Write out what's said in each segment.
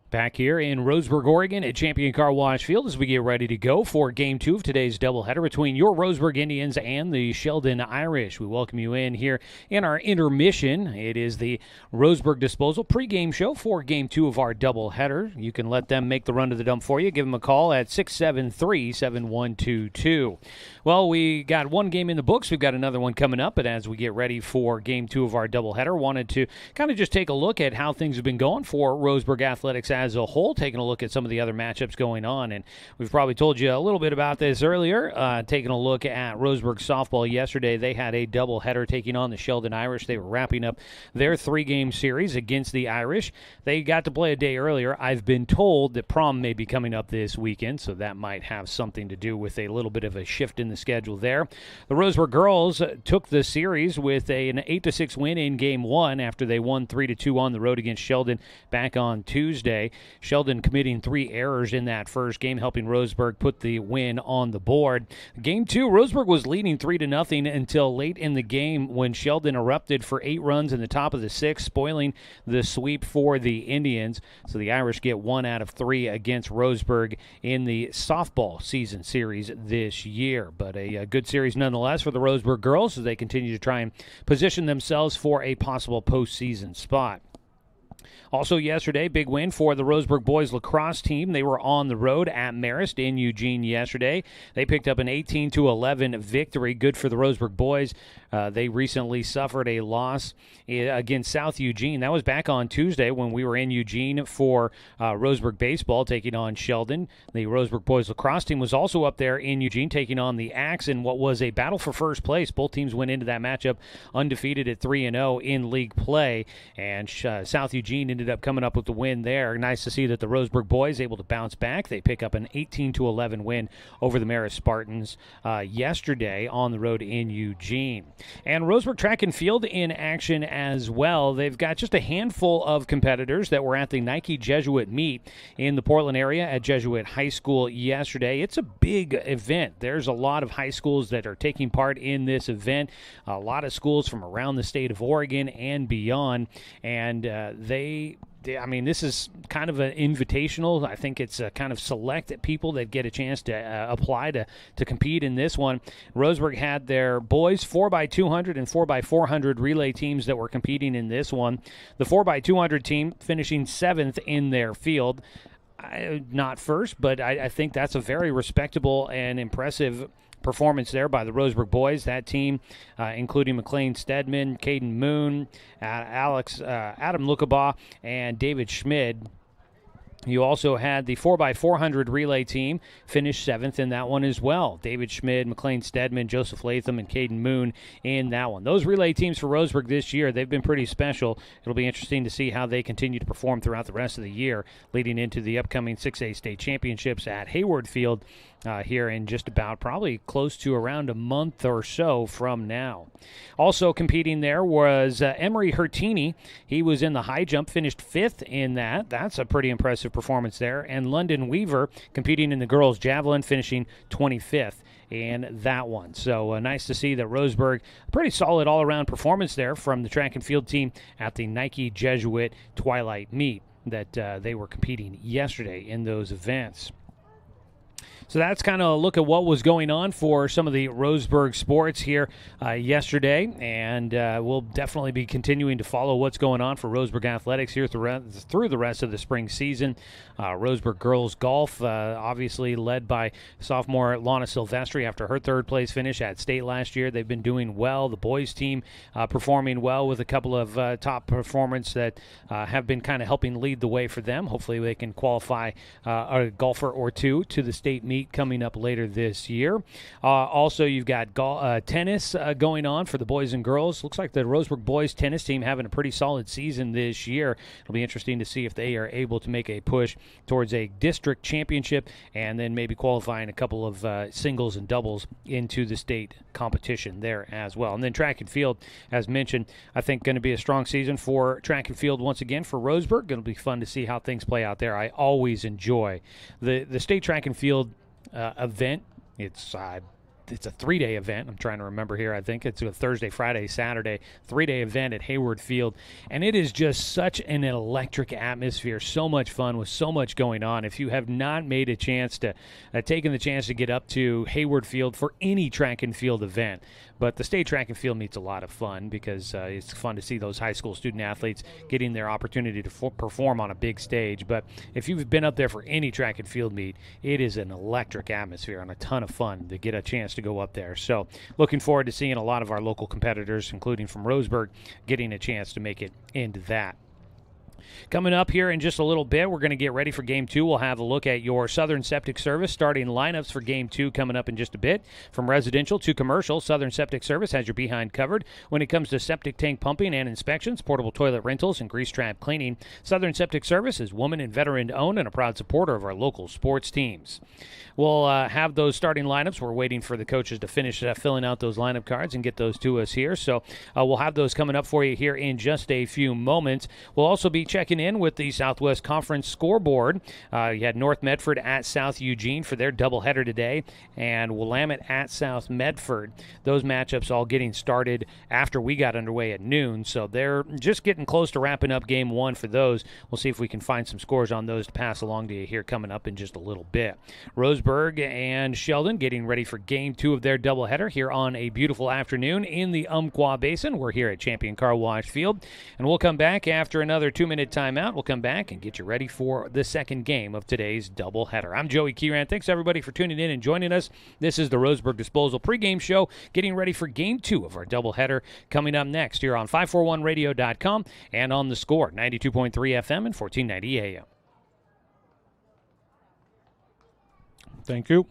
Back here in Roseburg, Oregon at Champion Car Wash Field as we get ready to go for Game 2 of today's doubleheader between your Roseburg Indians and the Sheldon Irish. We welcome you in here in our intermission. It is the Roseburg Disposal pregame show for Game 2 of our doubleheader. You can let them make the run to the dump for you. Give them a call at 673-7122. Well, we got one game in the books. We've got another one coming up, but as we get ready for Game 2 of our doubleheader, wanted to kind of just take a look at how things have been going for Roseburg Athletics as a whole, taking a look at some of the other matchups going on. And we've probably told you a little bit about this earlier. Taking a look at Roseburg softball yesterday, they had a doubleheader taking on the Sheldon Irish. They were wrapping up their three-game series against the Irish. They got to play a day earlier. I've been told that prom may be coming up this weekend, so that might have something to do with a little bit of a shift in the schedule there. The Roseburg girls took the series with an 8-6 win in Game 1 after they won 3-2 on the road against Sheldon back on Tuesday. Sheldon committing 3 errors in that first game, helping Roseburg put the win on the board. Game 2, Roseburg was leading 3-0 until late in the game when Sheldon erupted for 8 runs in the top of the 6th, spoiling the sweep for the Indians. So the Irish get 1 out of 3 against Roseburg in the softball season series this year. But a good series nonetheless for the Roseburg girls as they continue to try and position themselves for a possible postseason spot. Also yesterday, big win for the Roseburg boys lacrosse team. They were on the road at Marist in Eugene yesterday. They picked up an 18-11 victory. Good for the Roseburg boys. They recently suffered a loss against South Eugene. That was back on Tuesday when we were in Eugene for Roseburg baseball taking on Sheldon. The Roseburg boys lacrosse team was also up there in Eugene taking on the Axe in what was a battle for first place. Both teams went into that matchup undefeated at 3-0 in league play, and South Eugene ended up coming up with the win there. Nice to see that the Roseburg boys able to bounce back. They pick up an 18-11 win over the Marist Spartans yesterday on the road in Eugene. And Roseburg track and field in action as well. They've got just a handful of competitors that were at the Nike Jesuit meet in the Portland area at Jesuit High School yesterday. It's a big event. There's a lot of high schools that are taking part in this event, a lot of schools from around the state of Oregon and beyond, and this is kind of an invitational. I think it's a kind of select people that get a chance to apply to compete in this one. Roseburg had their boys 4x200 and 4x400 relay teams that were competing in this one. The 4x200 team finishing 7th in their field. Not first, but I think that's a very respectable and impressive performance there by the Roseburg boys. That team, including McLean Stedman, Caden Moon, Adam Lukabaugh, and David Schmid. You also had the 4x400 relay team finish 7th in that one as well. David Schmid, McLean Stedman, Joseph Latham, and Caden Moon in that one. Those relay teams for Roseburg this year, they've been pretty special. It'll be interesting to see how they continue to perform throughout the rest of the year, leading into the upcoming 6A state championships at Hayward Field here in just about probably close to around a month or so from now. Also competing there was Emery Hertini. He was in the high jump, finished 5th in that. That's a pretty impressive performance there. And London Weaver competing in the girls javelin, finishing 25th in that one. So nice to see that Roseburg, pretty solid all-around performance there from the track and field team at the Nike Jesuit Twilight meet that they were competing yesterday in those events. So that's kind of a look at what was going on for some of the Roseburg sports here yesterday, and we'll definitely be continuing to follow what's going on for Roseburg Athletics here through the rest of the spring season. Roseburg girls golf, obviously led by sophomore Lana Silvestri after her third place finish at state last year. They've been doing well. The boys team performing well with a couple of top performers that have been kind of helping lead the way for them. Hopefully they can qualify a golfer or two to the state meet coming up later this year. Also, you've got tennis going on for the boys and girls. Looks like the Roseburg boys tennis team having a pretty solid season this year. It'll be interesting to see if they are able to make a push towards a district championship and then maybe qualifying a couple of singles and doubles into the state competition there as well. And then track and field, as mentioned, I think going to be a strong season for track and field once again for Roseburg. It'll be fun to see how things play out there. I always enjoy the state track and field event. It's it's a 3-day event. I'm trying to remember here. I think it's a Thursday, Friday, Saturday, 3-day event at Hayward Field. And it is just such an electric atmosphere, so much fun with so much going on. If you have not made a chance to, taken the chance to get up to Hayward Field for any track and field event, but the state track and field meet's a lot of fun because it's fun to see those high school student athletes getting their opportunity to perform on a big stage. But if you've been up there for any track and field meet, it is an electric atmosphere and a ton of fun to get a chance to go up there. So looking forward to seeing a lot of our local competitors, including from Roseburg, getting a chance to make it into that. Coming up here in just a little bit, we're going to get ready for Game 2. We'll have a look at your Southern Septic Service starting lineups for Game 2 coming up in just a bit. From residential to commercial, Southern Septic Service has your behind covered. When it comes to septic tank pumping and inspections, portable toilet rentals, and grease trap cleaning, Southern Septic Service is woman and veteran owned and a proud supporter of our local sports teams. We'll have those starting lineups. We're waiting for the coaches to finish filling out those lineup cards and get those to us here. So we'll have those coming up for you here in just a few moments. We'll also be checking in with the Southwest Conference scoreboard. You had North Medford at South Eugene for their doubleheader today, and Willamette at South Medford. Those matchups all getting started after we got underway at noon, so they're just getting close to wrapping up Game 1 for those. We'll see if we can find some scores on those to pass along to you here coming up in just a little bit. Roseburg and Sheldon getting ready for Game 2 of their doubleheader here on a beautiful afternoon in the Umpqua Basin. We're here at Champion Car Wash Field, and we'll come back after another 2-minute timeout. We'll come back and get you ready for the second game of today's doubleheader. I'm Joey Keeran. Thanks, everybody, for tuning in and joining us. This is the Roseburg Disposal pregame show, getting ready for Game 2 of our doubleheader coming up next here on 541radio.com and on the Score, 92.3 FM and 1490 AM. Thank you.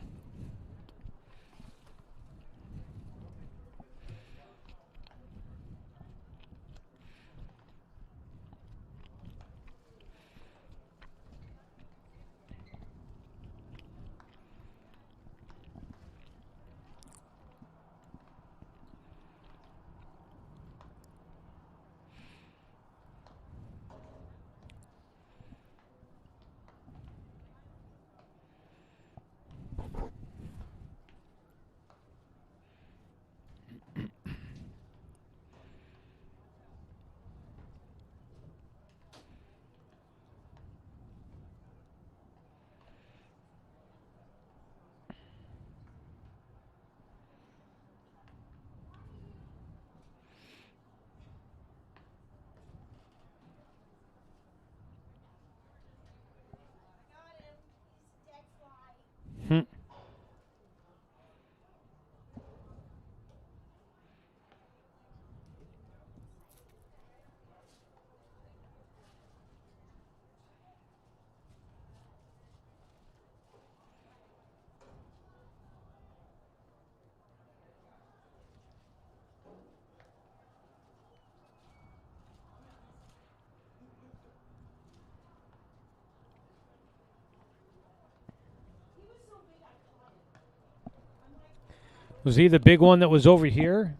Was he the big one that was over here?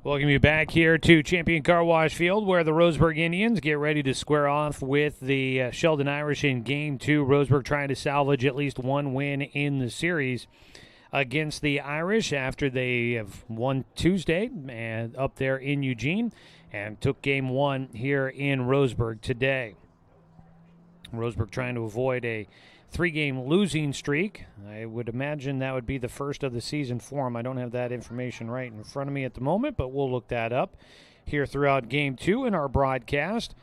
Welcome you back here to Champion Car Wash Field, where the Roseburg Indians get ready to square off with the Sheldon Irish in Game 2. Roseburg trying to salvage at least one win in the series against the Irish after they have won Tuesday and up there in Eugene and took Game 1 here in Roseburg today. Roseburg trying to avoid a 3-game losing streak. I would imagine that would be the first of the season for them. I don't have that information right in front of me at the moment, but we'll look that up here throughout Game 2 in our broadcast.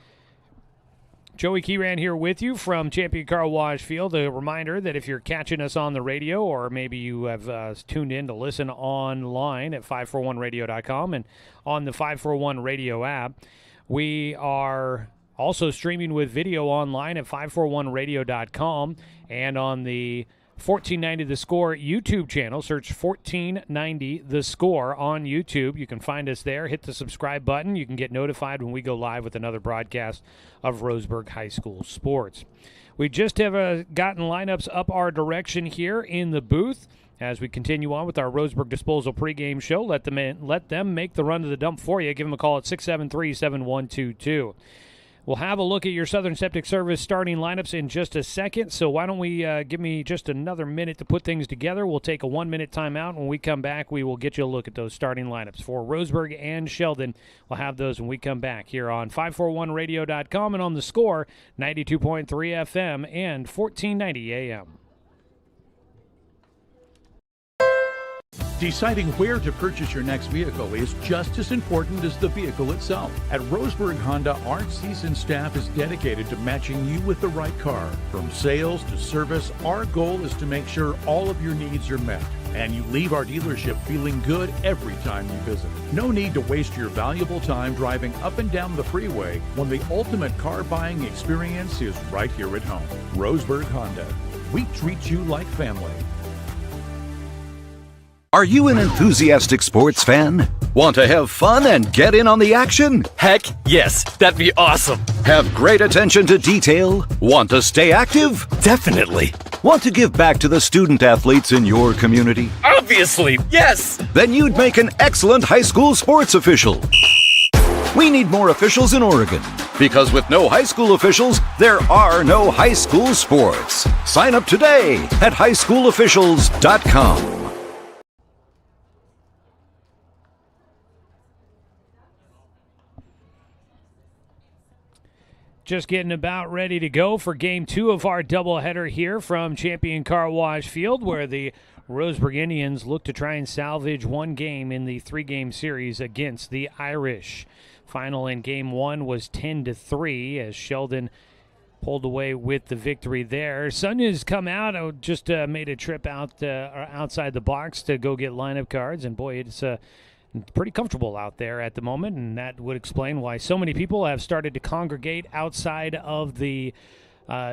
Joey Keeran here with you from Champion Car Wash Field. A reminder that if you're catching us on the radio, or maybe you have tuned in to listen online at 541radio.com and on the 541 radio app, we are Also streaming with video online at 541radio.com and on the 1490 The Score YouTube channel. Search 1490 The Score on YouTube. You can find us there. Hit the subscribe button. You can get notified when we go live with another broadcast of Roseburg High School sports. We just have gotten lineups up our direction here in the booth. As we continue on with our Roseburg Disposal pregame show, let them make the run to the dump for you. Give them a call at 673-7122. We'll have a look at your Southern Septic Service starting lineups in just a second, so why don't we give me just another minute to put things together. We'll take a 1-minute timeout. When we come back, we will get you a look at those starting lineups for Roseburg and Sheldon. We'll have those when we come back here on 541radio.com and on The Score, 92.3 FM and 1490 AM. Deciding where to purchase your next vehicle is just as important as the vehicle itself. At Roseburg Honda, our seasoned staff is dedicated to matching you with the right car. From sales to service, our goal is to make sure all of your needs are met, and you leave our dealership feeling good every time you visit. No need to waste your valuable time driving up and down the freeway when the ultimate car buying experience is right here at home. Roseburg Honda. We treat you like family. Are you an enthusiastic sports fan? Want to have fun and get in on the action? Heck, yes, that'd be awesome. Have great attention to detail? Want to stay active? Definitely. Want to give back to the student athletes in your community? Obviously, yes. Then you'd make an excellent high school sports official. We need more officials in Oregon, because with no high school officials, there are no high school sports. Sign up today at highschoolofficials.com. Just getting about ready to go for Game 2 of our doubleheader here from Champion Car Wash Field, where the Roseburg Indians look to try and salvage one game in the 3-game series against the Irish. Final in Game 1 was 10-3 as Sheldon pulled away with the victory there. Sun has come out, just made a trip outside the box to go get lineup cards, and boy, it's pretty comfortable out there at the moment, and that would explain why so many people have started to congregate outside of the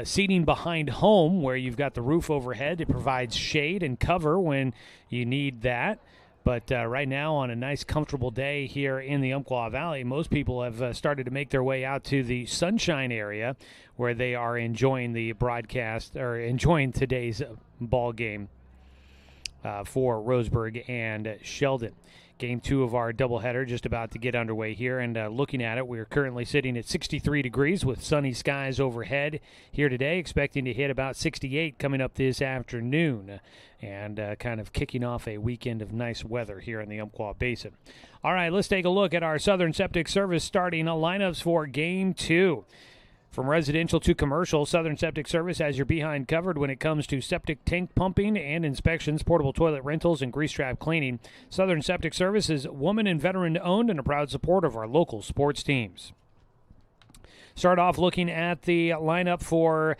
seating behind home, where you've got the roof overhead. It provides shade and cover when you need that. But right now, on a nice, comfortable day here in the Umpqua Valley, most people have started to make their way out to the Sunshine area, where they are enjoying the broadcast, or enjoying today's ball game for Roseburg and Sheldon. Game 2 of our doubleheader just about to get underway here, and looking at it, we're currently sitting at 63 degrees with sunny skies overhead here today, expecting to hit about 68 coming up this afternoon, and kind of kicking off a weekend of nice weather here in the Umpqua Basin. All right, let's take a look at our Southern Septic Service starting lineups for Game 2. From residential to commercial, Southern Septic Service has your behind covered when it comes to septic tank pumping and inspections, portable toilet rentals, and grease trap cleaning. Southern Septic Service is woman and veteran owned and a proud supporter of our local sports teams. Start off looking at the lineup for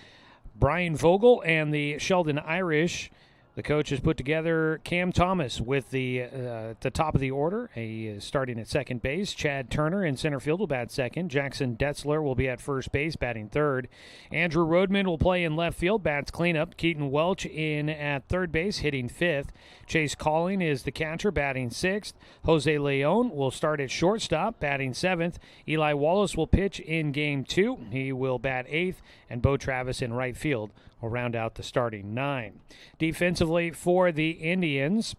Brian Vogel and the Sheldon Irish. The coach has put together Cam Thomas with the top of the order. He is starting at second base. Chad Turner in center field will bat second. Jackson Detzler will be at first base, batting third. Andrew Rodman will play in left field, bats cleanup. Keaton Welch in at third base, hitting fifth. Chase Calling is the catcher, batting sixth. Jose Leon will start at shortstop, batting seventh. Eli Wallace will pitch in Game 2. He will bat eighth. And Bo Travis in right field will round out the starting 9. Defensively for the Indians,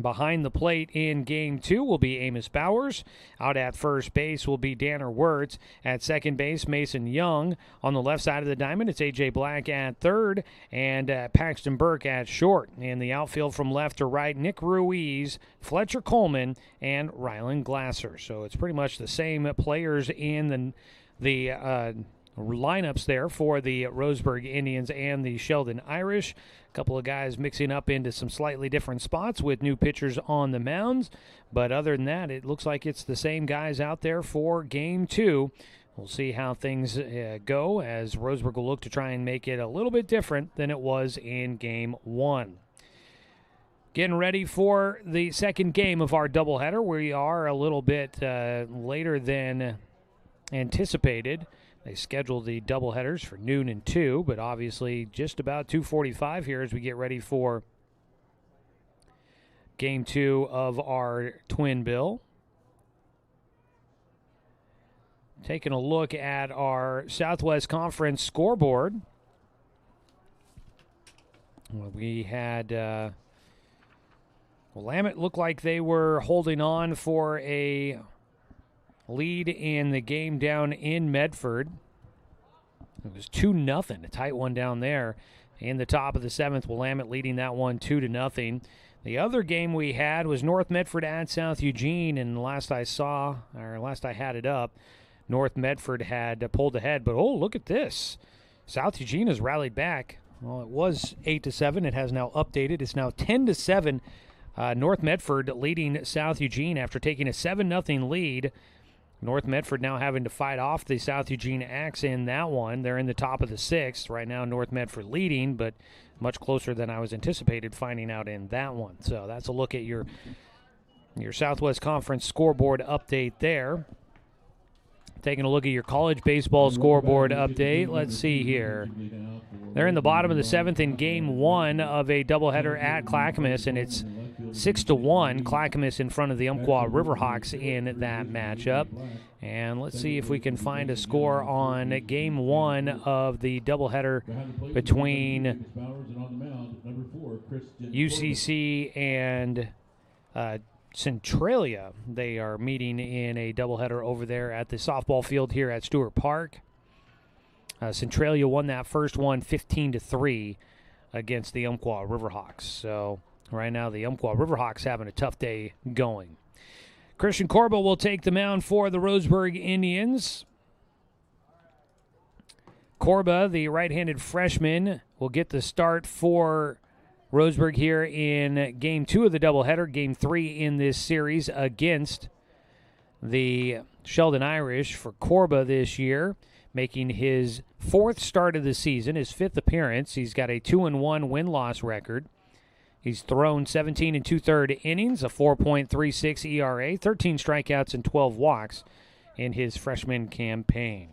behind the plate in Game 2 will be Amos Bowers. Out at first base will be Danner Wirtz. At second base, Mason Young. On the left side of the diamond, it's A.J. Black at third and Paxton Burke at short. In the outfield from left to right, Nick Ruiz, Fletcher Coleman, and Rylan Glasser. So it's pretty much the same players in the lineups there for the Roseburg Indians and the Sheldon Irish. A couple of guys mixing up into some slightly different spots with new pitchers on the mounds. But other than that, it looks like it's the same guys out there for Game 2. We'll see how things go, as Roseburg will look to try and make it a little bit different than it was in Game 1. Getting ready for the second game of our doubleheader. We are a little bit later than anticipated. They scheduled the doubleheaders for noon and 2, but obviously just about 2:45 here as we get ready for Game 2 of our twin bill. Taking a look at our Southwest Conference scoreboard. We had Willamette looked like they were holding on for a lead in the game down in Medford. It was 2-0, a tight one down there. In the top of the 7th, Willamette leading that one 2-0. The other game we had was North Medford at South Eugene, and last I had it up, North Medford had pulled ahead. But, oh, look at this. South Eugene has rallied back. Well, it was 8-7. It has now updated. It's now 10-7. North Medford leading South Eugene after taking a 7-0 lead. North Medford now having to fight off the South Eugene Axe in that one. They're in the top of the 6th. Right now, North Medford leading, but much closer than I was anticipated finding out in that one. So that's a look at your Southwest Conference scoreboard update there. Taking a look at your college baseball scoreboard update. Let's see here. They're in the bottom of the 7th in Game 1 of a doubleheader at Clackamas, and it's 6-1. Clackamas in front of the Umpqua Riverhawks in that matchup. And let's see if we can find a score on Game 1 of the doubleheader between UCC and Centralia. They are meeting in a doubleheader over there at the softball field here at Stewart Park. Centralia won that first one 15-3 against the Umpqua Riverhawks. So right now the Umpqua Riverhawks having a tough day going. Christian Corbo will take the mound for the Roseburg Indians. Corba, the right-handed freshman, will get the start for Roseburg here in Game 2 of the doubleheader, Game 3 in this series against the Sheldon Irish for Corba this year, making his 4th start of the season, his 5th appearance. He's got a 2-1 win-loss record. He's thrown 17 2/3 innings, a 4.36 ERA, 13 strikeouts, and 12 walks in his freshman campaign.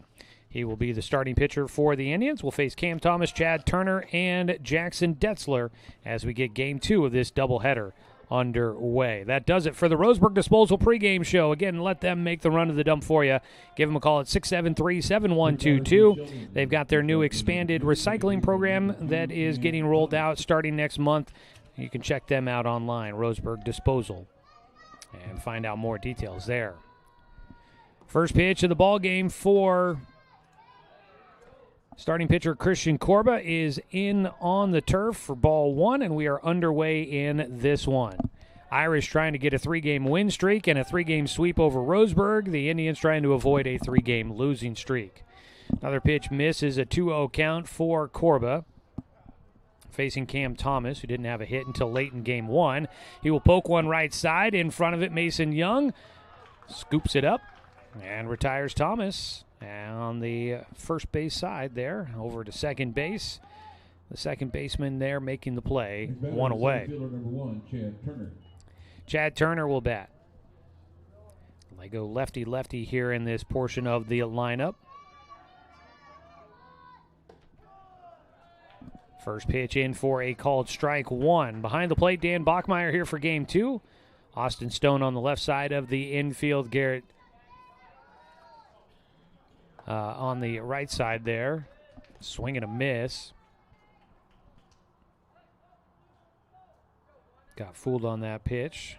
He will be the starting pitcher for the Indians. We'll face Cam Thomas, Chad Turner, and Jackson Detzler as we get Game 2 of this doubleheader underway. That does it for the Roseburg Disposal pregame show. Again, let them make the run to the dump for you. Give them a call at 673-7122. They've got their new expanded recycling program that is getting rolled out starting next month. You can check them out online, Roseburg Disposal, and find out more details there. First pitch of the ball game for starting pitcher Christian Corba is in on the turf for ball 1, and we are underway in this one. Irish trying to get a 3-game win streak and a 3-game sweep over Roseburg. The Indians trying to avoid a 3-game losing streak. Another pitch misses, a 2-0 count for Corba. Facing Cam Thomas, who didn't have a hit until late in Game 1. He will poke one right side. In front of it, Mason Young scoops it up and retires Thomas. And on the first base side there, over to second base. The second baseman there making the play, one away. Chad Turner will bat. They go lefty-lefty here in this portion of the lineup. First pitch in for a called strike 1. Behind the plate, Dan Bachmeyer here for Game 2. Austin Stone on the left side of the infield. Garrett on the right side there. Swing and a miss. Got fooled on that pitch.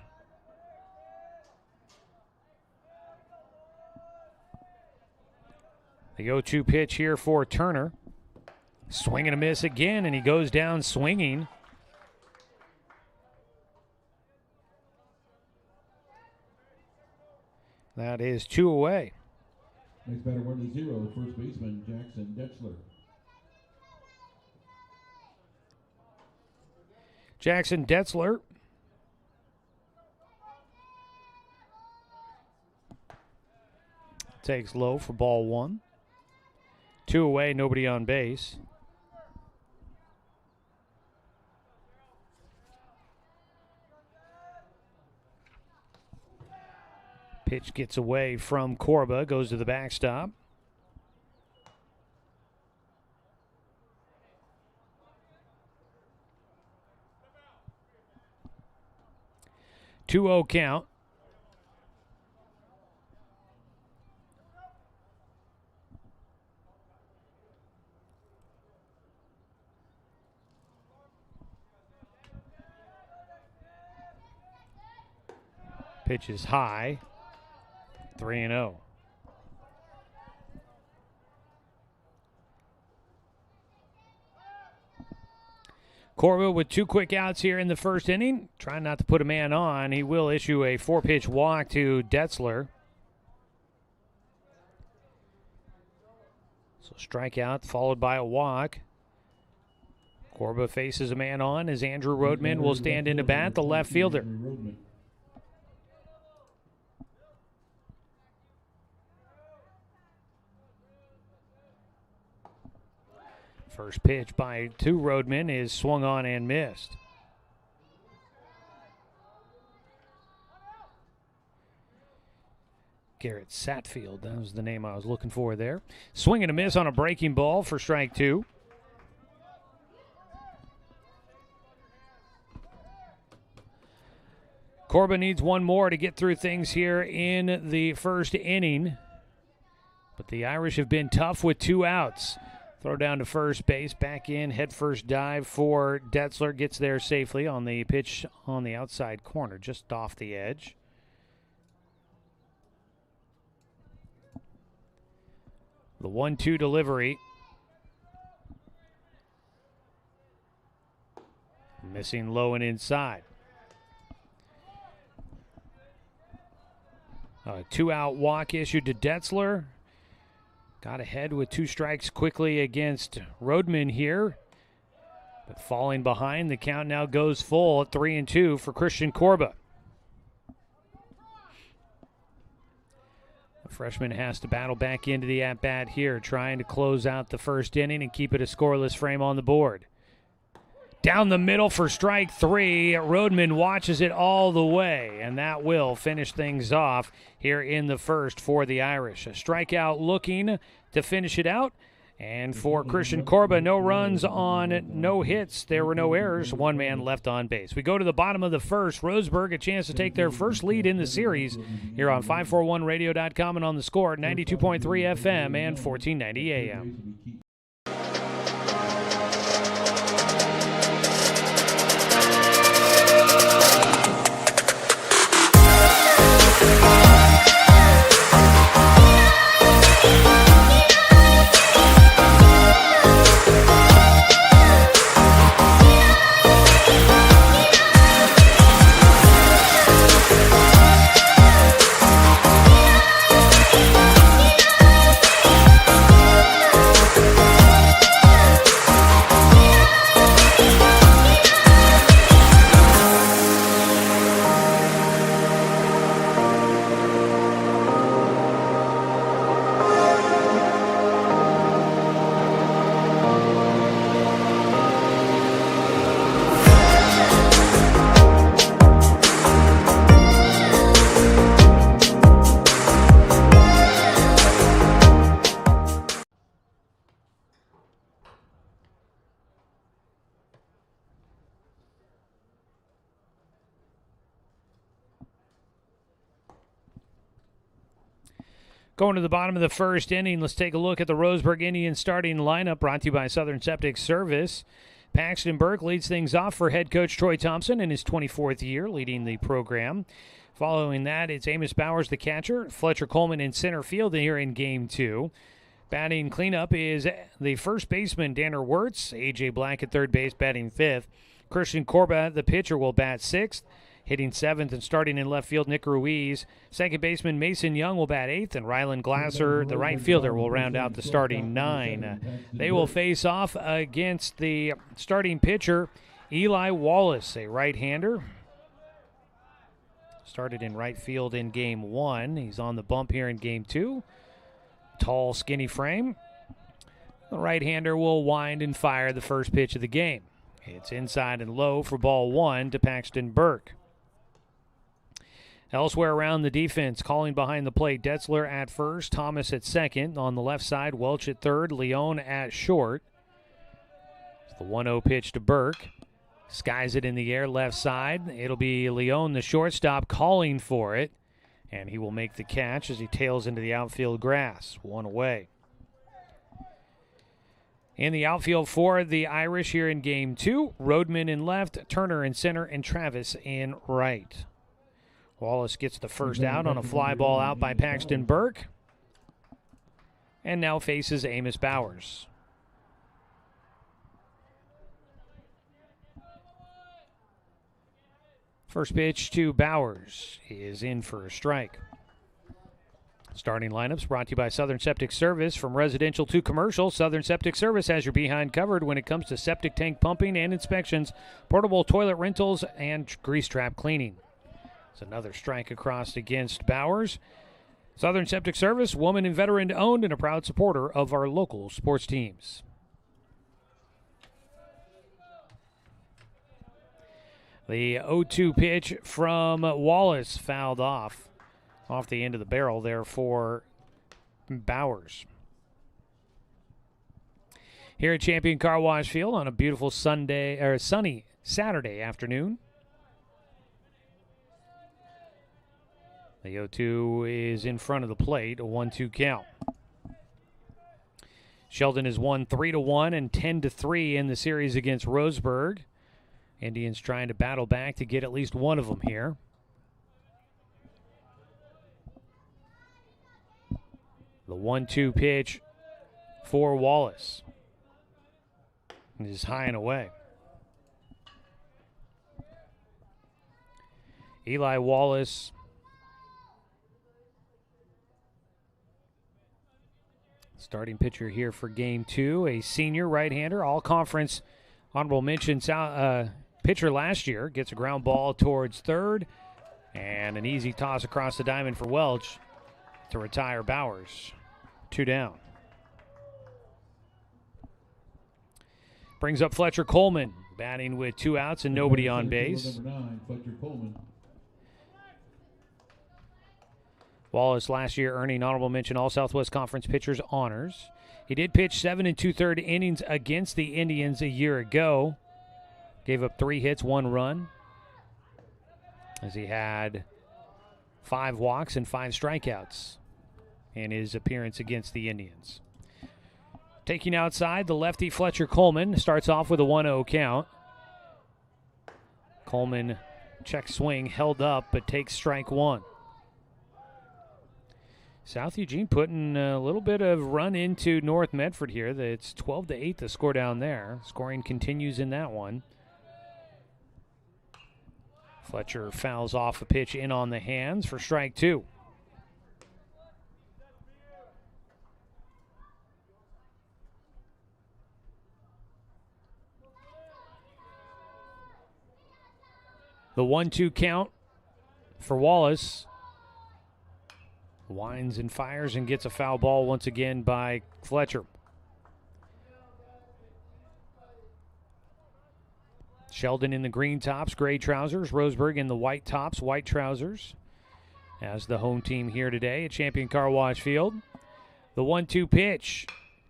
The 0-2 pitch here for Turner. Swing and a miss again, and he goes down swinging. That is 2 away. Next batter, 1-0, first baseman Jackson Detzler. Jackson Detzler takes low for ball 1. 2 away, nobody on base. Pitch gets away from Corba, goes to the backstop. Two-0 count. Pitch is high. 3-0. Corba with 2 quick outs here in the first inning. Trying not to put a man on. He will issue a 4-pitch walk to Detzler. So strikeout followed by a walk. Corba faces a man on as Andrew Rodman will stand in to bat, the left fielder. First pitch to Rodman is swung on and missed. Garrett Satfield, that was the name I was looking for there. Swing and a miss on a breaking ball for strike 2. Corba needs one more to get through things here in the first inning. But the Irish have been tough with 2 outs. Throw down to first base, back in, head first dive for Detzler. Gets there safely on the pitch on the outside corner, just off the edge. The 1-2 delivery. Missing low and inside. A 2-out walk issued to Detzler. Got ahead with 2 strikes quickly against Rodman here. But falling behind, the count now goes full at 3-2 for Christian Corba. The freshman has to battle back into the at-bat here, trying to close out the first inning and keep it a scoreless frame on the board. Down the middle for strike 3. Rodman watches it all the way, and that will finish things off here in the first for the Irish. A strikeout looking to finish it out. And for Christian Corba, no runs on no hits. There were no errors. 1 man left on base. We go to the bottom of the first. Roseburg a chance to take their first lead in the series here on 541radio.com and on the score, 92.3 FM and 1490 AM. Going to the bottom of the first inning, let's take a look at the Roseburg Indians starting lineup, brought to you by Southern Septic Service. Paxton Burke leads things off for head coach Troy Thompson in his 24th year leading the program. Following that, it's Amos Bowers, the catcher, Fletcher Coleman in center field here in Game 2. Batting cleanup is the first baseman, Danner Wirtz. A.J. Black at third base, batting 5th. Christian Corba, the pitcher, will bat 6th. Hitting 7th and starting in left field, Nick Ruiz. Second baseman Mason Young will bat 8th, and Rylan Glasser, the right fielder, will round out the starting 9. They will face off against the starting pitcher, Eli Wallace, a right-hander. Started in right field in Game 1. He's on the bump here in Game 2. Tall, skinny frame. The right-hander will wind and fire the first pitch of the game. It's inside and low for ball 1 to Paxton Burke. Elsewhere around the defense, calling behind the plate, Detzler at first, Thomas at second. On the left side, Welch at third, Leone at short. It's the 1-0 pitch to Burke. Skies it in the air, left side. It'll be Leone, the shortstop, calling for it. And he will make the catch as he tails into the outfield grass. 1 away. In the outfield for the Irish here in Game 2, Rodman in left, Turner in center, and Travis in right. Wallace gets the first out on a fly ball out by Paxton Burke. And now faces Amos Bowers. First pitch to Bowers is in for a strike. Starting lineups brought to you by Southern Septic Service. From residential to commercial, Southern Septic Service has your behind covered when it comes to septic tank pumping and inspections, portable toilet rentals, and grease trap cleaning. It's another strike across against Bowers. Southern Septic Service, woman and veteran owned, and a proud supporter of our local sports teams. The 0-2 pitch from Wallace fouled off the end of the barrel there for Bowers. Here at Champion Car Wash Field on a beautiful sunny Saturday afternoon. The 0-2 is in front of the plate, a 1-2 count. Sheldon has won 3-1 and 10-3 in the series against Roseburg. Indians trying to battle back to get at least one of them here. The 1-2 pitch for Wallace is high and away. Eli Wallace starting pitcher here for Game 2, a senior right-hander, all-conference honorable mention pitcher last year. Gets a ground ball towards third, and an easy toss across the diamond for Welch to retire Bowers. 2 down. Brings up Fletcher Coleman, batting with 2 outs and nobody on base. Number 9, Fletcher Coleman. Wallace last year earning honorable mention All-Southwest Conference pitchers honors. He did pitch 7 2/3 innings against the Indians a year ago. Gave up 3 hits, 1 run, as he had 5 walks and 5 strikeouts in his appearance against the Indians. Taking outside, the lefty Fletcher Coleman starts off with a 1-0 count. Coleman check swing held up, but takes strike 1. South Eugene putting a little bit of run into North Medford here. It's 12-8 the score down there. Scoring continues in that one. Fletcher fouls off a pitch in on the hands for strike 2. The 1-2 count for Wallace. Winds and fires and gets a foul ball once again by Fletcher. Sheldon in the green tops, gray trousers. Roseburg in the white tops, white trousers. As the home team here today at Champion Car Wash Field. The 1-2 pitch.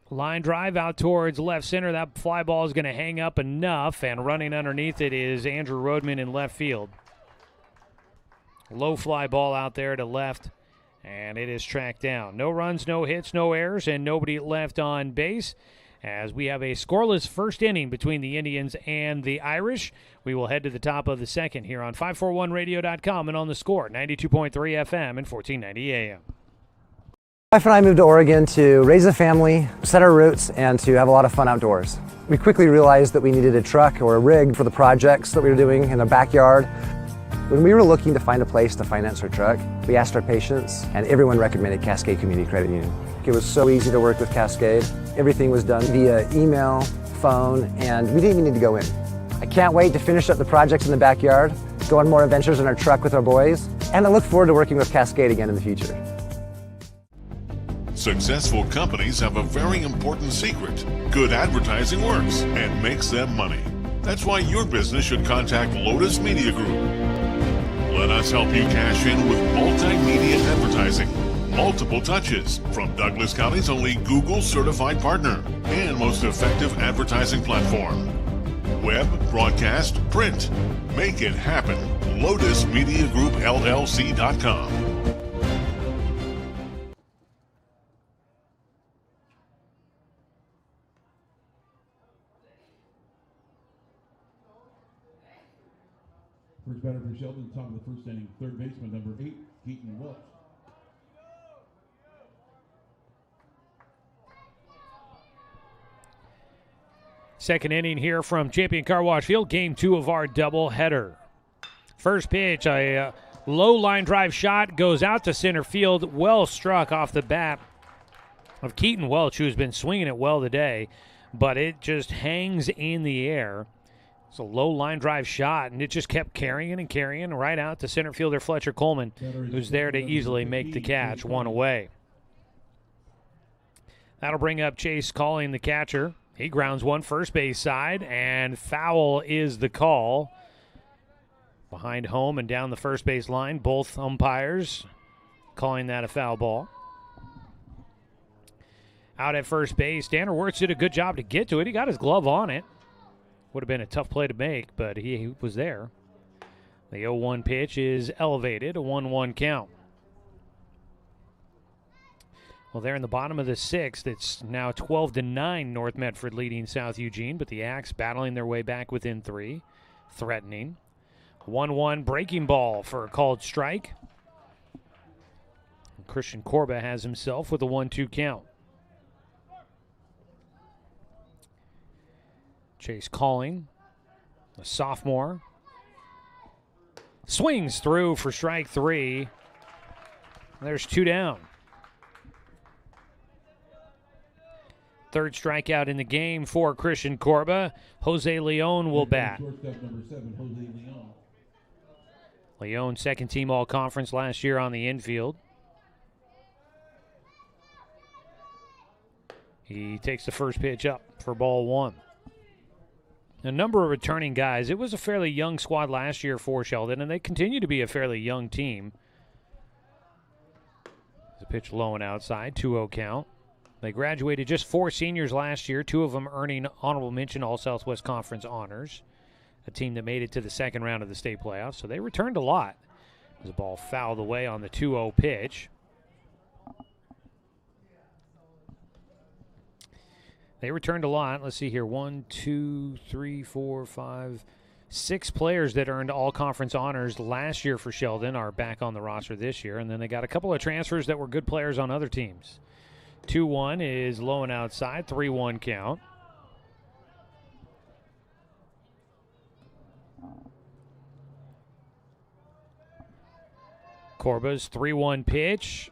Line drive out towards left center. That fly ball is going to hang up enough, and running underneath it is Andrew Rodman in left field. Low fly ball out there to left, and it is tracked down. No runs, no hits, no errors, and nobody left on base. As we have a scoreless first inning between the Indians and the Irish. We will head to the top of the second here on 541radio.com and on the Score, 92.3 FM and 1490 AM. My wife and I moved to Oregon to raise a family, set our roots, and to have a lot of fun outdoors. We quickly realized that we needed a truck or a rig for the projects that we were doing in the backyard. When we were looking to find a place to finance our truck, we asked our patients, and everyone recommended Cascade Community Credit Union. It was so easy to work with Cascade. Everything was done via email, phone, and we didn't even need to go in. I can't wait to finish up the projects in the backyard, go on more adventures in our truck with our boys, and I look forward to working with Cascade again in the future. Successful companies have a very important secret. Good advertising works and makes them money. That's why your business should contact Lotus Media Group. Let us help you cash in with multimedia advertising. Multiple touches from Douglas County's only Google certified partner and most effective advertising platform. Web, broadcast, print. Make it happen. LotusMediaGroupLLC.com. First batter for Sheldon, top of the first inning, third baseman, number 8, Keeran Welch. Second inning here from Champion Car Wash Field, game 2 of our doubleheader. First pitch, a low line drive shot goes out to center field, well struck off the bat of Keeran Welch, who's been swinging it well today, but it just hangs in the air. It's a low line drive shot, and it just kept carrying and carrying right out to center fielder Fletcher Coleman, who's there to easily make the catch, one away. That'll bring up Chase Calling, the catcher. He grounds one first base side, and foul is the call. Behind home and down the first base line, both umpires calling that a foul ball. Out at first base, Tanner Wirtz did a good job to get to it. He got his glove on it. Would have been a tough play to make, but he was there. The 0-1 pitch is elevated, a 1-1 count. Well, they're in the bottom of the 6th. It's now 12-9 North Medford leading South Eugene, but the Axe battling their way back within 3, threatening. 1-1 breaking ball for a called strike. And Christian Corba has himself with a 1-2 count. Chase Calling, a sophomore, swings through for strike 3. There's 2 down. Third strikeout in the game for Christian Corba. Jose Leon will bat. Shortstop number 7, Jose Leon. Leon, second team all-conference last year on the infield. He takes the first pitch up for ball 1. A number of returning guys. It was a fairly young squad last year for Sheldon, and they continue to be a fairly young team. The pitch low and outside, 2-0 count. They graduated just 4 seniors last year, 2 of them earning honorable mention All-Southwest Conference honors, a team that made it to the second round of the state playoffs. So they returned a lot. There's a ball fouled away on the 2-0 pitch. They returned a lot. Let's see here. 1, 2, 3, 4, 5, 6 players that earned all-conference honors last year for Sheldon are back on the roster this year. And then they got a couple of transfers that were good players on other teams. 2-1 is low and outside, 3-1 count. Corba's 3-1 pitch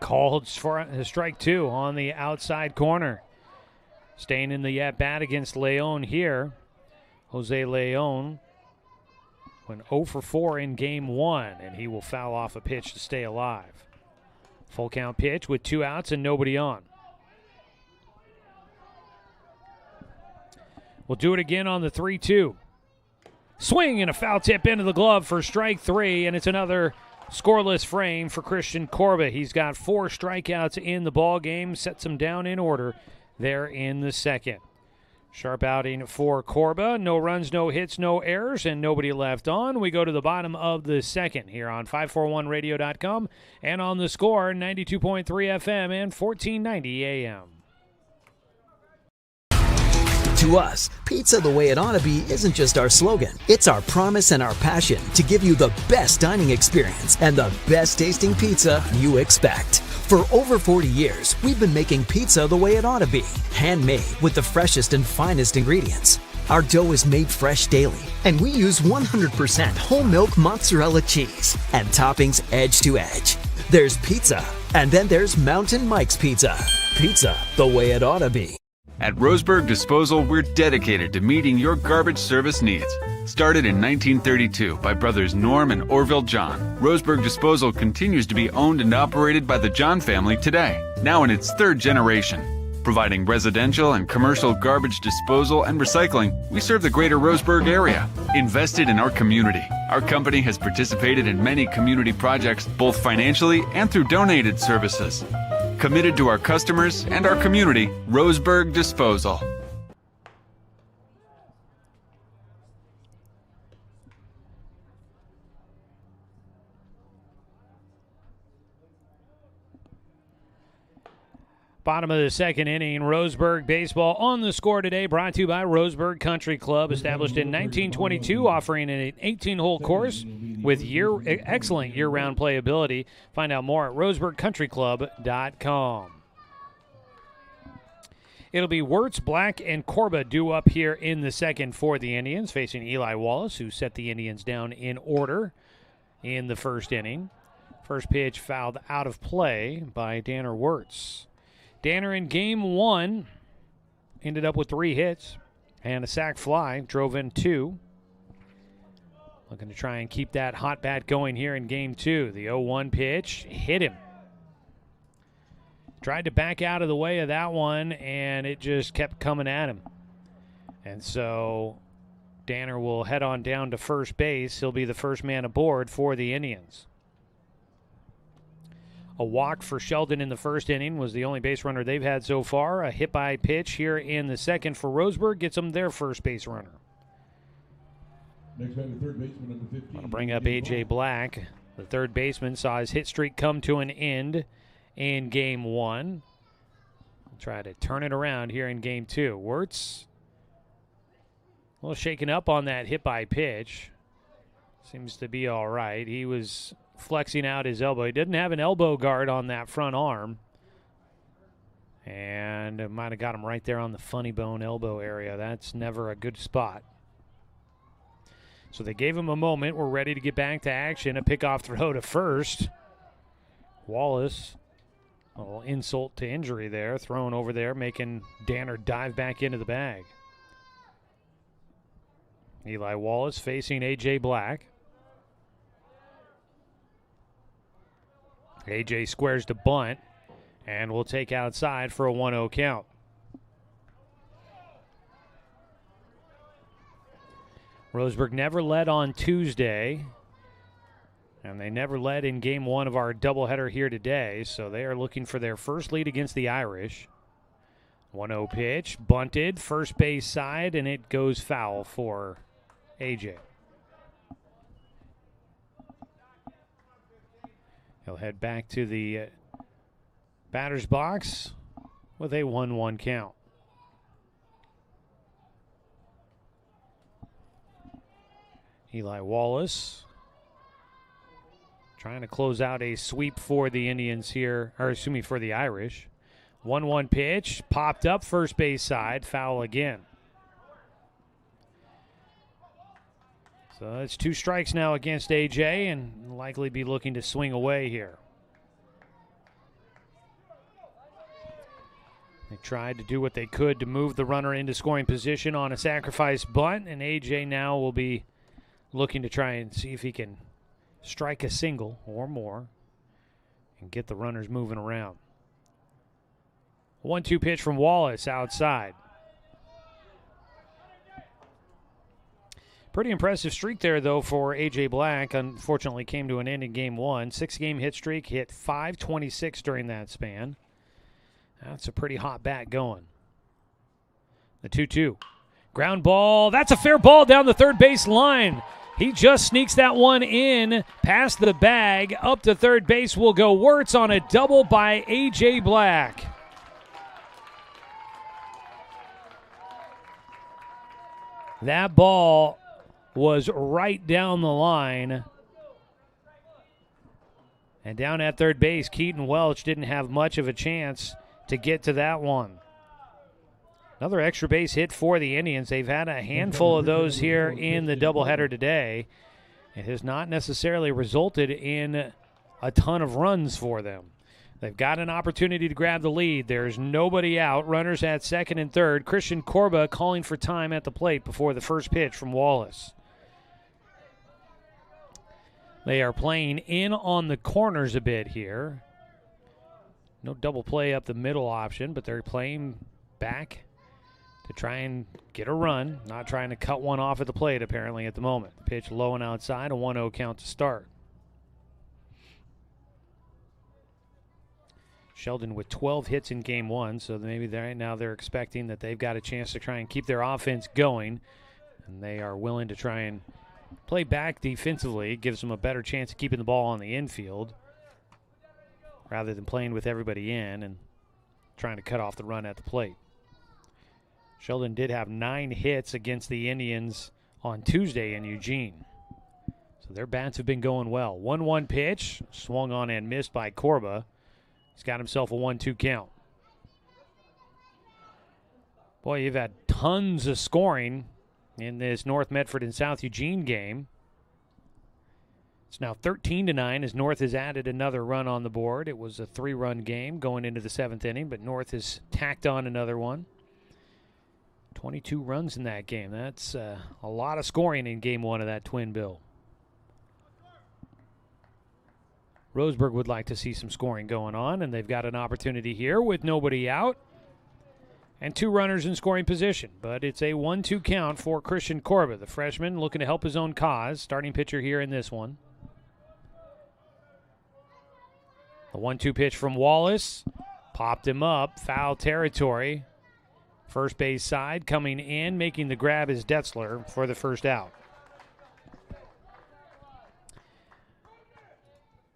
called for a strike 2 on the outside corner. Staying in the at-bat against Leon here. Jose Leon went 0 for 4 in game 1, and he will foul off a pitch to stay alive. Full count pitch with 2 outs and nobody on. We'll do it again on the 3-2. Swing and a foul tip into the glove for strike 3, and it's another scoreless frame for Christian Corba. He's got 4 strikeouts in the ball game, sets them down in order there in the second. Sharp outing for Corba. No runs, no hits, no errors, and nobody left on. We go to the bottom of the second here on 541radio.com and on the Score 92.3 FM and 1490 AM. To us, pizza the way it ought to be isn't just our slogan. It's our promise and our passion to give you the best dining experience and the best tasting pizza you expect. For over 40 years, we've been making pizza the way it ought to be. Handmade with the freshest and finest ingredients. Our dough is made fresh daily, and we use 100% whole milk mozzarella cheese and toppings edge to edge. There's pizza, and then there's Mountain Mike's Pizza. Pizza the way it ought to be. At Roseburg Disposal, we're dedicated to meeting your garbage service needs. Started in 1932 by brothers Norm and Orville John, Roseburg Disposal continues to be owned and operated by the John family today, now in its 3rd generation. Providing residential and commercial garbage disposal and recycling, we serve the greater Roseburg area. Invested in our community, our company has participated in many community projects both financially and through donated services. Committed to our customers and our community, Roseburg Disposal. Bottom of the second inning, Roseburg baseball on the score today, brought to you by Roseburg Country Club, established in 1922, offering an 18-hole course with excellent year-round playability. Find out more at roseburgcountryclub.com. It'll be Wirtz, Black, and Corba due up here in the second for the Indians, facing Eli Wallace, who set the Indians down in order in the first inning. First pitch fouled out of play by Danner Wirtz. Danner in game one ended up with 3 hits and a sac fly, drove in 2. Looking to try and keep that hot bat going here in game 2. The 0-1 pitch hit him. Tried to back out of the way of that one, and it just kept coming at him. And so Danner will head on down to first base. He'll be the first man aboard for the Indians. A walk for Sheldon in the first inning was the only base runner they've had so far. A hit by pitch here in the second for Roseburg gets them their first base runner. Next batter, third baseman, number 15. I'll bring up A.J. Black. The third baseman saw his hit streak come to an end in game 1. We'll try to turn it around here in game 2. Wirtz a little shaken up on that hit by pitch. Seems to be all right. He was flexing out his elbow. He didn't have an elbow guard on that front arm. And it might have got him right there on the funny bone elbow area. That's never a good spot. So they gave him a moment. We're ready to get back to action. A pickoff throw to first. Wallace, a little insult to injury there, thrown over there, making Danner dive back into the bag. Eli Wallace facing A.J. Black. A.J. squares to bunt and will take outside for a 1-0 count. Roseburg never led on Tuesday, and they never led in game 1 of our doubleheader here today, so they are looking for their first lead against the Irish. 1-0 pitch, bunted, first base side, and it goes foul for A.J. He'll head back to the batter's box with a 1-1 count. Eli Wallace trying to close out a sweep for the Indians here, or excuse me, for the Irish. 1-1 pitch, popped up first base side, foul again. So it's 2 strikes now against A.J. and likely be looking to swing away here. They tried to do what they could to move the runner into scoring position on a sacrifice bunt, and A.J. now will be looking to try and see if he can strike a single or more and get the runners moving around. 1-2 pitch from Wallace outside. Pretty impressive streak there, though, for A.J. Black. Unfortunately, came to an end in game 1. 6-game hit streak, hit .526 during that span. That's a pretty hot bat going. The 2-2. Ground ball. That's a fair ball down the third base line. He just sneaks that one in past the bag. Up to third base will go Wirtz on a double by A.J. Black. That ball was right down the line. And down at third base, Keaton Welch didn't have much of a chance to get to that one. Another extra base hit for the Indians. They've had a handful of those here in the doubleheader today. It has not necessarily resulted in a ton of runs for them. They've got an opportunity to grab the lead. There's nobody out. Runners at second and third. Christian Corba calling for time at the plate before the first pitch from Wallace. They are playing in on the corners a bit here. No double play up the middle option, but they're playing back to try and get a run. Not trying to cut one off at the plate, apparently, at the moment. Pitch low and outside, a 1-0 count to start. Sheldon with 12 hits in game one, so maybe right now they're expecting that they've got a chance to try and keep their offense going, and they are willing to try and play back defensively. It gives them a better chance of keeping the ball on the infield rather than playing with everybody in and trying to cut off the run at the plate. Sheldon did have 9 hits against the Indians on Tuesday in Eugene. So their bats have been going well. 1-1 pitch, swung on and missed by Corba. He's got himself a 1-2 count. Boy, you've had tons of scoring in this North Medford and South Eugene game. It's now 13-9 as North has added another run on the board. It was a 3-run game going into the 7th inning, but North has tacked on another one. 22 runs in that game. That's a lot of scoring in game one of that twin bill. Roseburg would like to see some scoring going on, and they've got an opportunity here with nobody out and 2 runners in scoring position. But it's a 1-2 count for Christian Corba, the freshman looking to help his own cause. Starting pitcher here in this one. The 1-2 pitch from Wallace. Popped him up. Foul territory. First base side coming in. Making the grab is Detzler for the first out.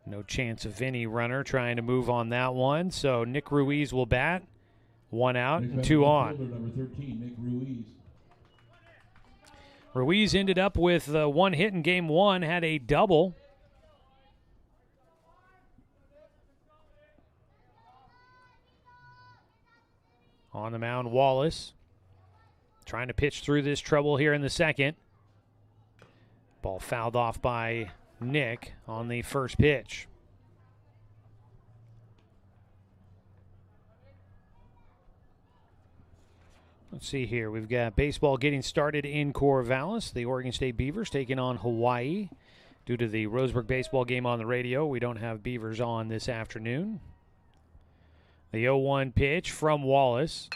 No chance of any runner trying to move on that one. So Nick Ruiz will bat. 1 out and 2 on. Number 13, Nick Ruiz. Ruiz ended up with 1 hit in game 1. Had a double. On the mound, Wallace. Trying to pitch through this trouble here in the second. Ball fouled off by Nick on the first pitch. Let's see here. We've got baseball getting started in Corvallis. The Oregon State Beavers taking on Hawaii. Due to the Roseburg baseball game on the radio, we don't have Beavers on this afternoon. The 0-1 pitch from Wallace.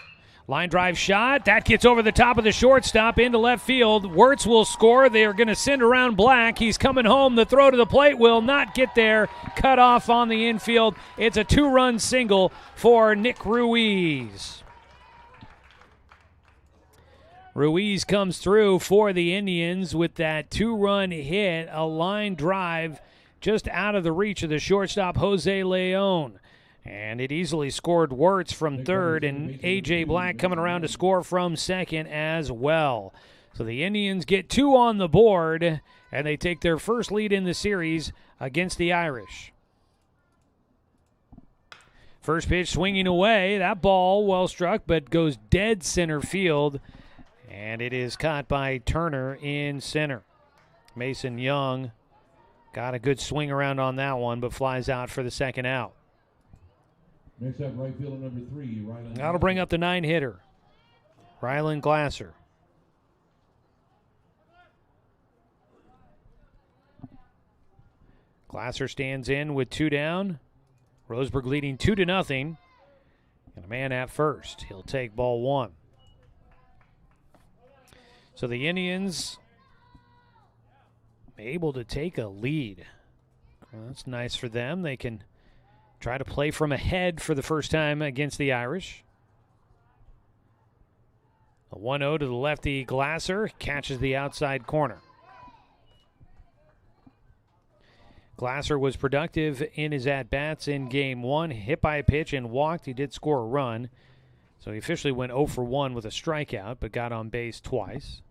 Line drive shot. That gets over the top of the shortstop into left field. Wirtz will score. They are going to send around Black. He's coming home. The throw to the plate will not get there. Cut off on the infield. It's a 2-run single for Nick Ruiz. Ruiz comes through for the Indians with that 2-run hit. A line drive just out of the reach of the shortstop, Jose Leon. And it easily scored Wirtz from third, and A.J. Black coming around to score from second as well. So the Indians get 2 on the board, and they take their first lead in the series against the Irish. First pitch swinging away. That ball well struck, but goes dead center field, and it is caught by Turner in center. Mason Young got a good swing around on that one, but flies out for the second out. Next up, right fielder number 3, Ryland. That'll bring up the 9-hitter, Ryland Glasser. Glasser stands in with 2 down. Roseburg leading 2-0. And a man at first. He'll take ball 1. So the Indians able to take a lead. Well, that's nice for them. They can try to play from ahead for the first time against the Irish. A 1-0 to the lefty Glasser. Catches the outside corner. Glasser was productive in his at-bats in game 1. Hit by a pitch and walked. He did score a run. So he officially went 0 for 1 with a strikeout, but got on base twice.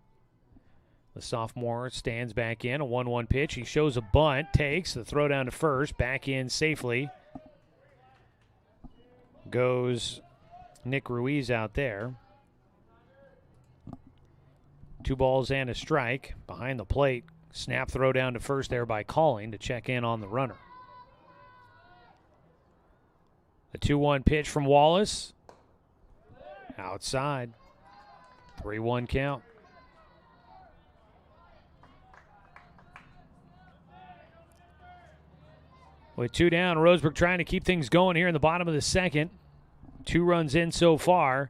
The sophomore stands back in. A 1-1 pitch. He shows a bunt. Takes the throw down to first. Back in safely. Goes Nick Ruiz out there. 2 balls and a strike. Behind the plate. Snap throw down to first there by Calling to check in on the runner. The 2-1 pitch from Wallace. Outside. 3-1 count. With 2 down, Roseburg trying to keep things going here in the bottom of the second. 2 runs in so far.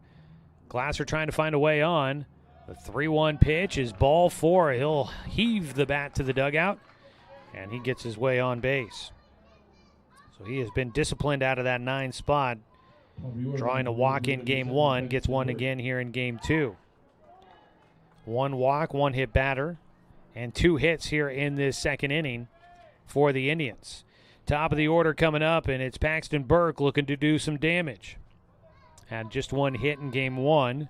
Glasser trying to find a way on. The 3-1 pitch is ball 4. He'll heave the bat to the dugout, and he gets his way on base. So he has been disciplined out of that 9 spot. Drawing a walk in game 1, gets one again here in game 2. 1 walk, 1 hit batter, and 2 hits here in this second inning for the Indians. Top of the order coming up, and it's Paxton Burke looking to do some damage. Had just 1 hit in game 1.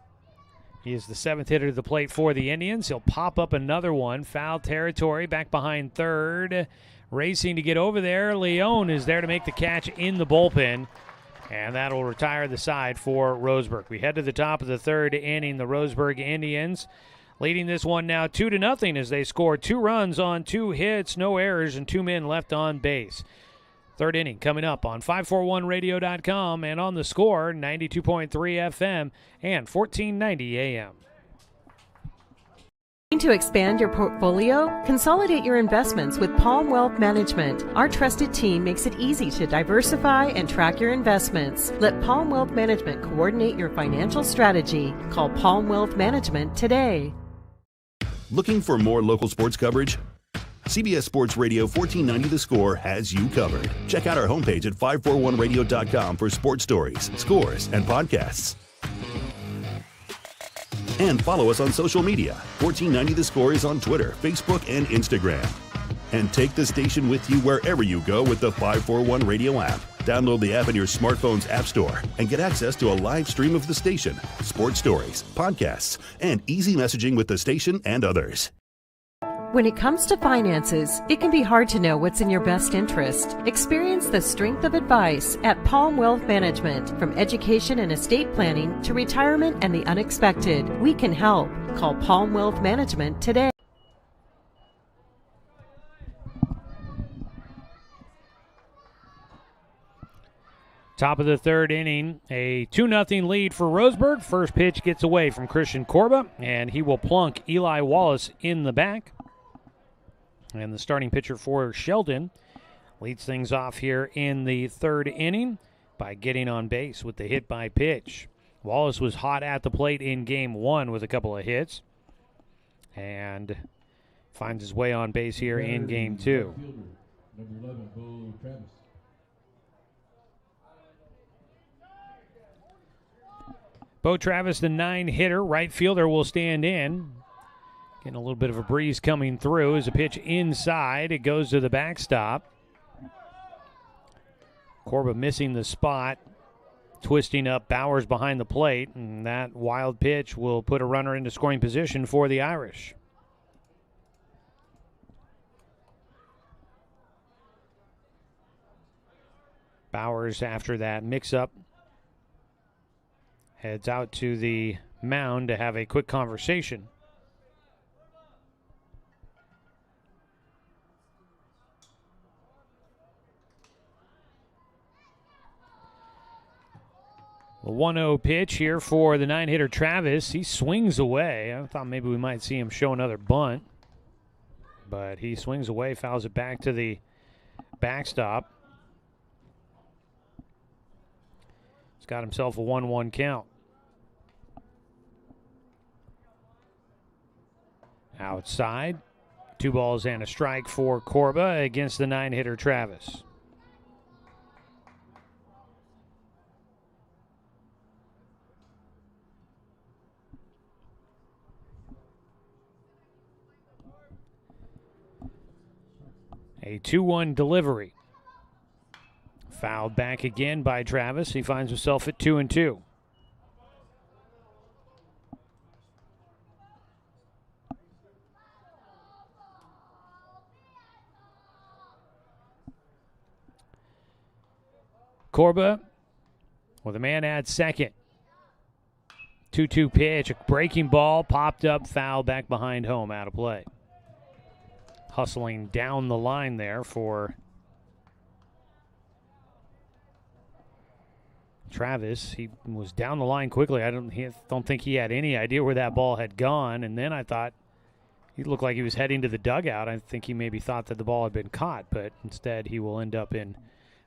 He is the 7th hitter to the plate for the Indians. He'll pop up another one. Foul territory, back behind third. Racing to get over there. Leone is there to make the catch in the bullpen, and that'll retire the side for Roseburg. We head to the top of the third inning. The Roseburg Indians leading this one now 2-0 as they score 2 runs on 2 hits, no errors, and 2 men left on base. Third inning coming up on 541radio.com and on the Score, 92.3 FM and 1490 AM. To expand your portfolio? Consolidate your investments with Palm Wealth Management. Our trusted team makes it easy to diversify and track your investments. Let Palm Wealth Management coordinate your financial strategy. Call Palm Wealth Management today. Looking for more local sports coverage? CBS Sports Radio 1490 The Score has you covered. Check out our homepage at 541radio.com for sports stories, scores, and podcasts. And follow us on social media. 1490 The Score is on Twitter, Facebook, and Instagram. And take the station with you wherever you go with the 541 Radio app. Download the app in your smartphone's app store and get access to a live stream of the station, sports stories, podcasts, and easy messaging with the station and others. When it comes to finances, it can be hard to know what's in your best interest. Experience the strength of advice at Palm Wealth Management. From education and estate planning to retirement and the unexpected, we can help. Call Palm Wealth Management today. Top of the third inning, a 2-0 lead for Roseburg. First pitch gets away from Christian Corba, and he will plunk Eli Wallace in the back. And the starting pitcher for Sheldon leads things off here in the third inning by getting on base with the hit by pitch. Wallace was hot at the plate in game 1 with a couple of hits and finds his way on base here in game 2. Number 11, Bo Travis. Bo Travis, the 9-hitter, right fielder, will stand in. Getting a little bit of a breeze coming through as a pitch inside. It goes to the backstop. Corba missing the spot, twisting up Bowers behind the plate, and that wild pitch will put a runner into scoring position for the Irish. Bowers, after that mix-up, heads out to the mound to have a quick conversation. The 1-0 pitch here for the 9-hitter Travis. He swings away. I thought maybe we might see him show another bunt, but he swings away, fouls it back to the backstop. He's got himself a 1-1 count. Outside, 2 balls and a strike for Corba against the 9-hitter Travis. A 2-1 delivery. Fouled back again by Travis. He finds himself at 2-2. Corba with a man at second. 2-2 pitch, a breaking ball, popped up, foul back behind home, out of play. Hustling down the line there for Travis. He was down the line quickly. I don't think he had any idea where that ball had gone, and then I thought He looked like he was heading to the dugout. I think he maybe thought that the ball had been caught, but instead he will end up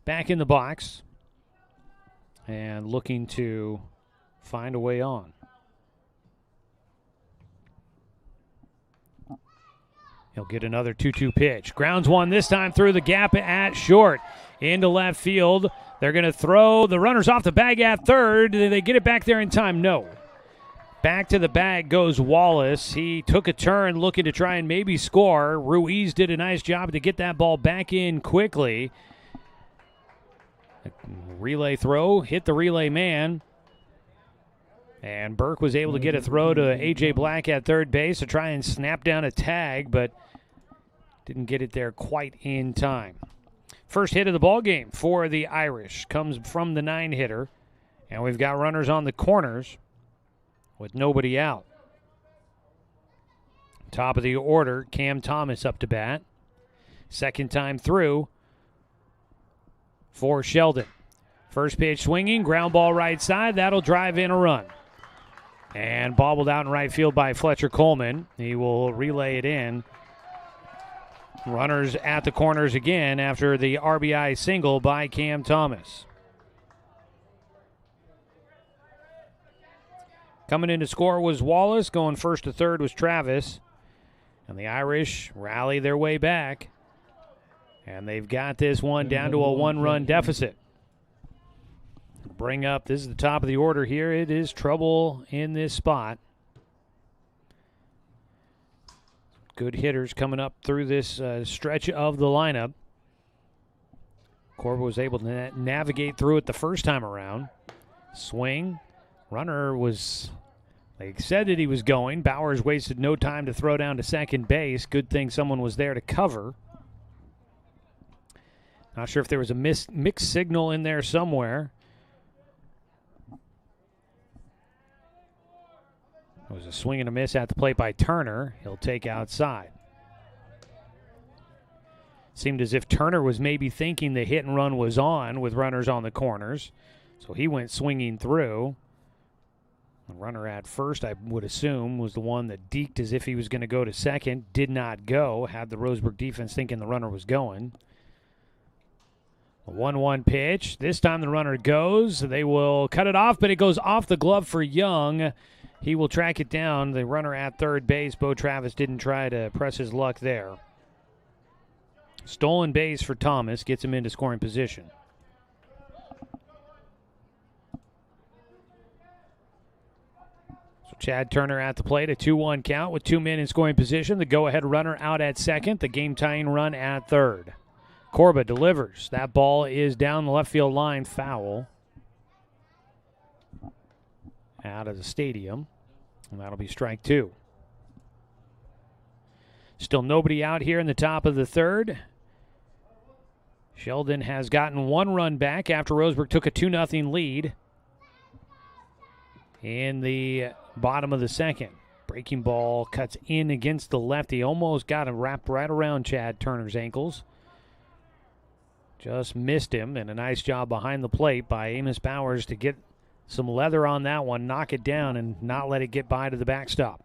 back in the box and looking to find a way on. He'll get another 2-2 pitch. Grounds one this time through the gap at short. Into left field. They're going to throw the runners off the bag at third. Did they get it back there in time? No. Back to the bag goes Wallace. He took a turn looking to try and maybe score. Ruiz did a nice job to get that ball back in quickly. Relay throw, hit the relay man. And Burke was able to get a throw to A.J. Black at third base to try and snap down a tag, but didn't get it there quite in time. First hit of the ball game for the Irish comes from the 9-hitter. And we've got runners on the corners with nobody out. Top of the order, Cam Thomas up to bat. Second time through for Sheldon. First pitch swinging, ground ball right side. That'll drive in a run. And bobbled out in right field by Fletcher Coleman. He will relay it in. Runners at the corners again after the RBI single by Cam Thomas. Coming in to score was Wallace. Going first to third was Travis. And the Irish rally their way back. And they've got this one down to a 1-run deficit. Bring up, this is the top of the order here. It is trouble in this spot. Good hitters coming up through this stretch of the lineup. Corba was able to navigate through it the first time around. Swing. Runner was, they said that he was going. Bowers wasted no time to throw down to second base. Good thing someone was there to cover. Not sure if there was a mixed signal in there somewhere. It was a swing and a miss at the plate by Turner. He'll take outside. Seemed as if Turner was maybe thinking the hit and run was on with runners on the corners. So he went swinging through. The runner at first, I would assume, was the one that deked as if he was going to go to second. Did not go. Had the Roseburg defense thinking the runner was going. A 1-1 pitch. This time the runner goes. They will cut it off, but it goes off the glove for Young. He will track it down. The runner at third base, Bo Travis, didn't try to press his luck there. Stolen base for Thomas. Gets him into scoring position. So Chad Turner at the plate. A 2-1 count with 2 men in scoring position. The go-ahead runner out at second. The game-tying run at third. Corba delivers. That ball is down the left field line, foul. Out of the stadium. And that'll be strike two. Still nobody out here in the top of the third. Sheldon has gotten 1 run back after Roseburg took a 2-0 lead in the bottom of the second. Breaking ball cuts in against the lefty. Almost got him wrapped right around Chad Turner's ankles. Just missed him, and a nice job behind the plate by Amos Bowers to get some leather on that one, knock it down, and not let it get by to the backstop.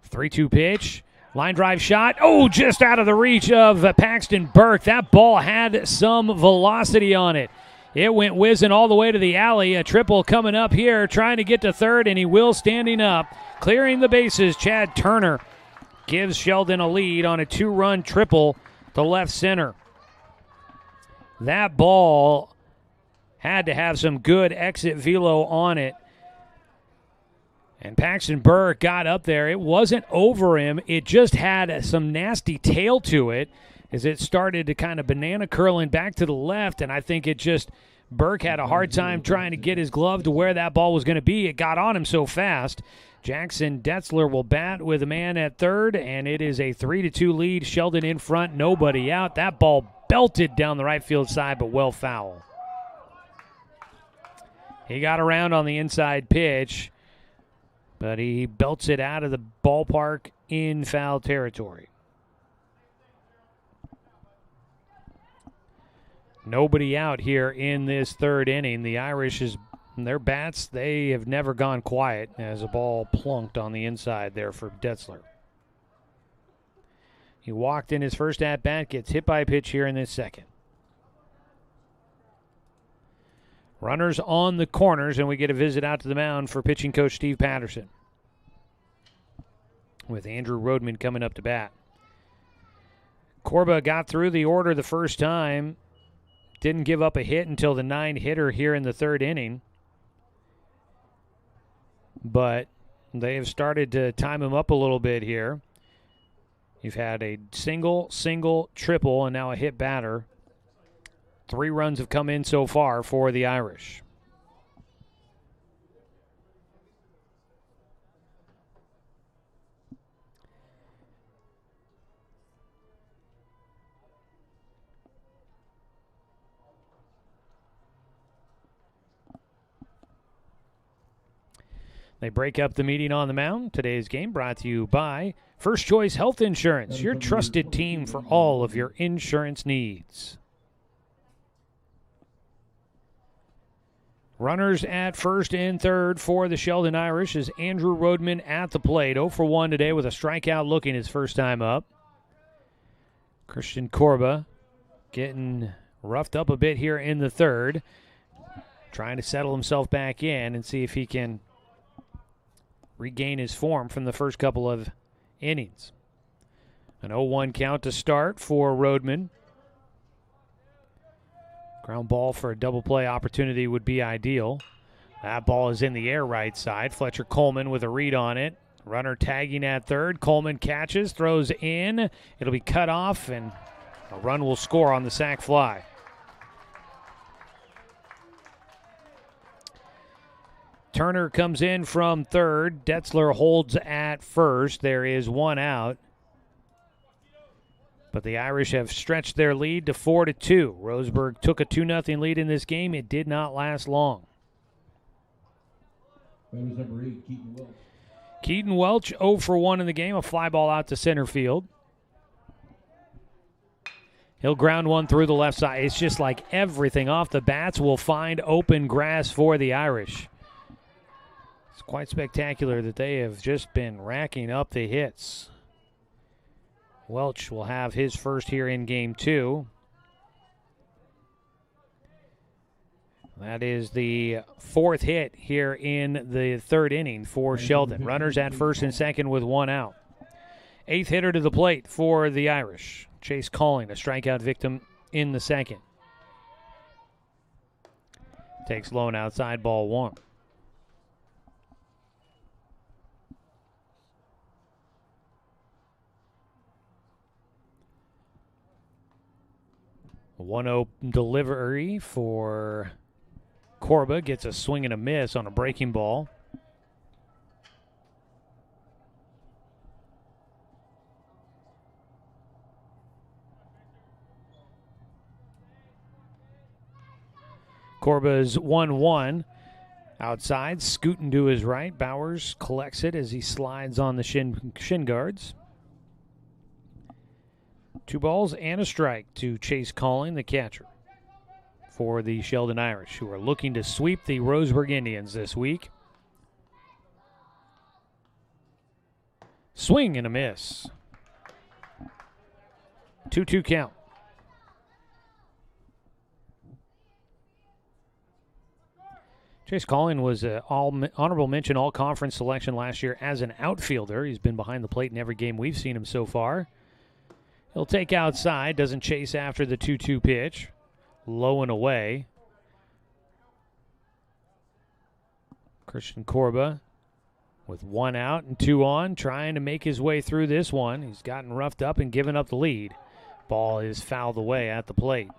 3-2 pitch. Line drive shot. Oh, just out of the reach of Paxton Burke. That ball had some velocity on it. It went whizzing all the way to the alley. A triple coming up here, trying to get to third, and he will standing up. Clearing the bases, Chad Turner gives Sheldon a lead on a 2-run triple to left center. That ball had to have some good exit velo on it. And Paxton Burke got up there. It wasn't over him. It just had some nasty tail to it as it started to kind of banana curling back to the left. And I think Burke had a hard time trying to get his glove to where that ball was going to be. It got on him so fast. Jackson Detzler will bat with a man at third, and it is a 3-2 lead. Sheldon in front, nobody out. That ball belted down the right field side, but well foul. He got around on the inside pitch, but he belts it out of the ballpark in foul territory. Nobody out here in this third inning. The Irish, their bats, they have never gone quiet as a ball plunked on the inside there for Detzler. He walked in his first at-bat, gets hit by a pitch here in this second. Runners on the corners, and we get a visit out to the mound for pitching coach Steve Patterson, with Andrew Rodman coming up to bat. Corba got through the order the first time, didn't give up a hit until the 9-hitter here in the third inning, but they have started to time him up a little bit here. You've had a single, triple, and now a hit batter. 3 runs have come in so far for the Irish. They break up the meeting on the mound. Today's game brought to you by First Choice Health Insurance, your trusted team for all of your insurance needs. Runners at first and third for the Sheldon Irish is Andrew Rodman at the plate. 0 for 1 today with a strikeout looking his first time up. Christian Corba getting roughed up a bit here in the third, trying to settle himself back in and see if he can regain his form from the first couple of innings. An 0-1 count to start for Rodman. Ground ball for a double play opportunity would be ideal. That ball is in the air right side. Fletcher Coleman with a read on it. Runner tagging at third. Coleman catches, throws in. It'll be cut off, and a run will score on the sac fly. Turner comes in from third. Detzler holds at first. There is 1 out. But the Irish have stretched their lead to 4-2. Roseburg took a 2-0 lead in this game. It did not last long. Number 8, Keaton Welch. Keaton Welch, 0 for 1 in the game. A fly ball out to center field. He'll ground one through the left side. It's just like everything off the bats will find open grass for the Irish. It's quite spectacular that they have just been racking up the hits. Welch will have his first here in game 2. That is the 4th hit here in the third inning for Sheldon. Runners at first and second with 1 out. 8th hitter to the plate for the Irish. Chase Calling, a strikeout victim in the second. Takes low and outside, ball 1. A 1-0 delivery for Corba. Gets a swing and a miss on a breaking ball. Corba's 1-1. Outside, scooting to his right. Bowers collects it as he slides on the shin guards. 2 balls and a strike to Chase Calling, the catcher, for the Sheldon Irish, who are looking to sweep the Roseburg Indians this week. Swing and a miss. 2-2 count. Chase Calling was an honorable mention all-conference selection last year as an outfielder. He's been behind the plate in every game we've seen him so far. He'll take outside, doesn't chase after the 2-2 pitch. Low and away. Christian Corba with 1 out and 2 on, trying to make his way through this one. He's gotten roughed up and given up the lead. Ball is fouled away at the plate.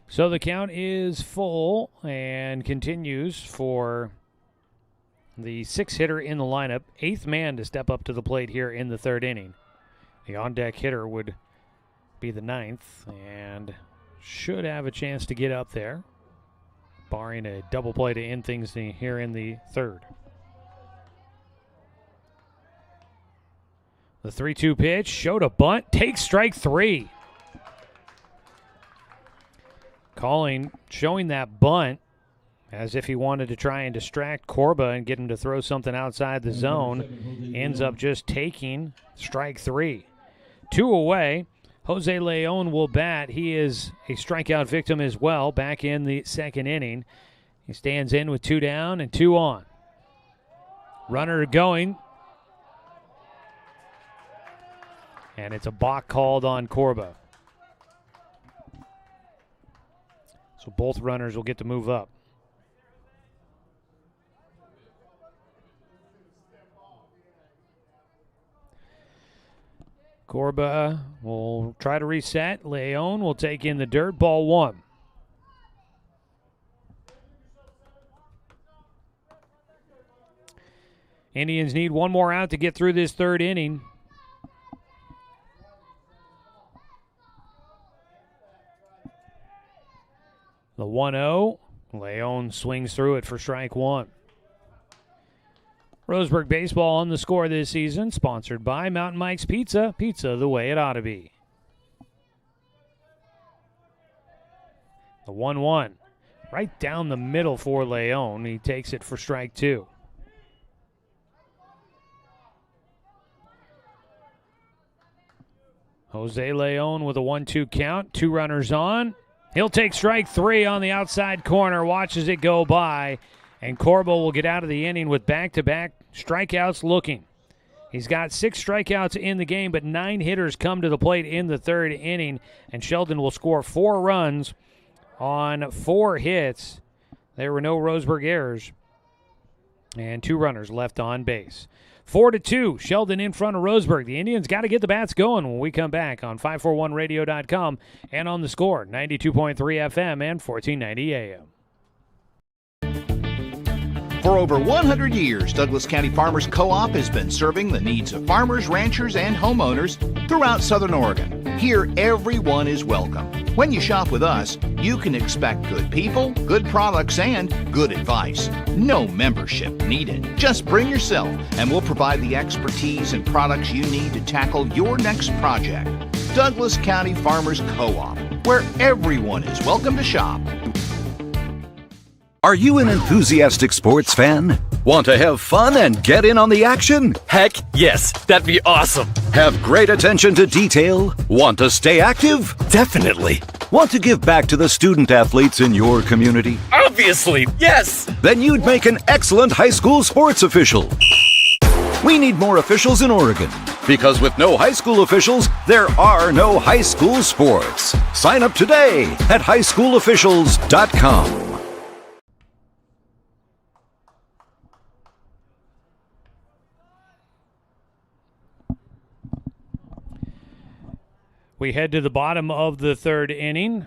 So the count is full and continues for the 6th hitter in the lineup. 8th man to step up to the plate here in the third inning. The on-deck hitter would be the 9th and should have a chance to get up there, barring a double play to end things here in the third. The 3-2 pitch showed a bunt, takes strike 3. Calling, showing that bunt, as if he wanted to try and distract Corba and get him to throw something outside the zone. Ends up just taking strike 3. 2 away. Jose Leon will bat. He is a strikeout victim as well back in the second inning. He stands in with 2 down and 2 on. Runner going. And it's a balk called on Corba. So both runners will get to move up. Corba will try to reset. Leon will take in the dirt. Ball 1. Indians need one more out to get through this third inning. The 1-0. Leon swings through it for strike 1. Roseburg Baseball on the score this season, sponsored by Mountain Mike's Pizza. Pizza the way it ought to be. The 1-1. Right down the middle for Leon. He takes it for strike 2. Jose Leon with a 1-2 count. 2 runners on. He'll take strike 3 on the outside corner. Watches it go by. And Corba will get out of the inning with back-to-back strikeouts looking. He's got 6 strikeouts in the game, but 9 hitters come to the plate in the third inning. And Sheldon will score 4 runs on 4 hits. There were no Roseburg errors. And 2 runners left on base. 4-2, Sheldon in front of Roseburg. The Indians got to get the bats going when we come back on 541radio.com and on the score, 92.3 FM and 1490 AM. For over 100 years, Douglas County Farmers Co-op has been serving the needs of farmers, ranchers, and homeowners throughout Southern Oregon. Here, everyone is welcome. When you shop with us, you can expect good people, good products, and good advice. No membership needed. Just bring yourself, and we'll provide the expertise and products you need to tackle your next project. Douglas County Farmers Co-op, where everyone is welcome to shop. Are you an enthusiastic sports fan? Want to have fun and get in on the action? Heck yes, that'd be awesome. Have great attention to detail? Want to stay active? Definitely. Want to give back to the student athletes in your community? Obviously, yes. Then you'd make an excellent high school sports official. We need more officials in Oregon, because with no high school officials, there are no high school sports. Sign up today at highschoolofficials.com. We head to the bottom of the third inning.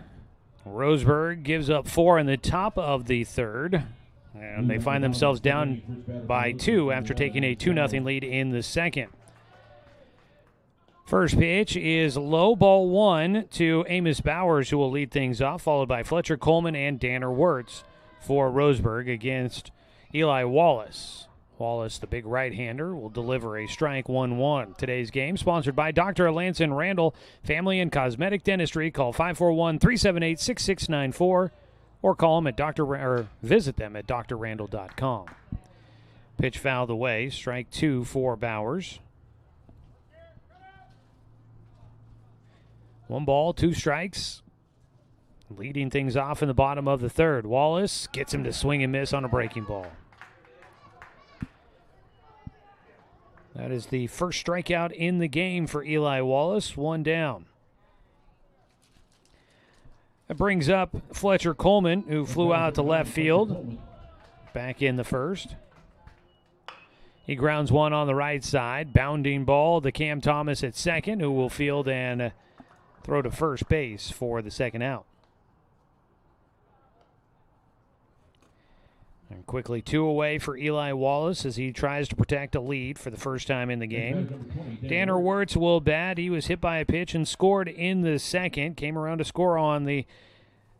Roseburg gives up 4 in the top of the third. And they find themselves down by 2 after taking a 2-0 lead in the second. First pitch is low, ball 1 to Amos Bowers, who will lead things off, followed by Fletcher Coleman and Danner Wirtz for Roseburg against Eli Wallace. Wallace, the big right-hander, will deliver a strike 1-1. Today's game sponsored by Dr. Lance and Randall, Family and Cosmetic Dentistry. Call 541-378-6694 or call them at visit them at drrandall.com. Pitch fouled away, strike 2 for Bowers. 1 ball, 2 strikes. Leading things off in the bottom of the third. Wallace gets him to swing and miss on a breaking ball. That is the first strikeout in the game for Eli Wallace, 1 down. That brings up Fletcher Coleman, who flew out to left field, back in the first. He grounds 1 on the right side. Bounding ball to Cam Thomas at second, who will field and throw to first base for the second out. And quickly 2 away for Eli Wallace as he tries to protect a lead for the first time in the game. Danner Wirtz will bat. He was hit by a pitch and scored in the second. Came around to score on the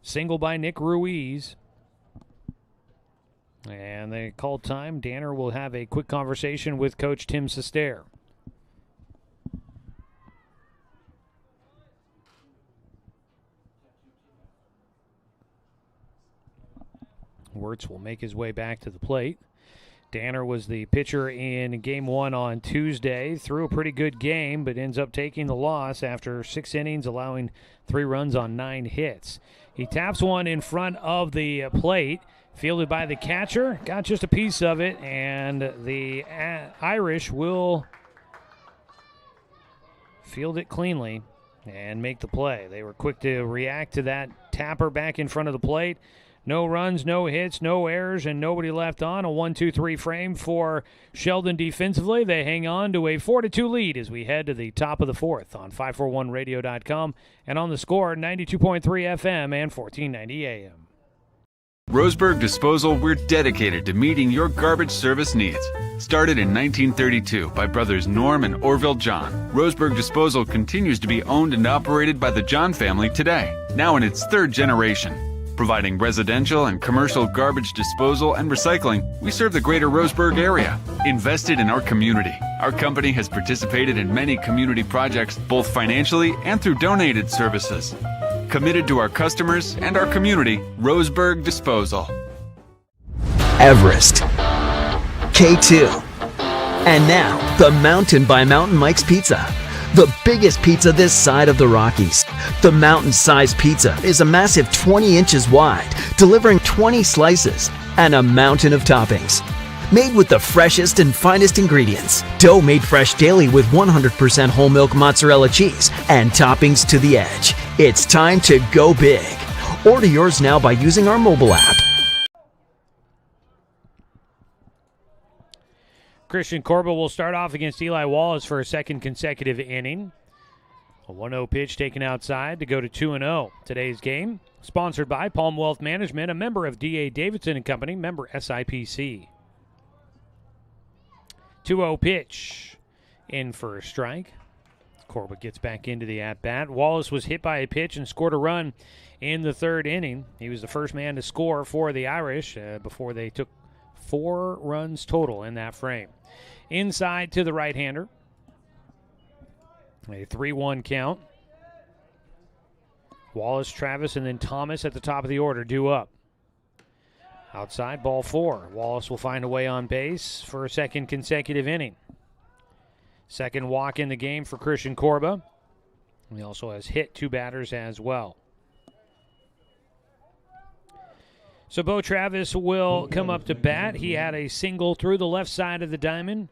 single by Nick Ruiz. And they called time. Danner will have a quick conversation with Coach Tim Sester. Wirtz will make his way back to the plate. Danner was the pitcher in Game 1 on Tuesday. Threw a pretty good game, but ends up taking the loss after 6 innings, allowing 3 runs on 9 hits. He taps one in front of the plate, fielded by the catcher. Got just a piece of it, and the Irish will field it cleanly and make the play. They were quick to react to that tapper back in front of the plate. No runs, no hits, no errors, and nobody left on. A 1-2-3 frame for Sheldon defensively. They hang on to a 4-2 lead as we head to the top of the 4th on 541radio.com and on the Score 92.3 FM and 1490 AM. Roseburg Disposal, we're dedicated to meeting your garbage service needs. Started in 1932 by brothers Norm and Orville John, Roseburg Disposal continues to be owned and operated by the John family today, now in its 3rd generation. Providing residential and commercial garbage disposal and recycling, we serve the greater Roseburg area. Invested in our community, our company has participated in many community projects, both financially and through donated services. Committed to our customers and our community, Roseburg Disposal. Everest, K2, and now the Mountain by Mountain Mike's Pizza. The biggest pizza this side of the Rockies. The mountain-sized pizza is a massive 20 inches wide, delivering 20 slices and a mountain of toppings. Made with the freshest and finest ingredients. Dough made fresh daily with 100% whole milk mozzarella cheese and toppings to the edge. It's time to go big. Order yours now by using our mobile app. Christian Corba will start off against Eli Wallace for a 2nd consecutive inning. A 1-0 pitch taken outside to go to 2-0. Today's game sponsored by Palm Wealth Management, a member of D.A. Davidson & Company, member SIPC. 2-0 pitch in for a strike. Corba gets back into the at-bat. Wallace was hit by a pitch and scored a run in the 3rd inning. He was the first man to score for the Irish before they took 4 runs total in that frame. Inside to the right-hander. A 3-1 count. Wallace, Travis, and then Thomas at the top of the order due up. Outside, ball 4. Wallace will find a way on base for a 2nd consecutive inning. 2nd walk in the game for Christian Corba. He also has hit 2 batters as well. So Bo Travis will come up to bat. He had a single through the left side of the diamond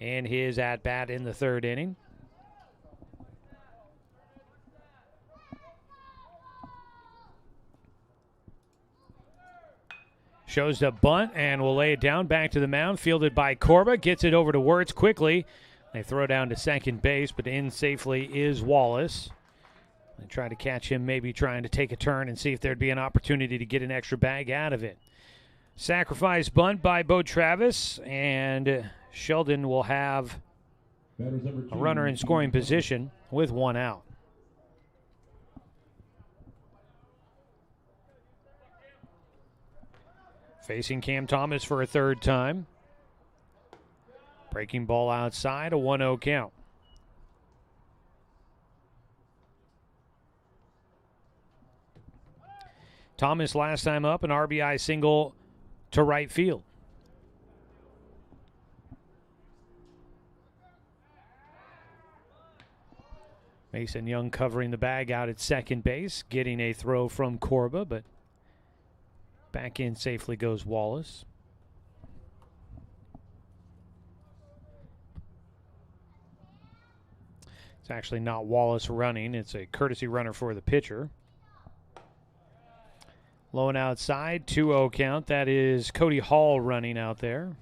in his at-bat in the 3rd inning. Shows the bunt and will lay it down back to the mound. Fielded by Corba. Gets it over to Wirtz quickly. They throw down to second base, but in safely is Wallace. They try to catch him, maybe trying to take a turn and see if there'd be an opportunity to get an extra bag out of it. Sacrifice bunt by Bo Travis, and Sheldon will have a runner in scoring position with 1 out. Facing Cam Thomas for a 3rd time. Breaking ball outside, a 1-0 count. Thomas last time up, an RBI single to right field. Mason Young covering the bag out at second base, getting a throw from Corba, but back in safely goes Wallace. It's actually not Wallace running. It's a courtesy runner for the pitcher. Low and outside, 2-0 count. That is Cody Hall running out there.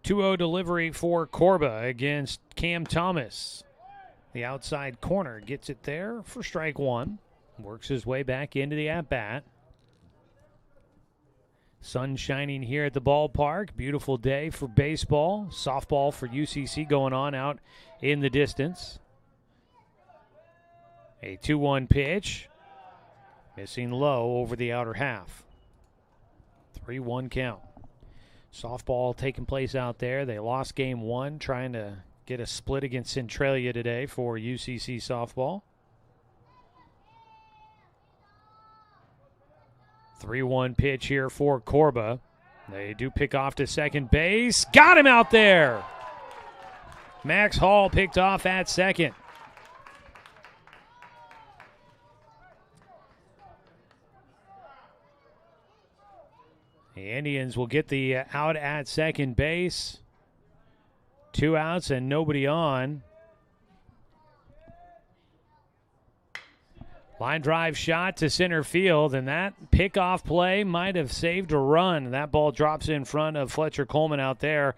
Two-0 delivery for Corba against Cam Thomas. The outside corner gets it there for strike 1. Works his way back into the at-bat. Sun shining here at the ballpark. Beautiful day for baseball. Softball for UCC going on out in the distance. A 2-1 pitch. Missing low over the outer half. 3-1 count. Softball taking place out there. They lost game 1, trying to get a split against Centralia today for UCC softball. 3-1 pitch here for Corba. They do pick off to second base. Got him out there. Max Hall picked off at second. The Indians will get the out at second base. 2 outs and nobody on. Line drive shot to center field, and that pickoff play might have saved a run. That ball drops in front of Fletcher Coleman out there.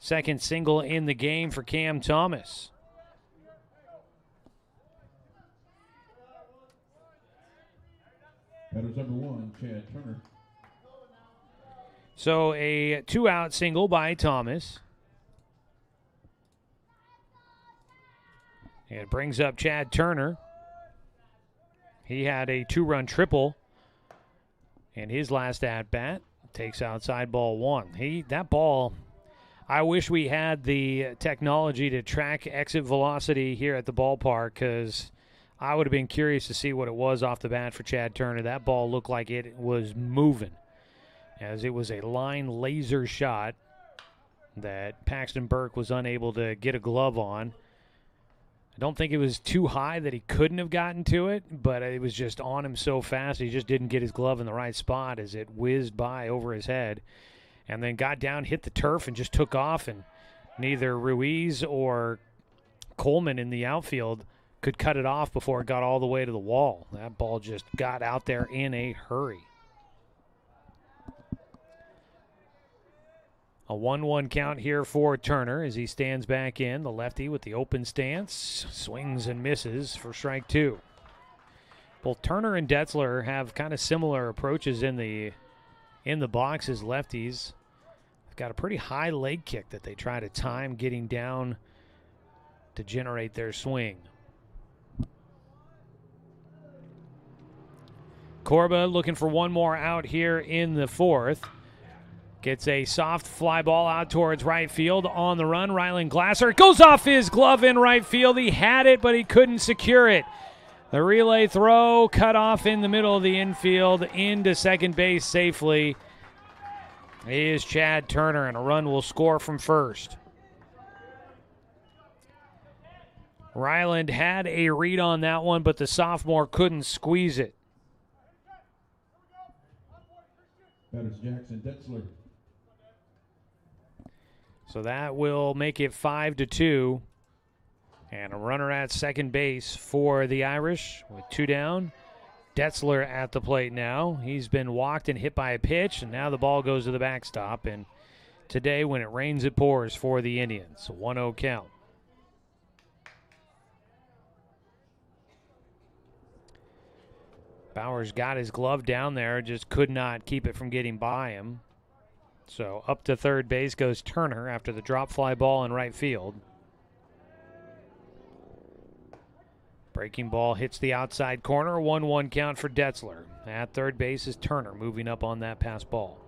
Second single in the game for Cam Thomas. Batters number 1, Chad Turner. So a 2-out single by Thomas. It brings up Chad Turner. He had a 2-run triple in his last at-bat. Takes outside ball 1. That ball, I wish we had the technology to track exit velocity here at the ballpark, because I would have been curious to see what it was off the bat for Chad Turner. That ball looked like it was moving, as it was a line laser shot that Paxton Burke was unable to get a glove on. I don't think it was too high that he couldn't have gotten to it, but it was just on him so fast he just didn't get his glove in the right spot as it whizzed by over his head, and then got down, hit the turf, and just took off, and neither Ruiz or Coleman in the outfield could cut it off before it got all the way to the wall. That ball just got out there in a hurry. A 1-1 count here for Turner as he stands back in. The lefty with the open stance swings and misses for strike 2. Both Turner and Detzler have kind of similar approaches in the box as lefties. They've got a pretty high leg kick that they try to time getting down to generate their swing. Corba looking for one more out here in the 4th. Gets a soft fly ball out towards right field. On the run, Rylan Glasser goes off his glove in right field. He had it, but he couldn't secure it. The relay throw cut off in the middle of the infield into second base safely. Is Chad Turner, and a run will score from first. Ryland had a read on that one, but the sophomore couldn't squeeze it. Batters Jackson Detzler. So that will make it 5-2. And a runner at second base for the Irish with 2 down. Detzler at the plate now. He's been walked and hit by a pitch, and now the ball goes to the backstop. And today, when it rains, it pours for the Indians. 1-0 count. Bowers got his glove down there, just could not keep it from getting by him. So up to third base goes Turner after the drop fly ball in right field. Breaking ball hits the outside corner. 1-1 count for Detzler. At third base is Turner moving up on that pass ball.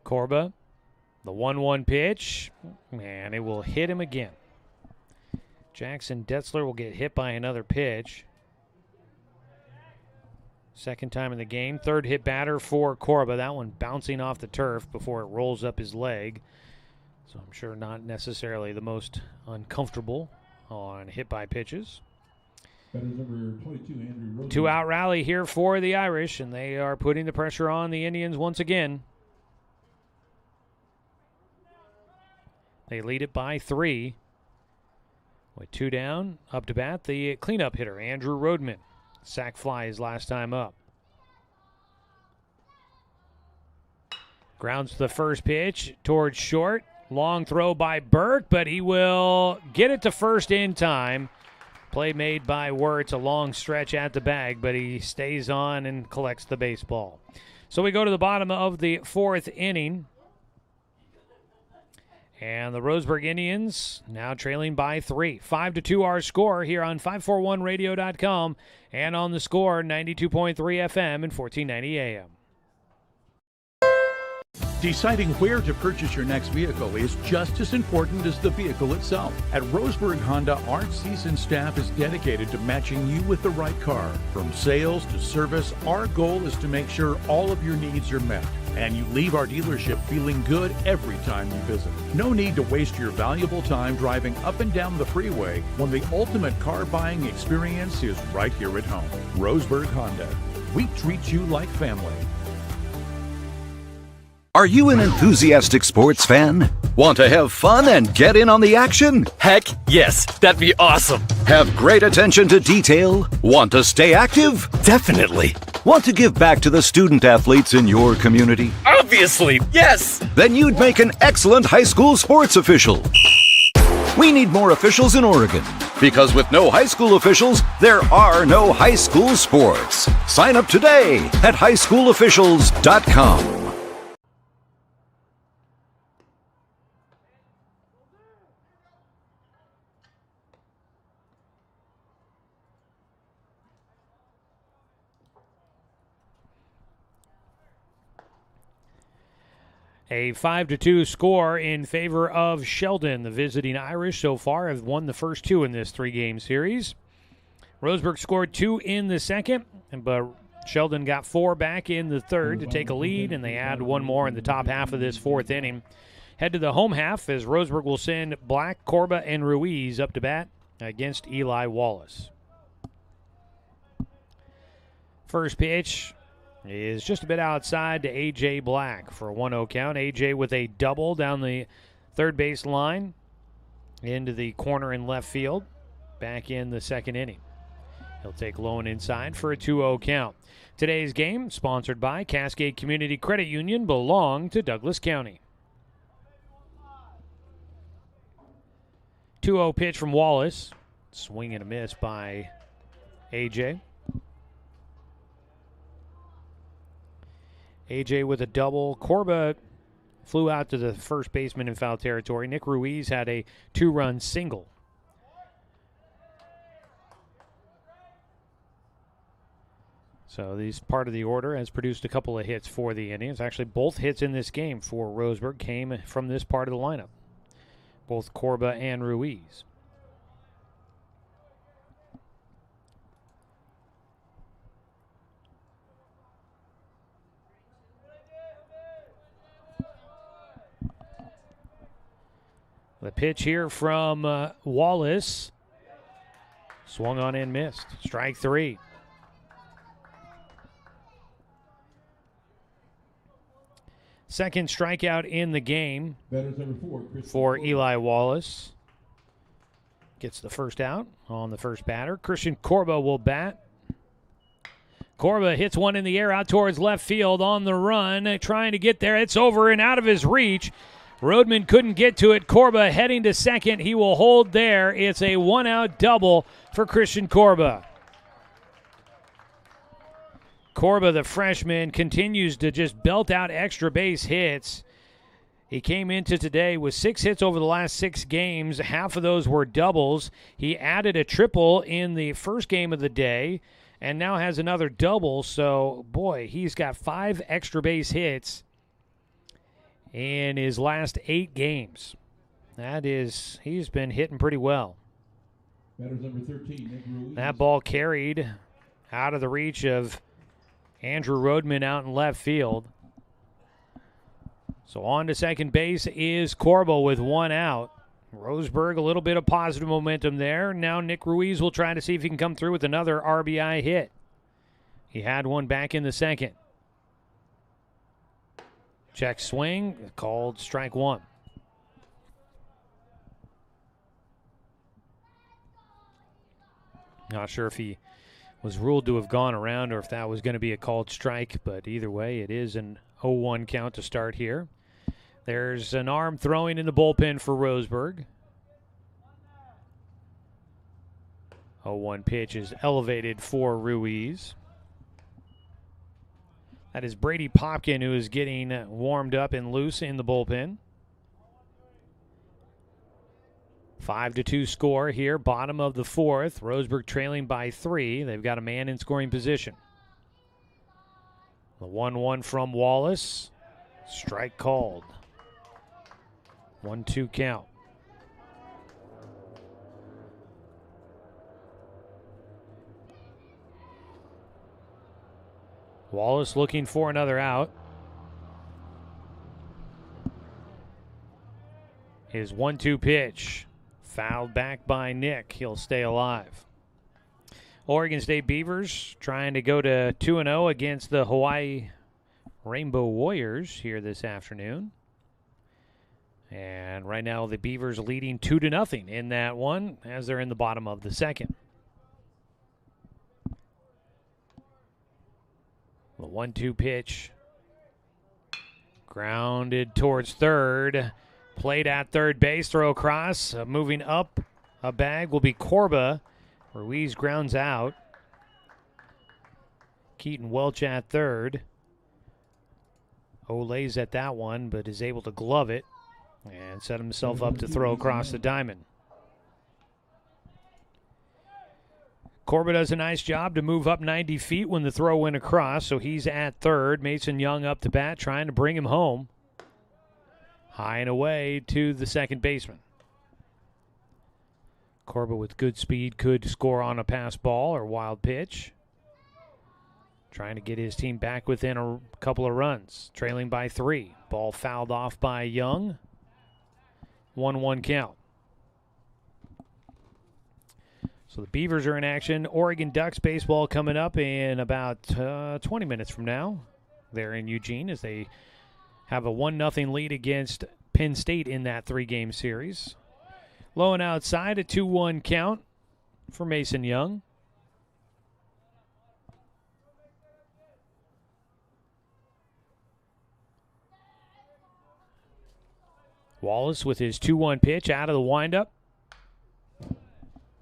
Corba, the 1-1 pitch, and it will hit him again. Jackson Detzler will get hit by another pitch. Second time in the game. Third hit batter for Corba. That one bouncing off the turf before it rolls up his leg. So I'm sure not necessarily the most uncomfortable on hit by pitches. Number 22, Andrew Roseburg. 2-out rally here for the Irish, and they are putting the pressure on the Indians once again. They lead it by 3. With 2 down, up to bat, the cleanup hitter, Andrew Rodman. Sac fly his last time up. Grounds the first pitch towards short. Long throw by Burke, but he will get it to first in time. Play made by Wirtz, a long stretch at the bag, but he stays on and collects the baseball. So we go to the bottom of the 4th inning. And the Roseburg Indians now trailing by 3. 5-2 our score here on 541radio.com and on the Score 92.3 FM and 1490 AM. Deciding where to purchase your next vehicle is just as important as the vehicle itself. At Roseburg Honda, our seasoned staff is dedicated to matching you with the right car. From sales to service, our goal is to make sure all of your needs are met, and you leave our dealership feeling good every time you visit. No need to waste your valuable time driving up and down the freeway when the ultimate car buying experience is right here at home. Roseburg Honda. We treat you like family. Are you an enthusiastic sports fan? Want to have fun and get in on the action? Heck yes, that'd be awesome. Have great attention to detail? Want to stay active? Definitely. Want to give back to the student athletes in your community? Obviously, yes. Then you'd make an excellent high school sports official. We need more officials in Oregon, because with no high school officials, there are no high school sports. Sign up today at highschoolofficials.com. A 5-2 score in favor of Sheldon. The visiting Irish so far have won the first two in this three-game series. Roseburg scored 2 in the second, but Sheldon got 4 back in the third to take a lead, and they add 1 more in the top half of this fourth inning. Head to the home half as Roseburg will send Black, Corba, and Ruiz up to bat against Eli Wallace. First pitch is just a bit outside to A.J. Black for a 1-0 count. A.J. with a double down the third base line into the corner in left field, back in the second inning. He'll take low and inside for a 2-0 count. Today's game, sponsored by Cascade Community Credit Union, belong to Douglas County. 2-0 pitch from Wallace. Swing and a miss by A.J. A.J. with a double. Corba flew out to the first baseman in foul territory. Nick Ruiz had a 2-run single. So this part of the order has produced a couple of hits for the Indians. Actually, both hits in this game for Roseburg came from this part of the lineup. Both Corba and Ruiz. The pitch here from Wallace. Swung on and missed. Strike 3. Second strikeout in the game for Eli Wallace. Gets the first out on the first batter. Christian Corba will bat. Corba hits one in the air out towards left field on the run. Trying to get there. It's over and out of his reach. Rodman couldn't get to it. Corba heading to second. He will hold there. It's a 1-out double for Christian Corba. Corba, the freshman, continues to just belt out extra base hits. He came into today with 6 hits over the last 6 games. Half of those were doubles. He added a triple in the first game of the day and now has another double. So, boy, he's got 5 extra base hits in his last 8 games. He's been hitting pretty well. Batters number 13, Nick Ruiz. That ball carried out of the reach of Andrew Rodman out in left field. So on to second base is Corbo with 1 out. Roseburg, a little bit of positive momentum there. Now Nick Ruiz will try to see if he can come through with another RBI hit. He had one back in the second. Check swing, called strike 1. Not sure if he was ruled to have gone around or if that was going to be a called strike, but either way, it is an 0-1 count to start here. There's an arm throwing in the bullpen for Roseburg. 0-1 pitch is elevated for Ruiz. That is Brady Popkin, who is getting warmed up and loose in the bullpen. 5-2 score here, bottom of the 4th. Roseburg trailing by 3. They've got a man in scoring position. The 1-1 from Wallace. Strike called. 1-2 count. Wallace looking for another out. His 1-2 pitch. Fouled back by Nick. He'll stay alive. Oregon State Beavers trying to go to 2-0 against the Hawaii Rainbow Warriors here this afternoon. And right now the Beavers leading 2-0 in that one as they're in the bottom of the second. The 1-2 pitch. Grounded towards third. Played at third base. Throw across. Moving up a bag will be Corba. Ruiz grounds out. Keaton Welch at third. Olays at that one, but is able to glove it and set himself up to throw across the diamond. Corba does a nice job to move up 90 feet when the throw went across, so he's at third. Mason Young up to bat, trying to bring him home. High and away to the second baseman. Corba with good speed could score on a pass ball or wild pitch. Trying to get his team back within a couple of runs. Trailing by 3. Ball fouled off by Young. 1-1 count. So the Beavers are in action. Oregon Ducks baseball coming up in about 20 minutes from now. They're in Eugene as they have a 1-0 lead against Penn State in that 3-game series. Low and outside, a 2-1 count for Mason Young. Wallace with his 2-1 pitch out of the windup.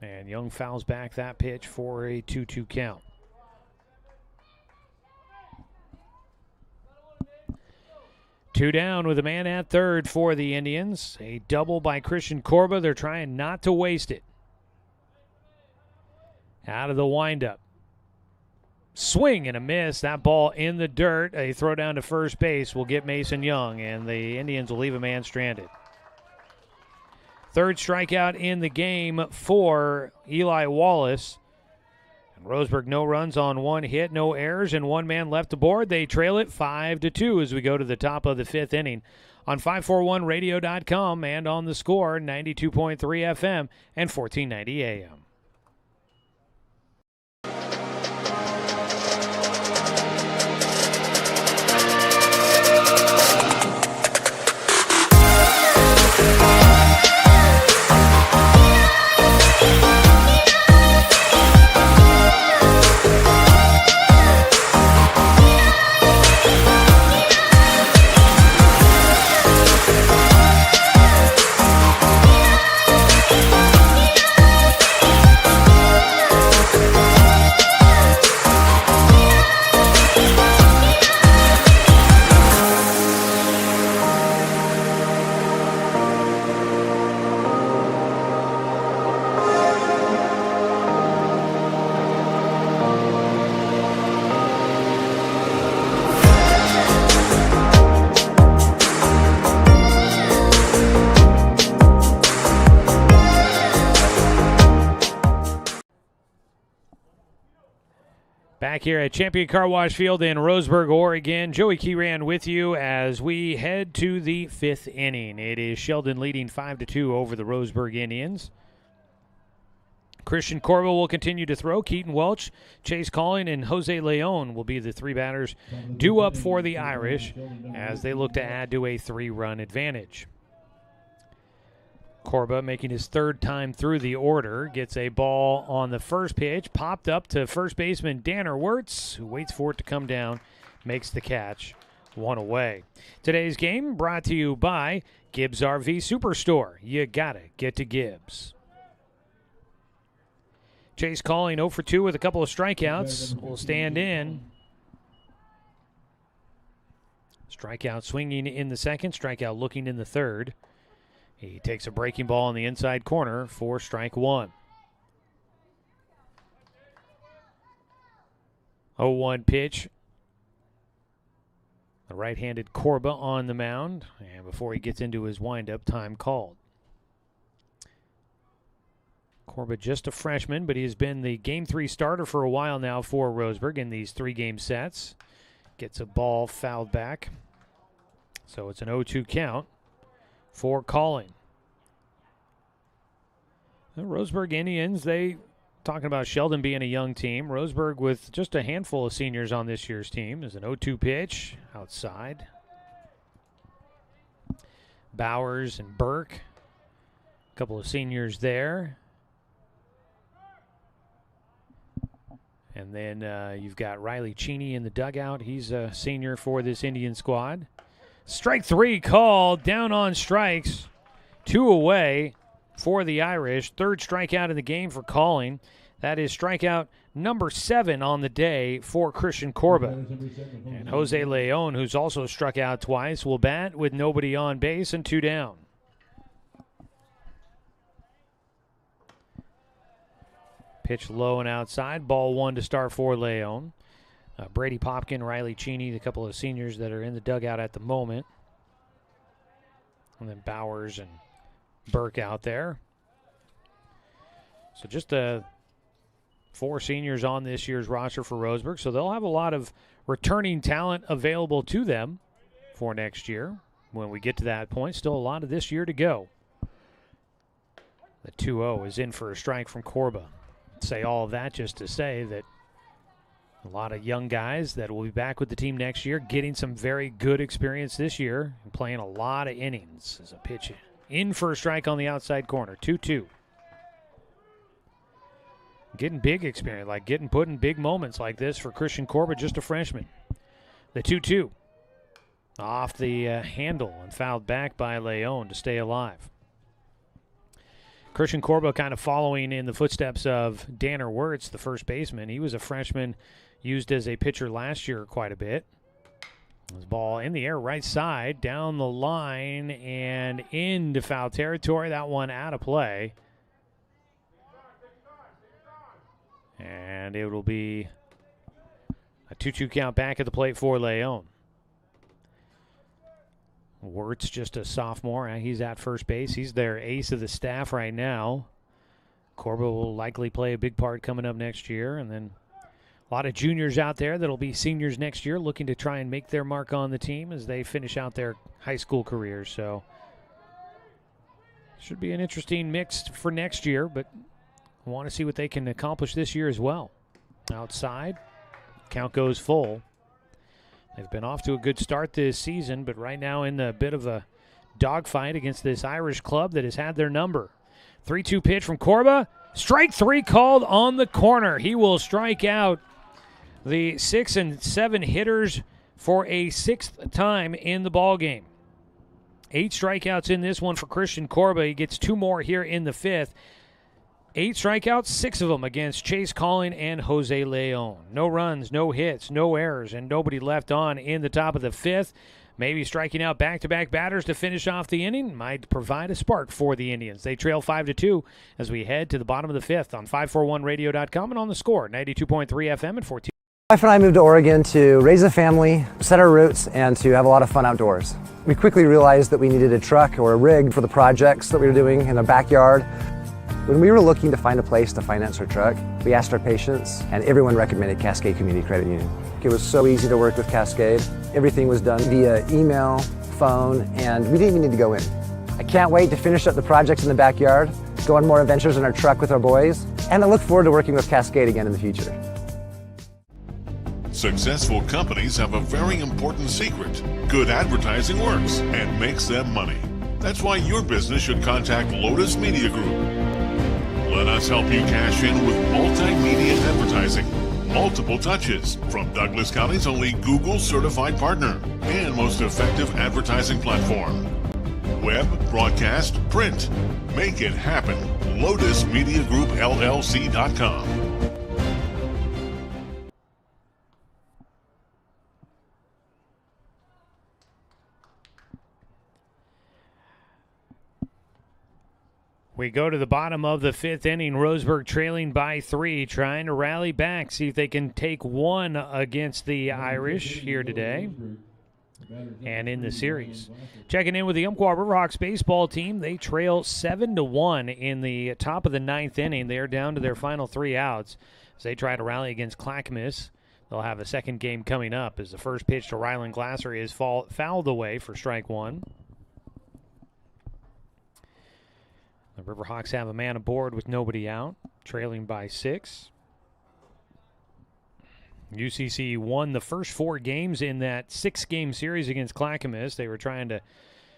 And Young fouls back that pitch for a 2-2 count. Two down with a man at third for the Indians. A double by Christian Corba. They're trying not to waste it. Out of the windup. Swing and a miss. That ball in the dirt. A throw down to first base will get Mason Young, and the Indians will leave a man stranded. Third strikeout in the game for Eli Wallace. And Roseburg no runs on 1 hit, no errors, and 1 man left aboard. They trail it 5-2 as we go to the top of the 5th inning. On 541radio.com and on the Score, 92.3 FM and 1490 AM. Back here at Champion Car Wash Field in Roseburg, Oregon. Joey Keeran with you as we head to the 5th inning. It is Sheldon leading 5-2 over the Roseburg Indians. Christian Corba will continue to throw. Keaton Welch, Chase Calling, and Jose Leon will be the 3 batters due up for the Irish as they look to add to a 3-run advantage. Corba making his 3rd time through the order. Gets a ball on the first pitch. Popped up to first baseman Danner Wirtz, who waits for it to come down. Makes the catch. 1 away. Today's game brought to you by Gibbs RV Superstore. You gotta get to Gibbs. Chase Calling 0 for 2 with a couple of strikeouts. Will stand in. Strikeout swinging in the second. Strikeout looking in the third. He takes a breaking ball in the inside corner for strike 1. 0-1 pitch. The right-handed Corba on the mound, and before he gets into his windup, time called. Corba just a freshman, but he has been the Game 3 starter for a while now for Roseburg in these 3-game sets. Gets a ball fouled back. So it's an 0-2 count for calling. The Roseburg Indians, they talking about Sheldon being a young team. Roseburg with just a handful of seniors on this year's team. Is an 0-2 pitch outside. Bowers and Burke, a couple of seniors there. And then you've got Riley Cheney in the dugout. He's a senior for this Indian squad. Strike 3 called, down on strikes. 2 away for the Irish. Third strikeout in the game for calling. That is strikeout number 7 on the day for Christian Corba. And Jose Leon, who's also struck out twice, will bat with nobody on base and 2 down. Pitch low and outside. Ball 1 to start for Leon. Brady Popkin, Riley Cheney, a couple of seniors that are in the dugout at the moment. And then Bowers and Burke out there. So just 4 seniors on this year's roster for Roseburg. So they'll have a lot of returning talent available to them for next year. When we get to that point, still a lot of this year to go. The 2-0 is in for a strike from Corba. Say all of that just to say that a lot of young guys that will be back with the team next year, getting some very good experience this year and playing a lot of innings. As a pitch in for a strike on the outside corner. 2-2. Getting big experience, like getting put in big moments like this for Christian Corba, just a freshman. The 2-2. Off the handle and fouled back by Leon to stay alive. Christian Corba kind of following in the footsteps of Danner Wirtz, the first baseman. He was a freshman, used as a pitcher last year quite a bit. This ball in the air, right side, down the line, and into foul territory. That one out of play. And it will be a 2-2 count back at the plate for Leon. Wirtz, just a sophomore. He's at first base. He's their ace of the staff right now. Corba will likely play a big part coming up next year. And then a lot of juniors out there that'll be seniors next year looking to try and make their mark on the team as they finish out their high school careers. So should be an interesting mix for next year, but I want to see what they can accomplish this year as well. Outside, count goes full. They've been off to a good start this season, but right now in a bit of a dogfight against this Irish club that has had their number. 3-2 pitch from Corba. Strike 3 called on the corner. He will strike out the 6 and 7 hitters for a 6th time in the ballgame. 8 strikeouts in this one for Christian Corba. He gets 2 more here in the 5th. 8 strikeouts, 6 of them against Chase Collin and Jose Leon. No runs, no hits, no errors, and nobody left on in the top of the 5th. Maybe striking out back-to-back batters to finish off the inning might provide a spark for the Indians. They trail 5-2 as we head to the bottom of the 5th on 541radio.com and on the Score, 92.3 FM and 14. My wife and I moved to Oregon to raise a family, set our roots, and to have a lot of fun outdoors. We quickly realized that we needed a truck or a rig for the projects that we were doing in the backyard. When we were looking to find a place to finance our truck, we asked our patients, and everyone recommended Cascade Community Credit Union. It was so easy to work with Cascade. Everything was done via email, phone, and we didn't even need to go in. I can't wait to finish up the projects in the backyard, go on more adventures in our truck with our boys, and I look forward to working with Cascade again in the future. Successful companies have a very important secret. Good advertising works and makes them money. That's why your business should contact Lotus Media Group. Let us help you cash in with multimedia advertising. Multiple touches from Douglas County's only Google certified partner and most effective advertising platform. Web, broadcast, print. Make it happen. LotusMediaGroupLLC.com. We go to the bottom of the 5th inning. Roseburg trailing by 3, trying to rally back, see if they can take one against the Irish here today. and in the series. Checking in with the Umpqua Riverhawks baseball team, they trail 7-1 in the top of the 9th inning. They're down to their final 3 outs as they try to rally against Clackamas. They'll have a second game coming up as the first pitch to Rylan Glasser is fouled away for strike 1. The Riverhawks have a man aboard with nobody out, trailing by 6. UCC won the first 4 games in that 6-game series against Clackamas. They were trying to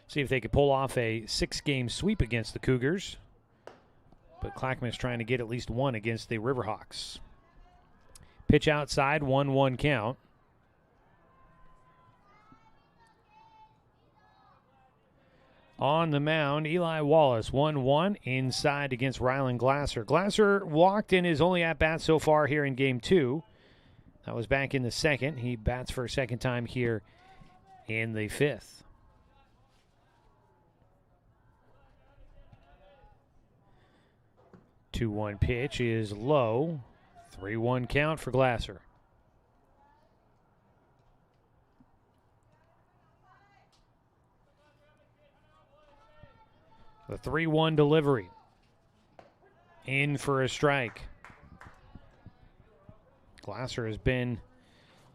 see if they could pull off a 6-game sweep against the Cougars. But Clackamas trying to get at least one against the Riverhawks. Pitch outside, 1-1 count. On the mound, Eli Wallace, 1-1 inside against Rylan Glasser. Glasser walked in his only at-bat so far here in Game 2. That was back in the 2nd. He bats for a second time here in the 5th. Two-one pitch is low. 3-1 count for Glasser. The 3-1 delivery. In for a strike. Glasser has been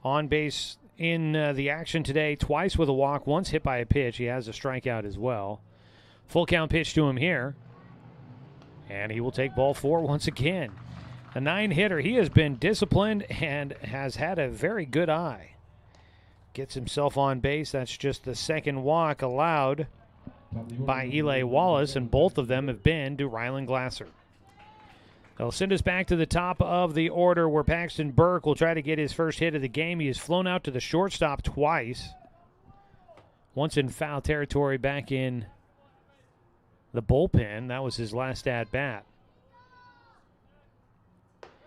on base in the action today twice with a walk, once hit by a pitch. He has a strikeout as well. Full count pitch to him here. And he will take ball 4 once again. A 9-hitter. He has been disciplined and has had a very good eye. Gets himself on base. That's just the second walk allowed by Eli Wallace, and both of them have been to Rylan Glasser. They'll send us back to the top of the order where Paxton Burke will try to get his first hit of the game. He has flown out to the shortstop twice. Once in foul territory back in the bullpen. That was his last at-bat.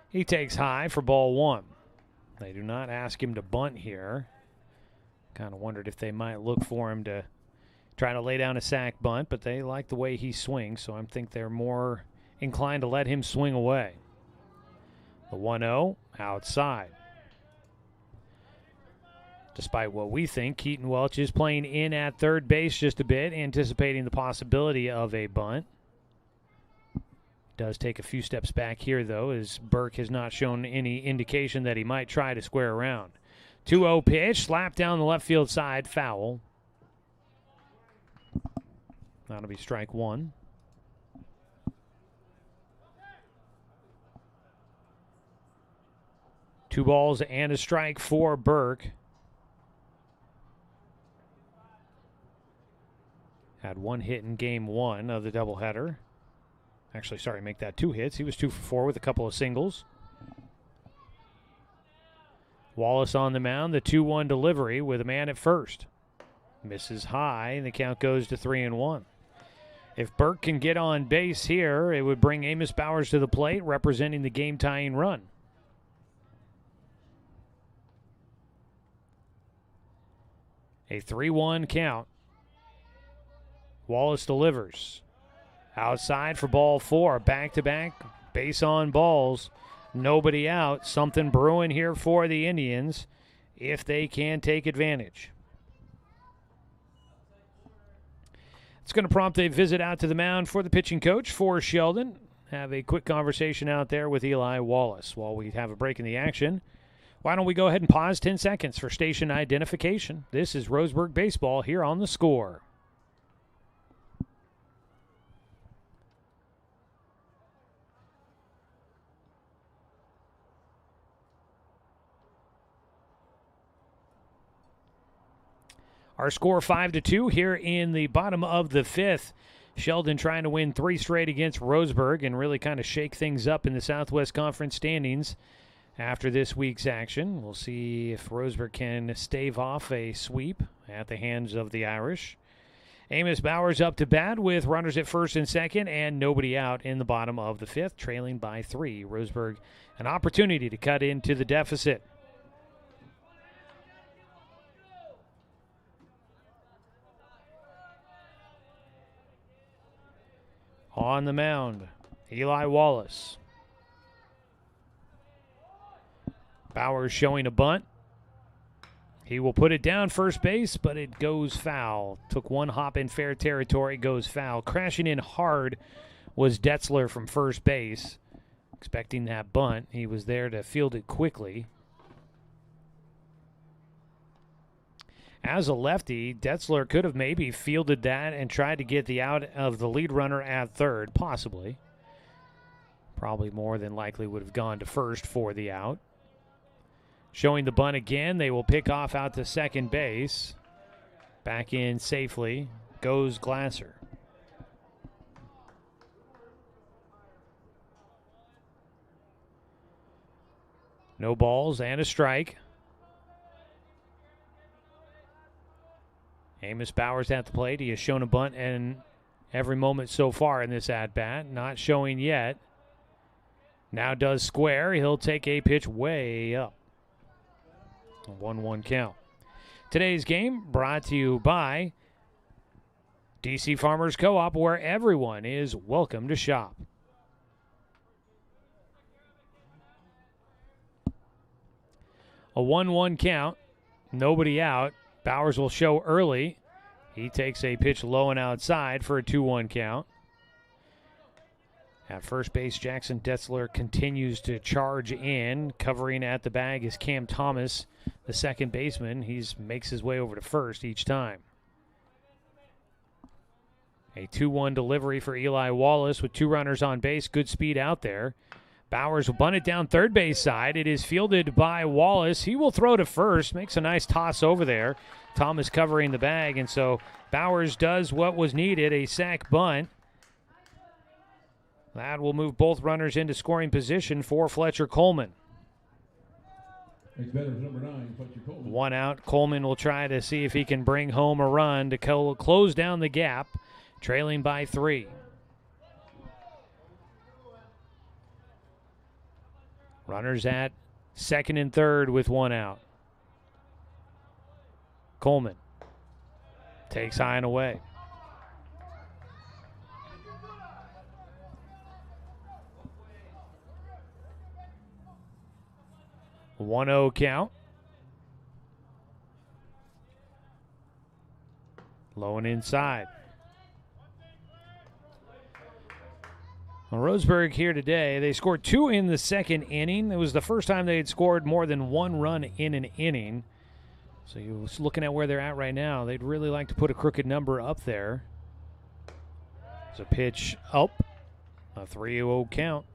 He takes high for ball 1. They do not ask him to bunt here. Kind of wondered if they might look for him to try to lay down a sack bunt, but they like the way he swings, so I think they're more inclined to let him swing away. The 1-0 outside. Despite what we think, Keaton Welch is playing in at third base just a bit, anticipating the possibility of a bunt. Does take a few steps back here, though, as Burke has not shown any indication that he might try to square around. 2-0 pitch, slapped down the left field side, foul. That'll be strike 1. Two balls and a strike for Burke. Had one hit in game 1 of the doubleheader. Actually, sorry, make that 2 hits. He was 2 for 4 with a couple of singles. Wallace on the mound, the 2-1 delivery with a man at first. Misses high, and the count goes to 3-1. If Burke can get on base here, it would bring Amos Bowers to the plate, representing the game-tying run. A 3-1 count. Wallace delivers. Outside for ball 4. Back-to-back base on balls. Nobody out. Something brewing here for the Indians if they can take advantage. It's going to prompt a visit out to the mound for the pitching coach for Sheldon. Have a quick conversation out there with Eli Wallace while we have a break in the action. Why don't we go ahead and pause 10 seconds for station identification. This is Roseburg Baseball here on The Score. Our score 5-2 here in the bottom of the 5th. Sheldon trying to win 3 straight against Roseburg and really kind of shake things up in the Southwest Conference standings after this week's action. We'll see if Roseburg can stave off a sweep at the hands of the Irish. Amos Bowers up to bat with runners at first and second and nobody out in the bottom of the 5th, trailing by 3. Roseburg an opportunity to cut into the deficit. On the mound, Eli Wallace. Bowers showing a bunt. He will put it down first base, but it goes foul. Took one hop in fair territory, goes foul. Crashing in hard was Detzler from first base. Expecting that bunt. He was there to field it quickly. As a lefty, Detzler could have maybe fielded that and tried to get the out of the lead runner at third, possibly. Probably more than likely would have gone to first for the out. Showing the bunt again, they will pick off out to second base. Back in safely goes Glasser. No balls and a strike. Amos Bowers at the plate. He has shown a bunt and every moment so far in this at-bat. Not showing yet. Now does square. He'll take a pitch way up. A 1-1 count. Today's game brought to you by DC Farmers Co-op, where everyone is welcome to shop. A 1-1 count. Nobody out. Bowers will show early. He takes a pitch low and outside for a 2-1 count. At first base, Jackson Detzler continues to charge in. Covering at the bag is Cam Thomas, the second baseman. He makes his way over to first each time. A 2-1 delivery for Eli Wallace with 2 runners on base. Good speed out there. Bowers will bunt it down third base side. It is fielded by Wallace. He will throw to first. Makes a nice toss over there. Thomas covering the bag, and so Bowers does what was needed, a sac bunt. That will move both runners into scoring position for Fletcher Coleman. Next batter is number 9, Fletcher Coleman. 1 out. Coleman will try to see if he can bring home a run to close down the gap, trailing by 3. Runners at second and third with 1 out. Coleman takes high and away. A 1-0 count. Low and inside. Well, Roseburg here today, they scored 2 in the second inning. It was the first time they had scored more than 1 run in an inning. So you're looking at where they're at right now. They'd really like to put a crooked number up there. There's a pitch up, a 3-0 count.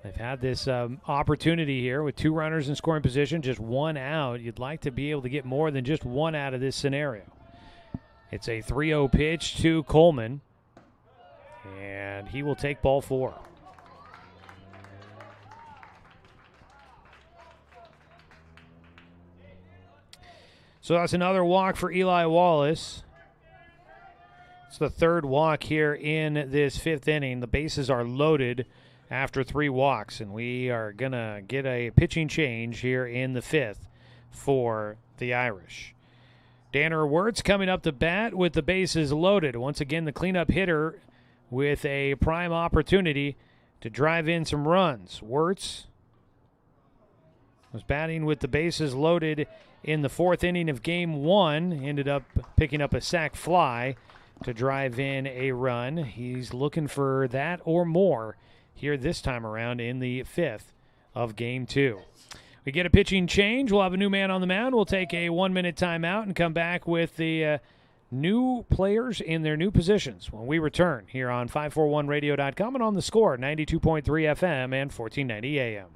They've had this opportunity here with 2 runners in scoring position, just 1 out. You'd like to be able to get more than just 1 out of this scenario. It's a 3-0 pitch to Coleman, and he will take ball 4. So that's another walk for Eli Wallace. It's the 3rd walk here in this 5th inning. The bases are loaded after 3 walks, and we are going to get a pitching change here in the 5th for the Irish. Danner Wirtz coming up to bat with the bases loaded. Once again, the cleanup hitter with a prime opportunity to drive in some runs. Wirtz was batting with the bases loaded in the 4th inning of Game 1. Ended up picking up a sac fly to drive in a run. He's looking for that or more here this time around in the 5th of Game 2. We get a pitching change. We'll have a new man on the mound. We'll take a 1-minute timeout and come back with the new players in their new positions when we return here on 541radio.com and on the Score, 92.3 FM and 1490 AM.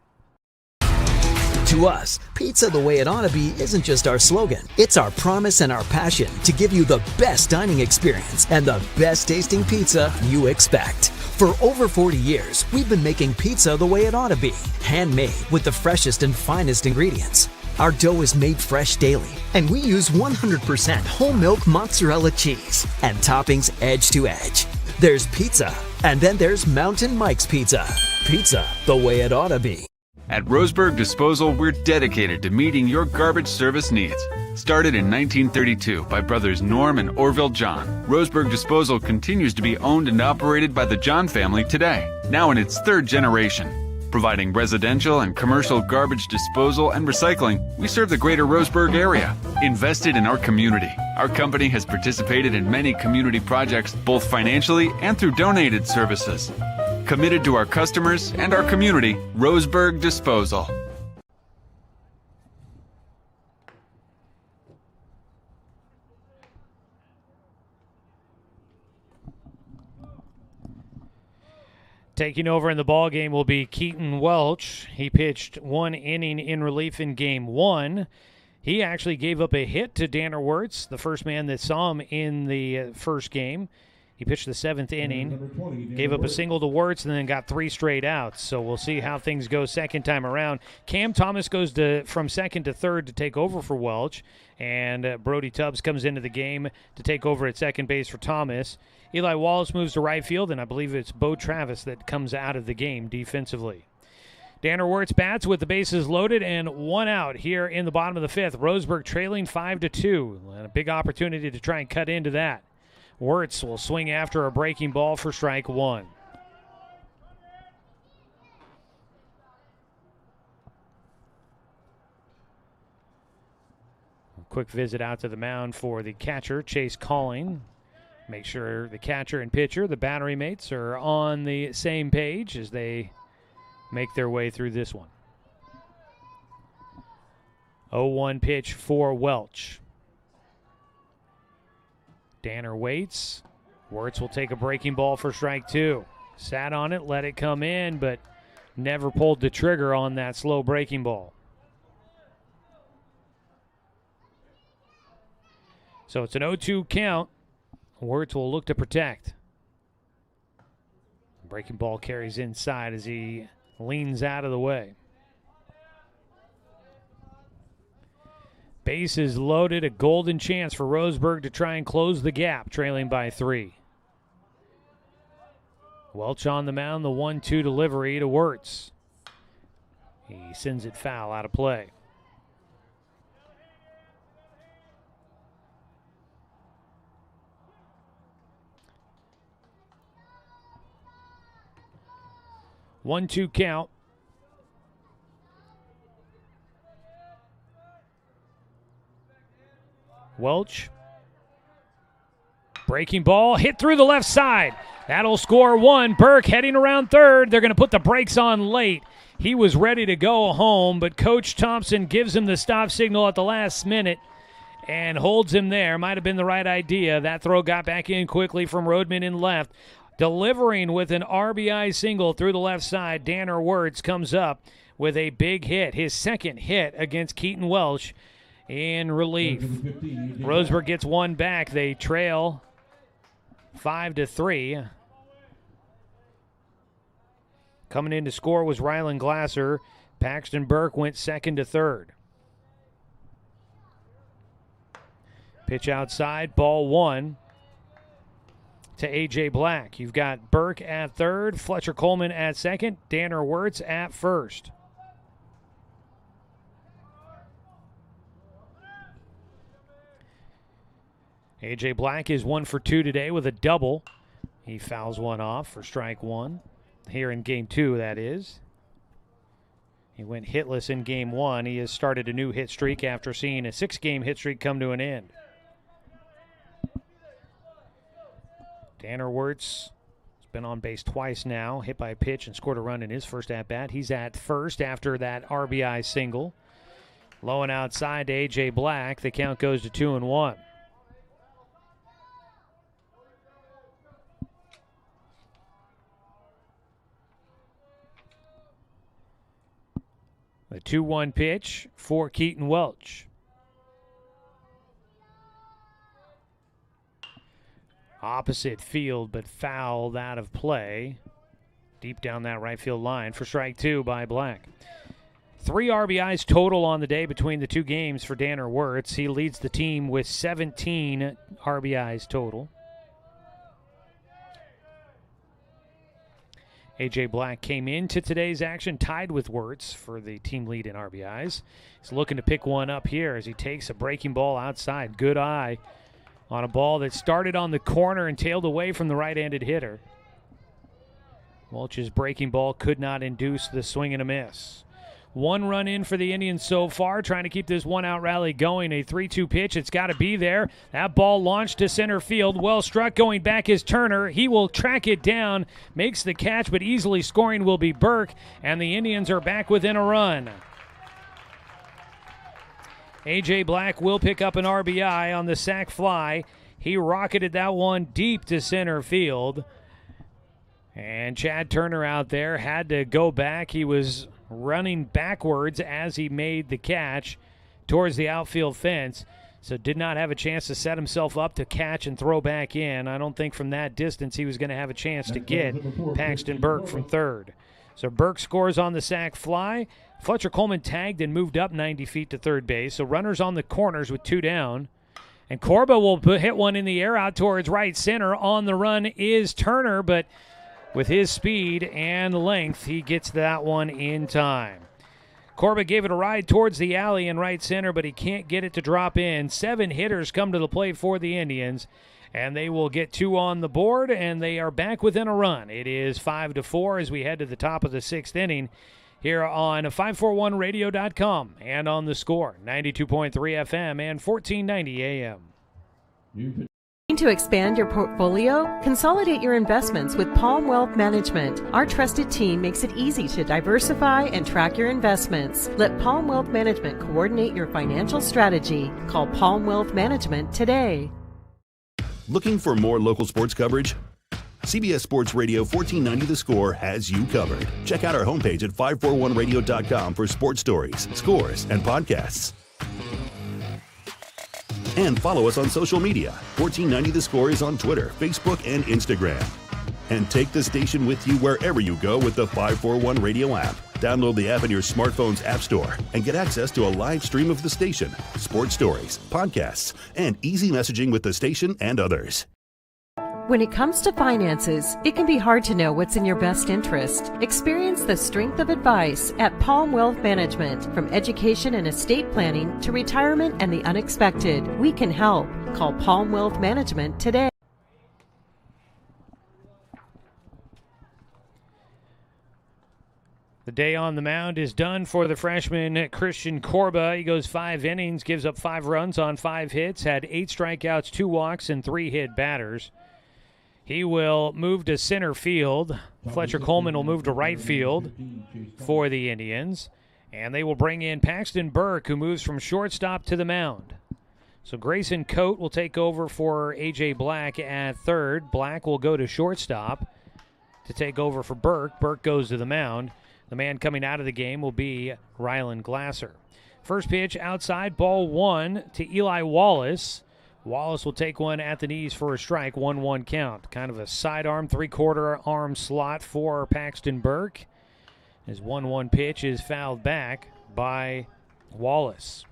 To us, pizza the way it ought to be isn't just our slogan. It's our promise and our passion to give you the best dining experience and the best tasting pizza you expect. For over 40 years, we've been making pizza the way it ought to be. Handmade with the freshest and finest ingredients. Our dough is made fresh daily, and we use 100% whole milk mozzarella cheese and toppings edge to edge. There's pizza, and then there's Mountain Mike's Pizza. Pizza the way it ought to be. At Roseburg Disposal, we're dedicated to meeting your garbage service needs. Started in 1932 by brothers Norm and Orville John, Roseburg Disposal continues to be owned and operated by the John family today, now in its 3rd generation. Providing residential and commercial garbage disposal and recycling, we serve the greater Roseburg area. Invested in our community, our company has participated in many community projects, both financially and through donated services. Committed to our customers and our community, Roseburg Disposal. Taking over in the ball game will be Keaton Welch. He pitched 1 inning in relief in game 1. He actually gave up a hit to Danner Wirtz, the first man that saw him in the first game. He pitched the 7th inning, gave up a single to Wirtz, and then got 3 straight outs. So we'll see how things go second time around. Cam Thomas goes from second to third to take over for Welch, and Brody Tubbs comes into the game to take over at second base for Thomas. Eli Wallace moves to right field, and I believe it's Bo Travis that comes out of the game defensively. Danner Wirtz bats with the bases loaded and 1 out here in the bottom of the 5th. Roseburg trailing 5-2. And a big opportunity to try and cut into that. Wirtz will swing after a breaking ball for strike 1. A quick visit out to the mound for the catcher, Chase Calling. Make sure the catcher and pitcher, the battery mates, are on the same page as they make their way through this one. 0-1 pitch for Welch. Danner waits. Wirtz will take a breaking ball for strike 2. Sat on it, let it come in, but never pulled the trigger on that slow breaking ball. So it's an 0-2 count. Wirtz will look to protect. Breaking ball carries inside as he leans out of the way. Bases loaded, a golden chance for Roseburg to try and close the gap, trailing by 3. Welch on the mound, the 1-2 delivery to Wirtz. He sends it foul out of play. One-two count. Welch. Breaking ball hit through the left side. That'll score 1. Burke heading around third. They're going to put the brakes on late. He was ready to go home, but Coach Thompson gives him the stop signal at the last minute and holds him there. Might have been the right idea. That throw got back in quickly from Rodman in left. Delivering with an RBI single through the left side, Danner Wirtz comes up with a big hit, his second hit against Keaton Welch in relief. Roseburg gets 1 back. They trail 5-3. Coming in to score was Rylan Glasser. Paxton Burke went second to third. Pitch outside, ball 1. To A.J. Black. You've got Burke at third, Fletcher Coleman at second, Danner Wirtz at first. A.J. Black is 1 for 2 today with a double. He fouls one off for strike 1. Here in game 2, that is. He went hitless in game 1. He has started a new hit streak after seeing a 6-game hit streak come to an end. Danner Wirtz has been on base twice now, hit by a pitch and scored a run in his first at-bat. He's at first after that RBI single. Low and outside to A.J. Black. The count goes to 2-1. The 2-1 pitch for Keaton Welch. Opposite field, but fouled out of play. Deep down that right field line for strike 2 by Black. 3 RBIs total on the day between the 2 games for Danner Wirtz. He leads the team with 17 RBIs total. A.J. Black came into today's action tied with Wirtz for the team lead in RBIs. He's looking to pick one up here as he takes a breaking ball outside. Good eye on a ball that started on the corner and tailed away from the right-handed hitter. Welch's breaking ball could not induce the swing and a miss. 1 run in for the Indians so far, trying to keep this one-out rally going. A 3-2 pitch, it's got to be there. That ball launched to center field. Well struck, going back is Turner. He will track it down, makes the catch, but easily scoring will be Burke, and the Indians are back within a run. A.J. Black will pick up an RBI on the sac fly. He rocketed that one deep to center field. And Chad Turner out there had to go back. He was running backwards as he made the catch towards the outfield fence, so did not have a chance to set himself up to catch and throw back in. I don't think from that distance he was going to have a chance to get Paxton Burke from third. So Burke scores on the sac fly. Fletcher Coleman tagged and moved up 90 feet to third base, so runners on the corners with 2 down. And Corba will hit one in the air out towards right center. On the run is Turner, but with his speed and length, he gets that one in time. Corba gave it a ride towards the alley in right center, but he can't get it to drop in. 7 hitters come to the plate for the Indians, and they will get 2 on the board, and they are back within a run. It is 5-4 as we head to the top of the 6th inning here on 541radio.com and on the Score, 92.3 FM and 1490 AM. To expand your portfolio? Consolidate your investments with Palm Wealth Management. Our trusted team makes it easy to diversify and track your investments. Let Palm Wealth Management coordinate your financial strategy. Call Palm Wealth Management today. Looking for more local sports coverage? CBS Sports Radio 1490 The Score has you covered. Check out our homepage at 541radio.com for sports stories, scores, and podcasts. And follow us on social media. 1490 The Score is on Twitter, Facebook, and Instagram. And take the station with you wherever you go with the 541 Radio app. Download the app in your smartphone's app store and get access to a live stream of the station, sports stories, podcasts, and easy messaging with the station and others. When it comes to finances, it can be hard to know what's in your best interest. Experience the strength of advice at Palm Wealth Management. From education and estate planning to retirement and the unexpected, we can help. Call Palm Wealth Management today. The day on the mound is done for the freshman Christian Corba. He goes 5 innings, gives up 5 runs on 5 hits, had 8 strikeouts, 2 walks, and 3 hit batters. He will move to center field. Fletcher Coleman will move to right field for the Indians. And they will bring in Paxton Burke, who moves from shortstop to the mound. So Grayson Coate will take over for A.J. Black at third. Black will go to shortstop to take over for Burke. Burke goes to the mound. The man coming out of the game will be Rylan Glasser. First pitch outside, ball 1 to Eli Wallace. Wallace will take one at the knees for a strike, 1-1 count. Kind of a sidearm, 3/4 arm slot for Paxton Burke. His 1-1 pitch is fouled back by Wallace.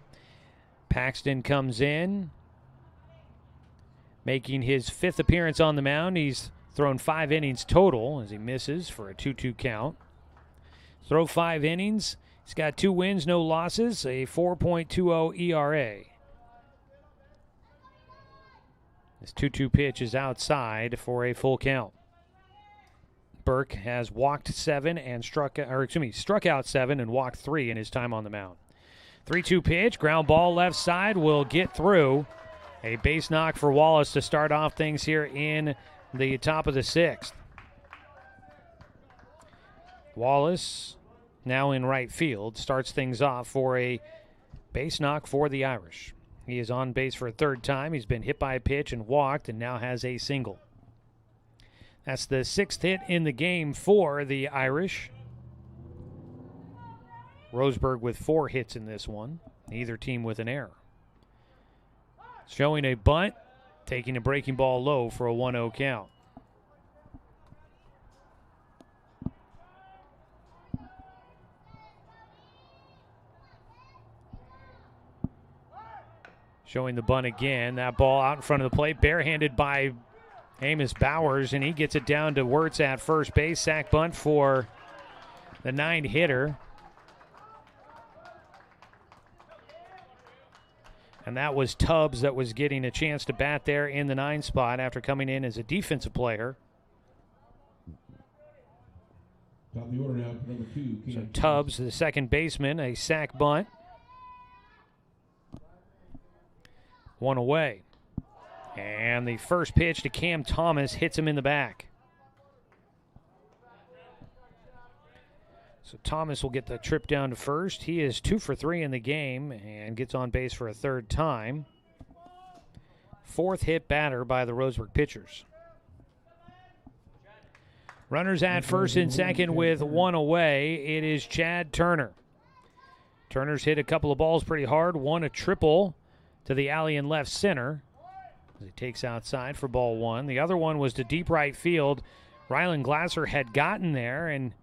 Paxton comes in, making his 5th appearance on the mound. He's thrown 5 innings total as he misses for a 2-2 count. Throw 5 innings. He's got 2 wins, no losses, a 4.20 ERA. This 2-2 pitch is outside for a full count. Burke has walked 7 and struck out 7 and walked 3 in his time on the mound. 3-2 pitch, ground ball left side, will get through. A base knock for Wallace to start off things here in the top of the 6th. Wallace, now in right field, starts things off for a base knock for the Irish. He is on base for a 3rd time. He's been hit by a pitch and walked and now has a single. That's the 6th hit in the game for the Irish. Roseburg with 4 hits in this one. Neither team with an error. Showing a bunt, taking a breaking ball low for a 1-0 count. Showing the bunt again. That ball out in front of the plate, barehanded by Amos Bowers, and he gets it down to Wirtz at first base. Sack bunt for the 9-hitter. And that was Tubbs that was getting a chance to bat there in the 9 spot after coming in as a defensive player. Top of the order now, number 2. So Tubbs, the second baseman, a sac bunt. 1 away. And the first pitch to Cam Thomas hits him in the back. So Thomas will get the trip down to first. He is 2 for 3 in the game and gets on base for a third time. Fourth hit batter by the Roseburg pitchers. Runners at first and second with 1 away. It is Chad Turner. Turner's hit a couple of balls pretty hard. One a triple to the alley in left center as he takes outside for ball 1. The other one was to deep right field. Rylan Glasser had gotten there and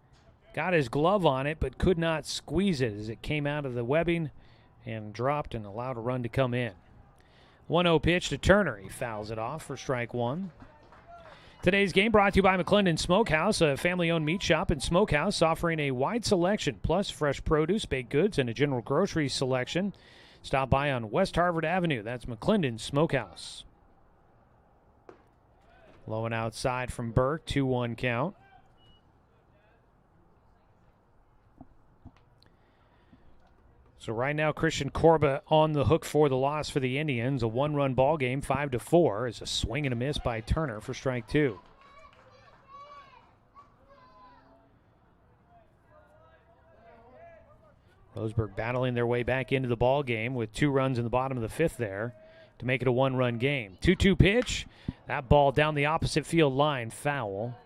got his glove on it, but could not squeeze it as it came out of the webbing and dropped and allowed a run to come in. 1-0 pitch to Turner. He fouls it off for strike 1. Today's game brought to you by McClendon Smokehouse, a family-owned meat shop and smokehouse offering a wide selection, plus fresh produce, baked goods, and a general grocery selection. Stop by on West Harvard Avenue. That's McClendon Smokehouse. Low and outside from Burke, 2-1 count. So right now, Christian Corba on the hook for the loss for the Indians. A 1-run ball game, 5-4, is a swing and a miss by Turner for strike 2. Roseburg battling their way back into the ball game with 2 runs in the bottom of the 5th there to make it a 1-run game. 2-2 pitch. That ball down the opposite field line, foul.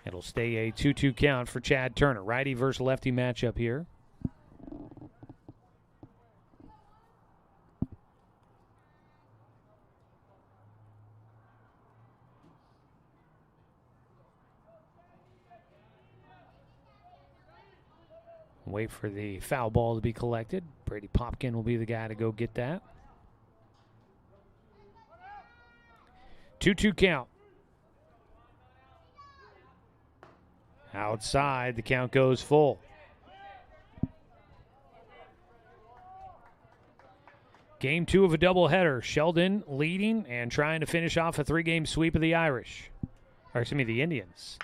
It'll stay a 2-2 count for Chad Turner. Righty versus lefty matchup here. Wait for the foul ball to be collected. Brady Popkin will be the guy to go get that. 2-2 count. Outside, the count goes full. Game 2 of a doubleheader. Sheldon leading and trying to finish off a 3-game sweep of the Irish. Or excuse me, the Indians.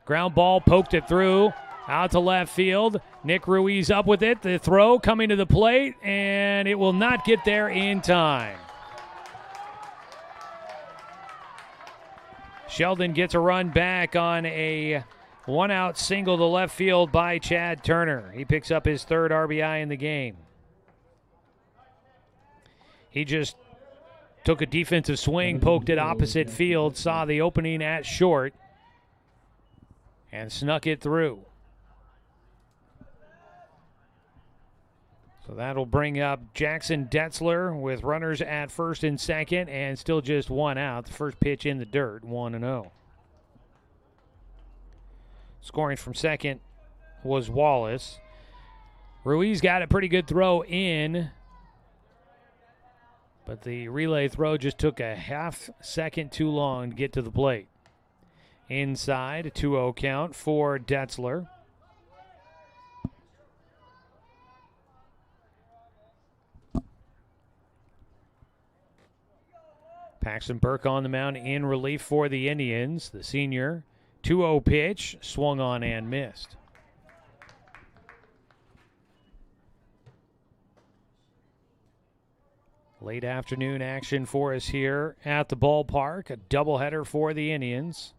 Ground ball, poked it through. Out to left field. Nick Ruiz up with it. The throw coming to the plate, and it will not get there in time. Sheldon gets a run back on a 1-out single to left field by Chad Turner. He picks up his 3rd RBI in the game. He just took a defensive swing, poked it opposite field, saw the opening at short, and snuck it through. So that'll bring up Jackson Detzler with runners at first and second, and still just 1 out. The first pitch in the dirt, 1-0. Scoring from second was Wallace. Ruiz got a pretty good throw in, but the relay throw just took a half second too long to get to the plate. Inside, 2-0 count for Detzler. Paxton Burke on the mound in relief for the Indians. The senior, 2-0 pitch, swung on and missed. Late afternoon action for us here at the ballpark. A doubleheader for the Indians.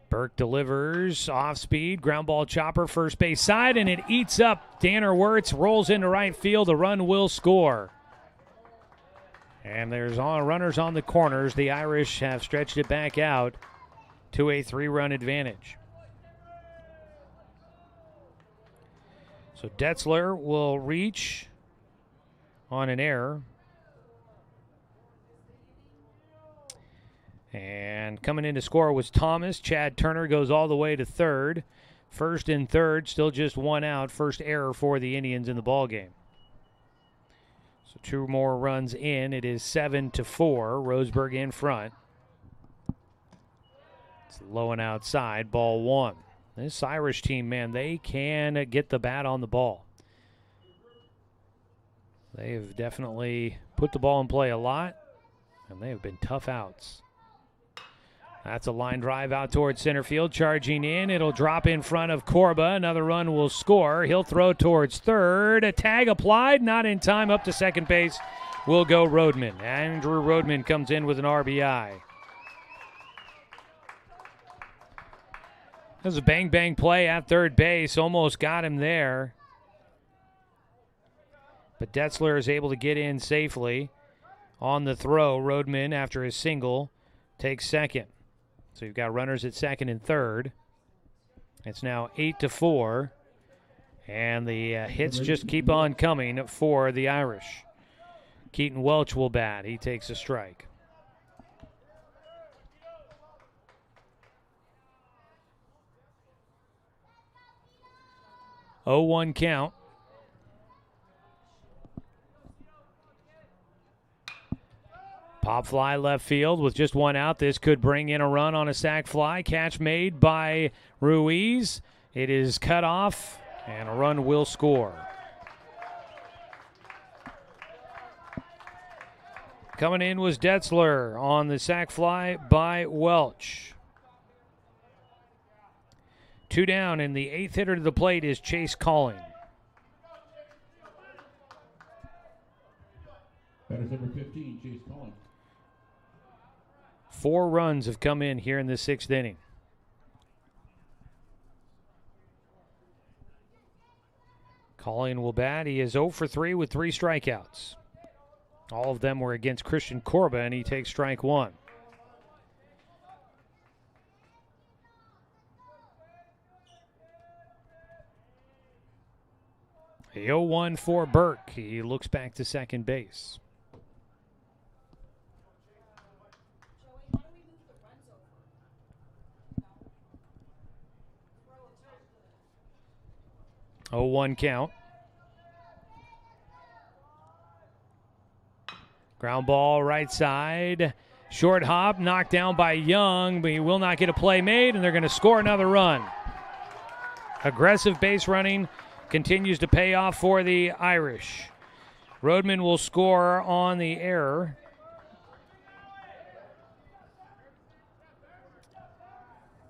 Burke delivers off speed, ground ball chopper, first base side, and it eats up Danner Wirtz, rolls into right field. A run will score. And there's runners on the corners. The Irish have stretched it back out to a 3-run advantage. So Detzler will reach on an error. And coming in to score was Thomas. Chad Turner goes all the way to third. First and third, still just 1 out. First error for the Indians in the ballgame. So 2 more runs in. It is 7-4. Roseburg in front. It's low and outside. Ball 1. This Irish team, man, they can get the bat on the ball. They have definitely put the ball in play a lot. And they have been tough outs. That's a line drive out towards center field. Charging in. It'll drop in front of Corba. Another run will score. He'll throw towards third. A tag applied. Not in time. Up to second base will go Rodman. Andrew Rodman comes in with an RBI. That was a bang-bang play at third base. Almost got him there. But Detzler is able to get in safely. On the throw, Rodman, after his single, takes second. So you've got runners at second and third. It's now 8-4. And the hits just keep on coming for the Irish. Keaton Welch will bat. He takes a strike. Oh, 1 count. Pop fly left field with just one out. This could bring in a run on a sac fly. Catch made by Ruiz. It is cut off, and a run will score. Coming in was Detzler on the sac fly by Welch. 2 down, and the 8th hitter to the plate is Chase Calling. Batters number 15, Chase Calling. 4 runs have come in here in the 6th inning. Calling will bat. He is 0 for 3 with 3 strikeouts. All of them were against Christian Corba, and he takes strike 1. The 0-1 for Burke. He looks back to second base. Oh, 1 count. Ground ball right side. Short hop knocked down by Young, but he will not get a play made, and they're going to score another run. Aggressive base running continues to pay off for the Irish. Rodman will score on the error.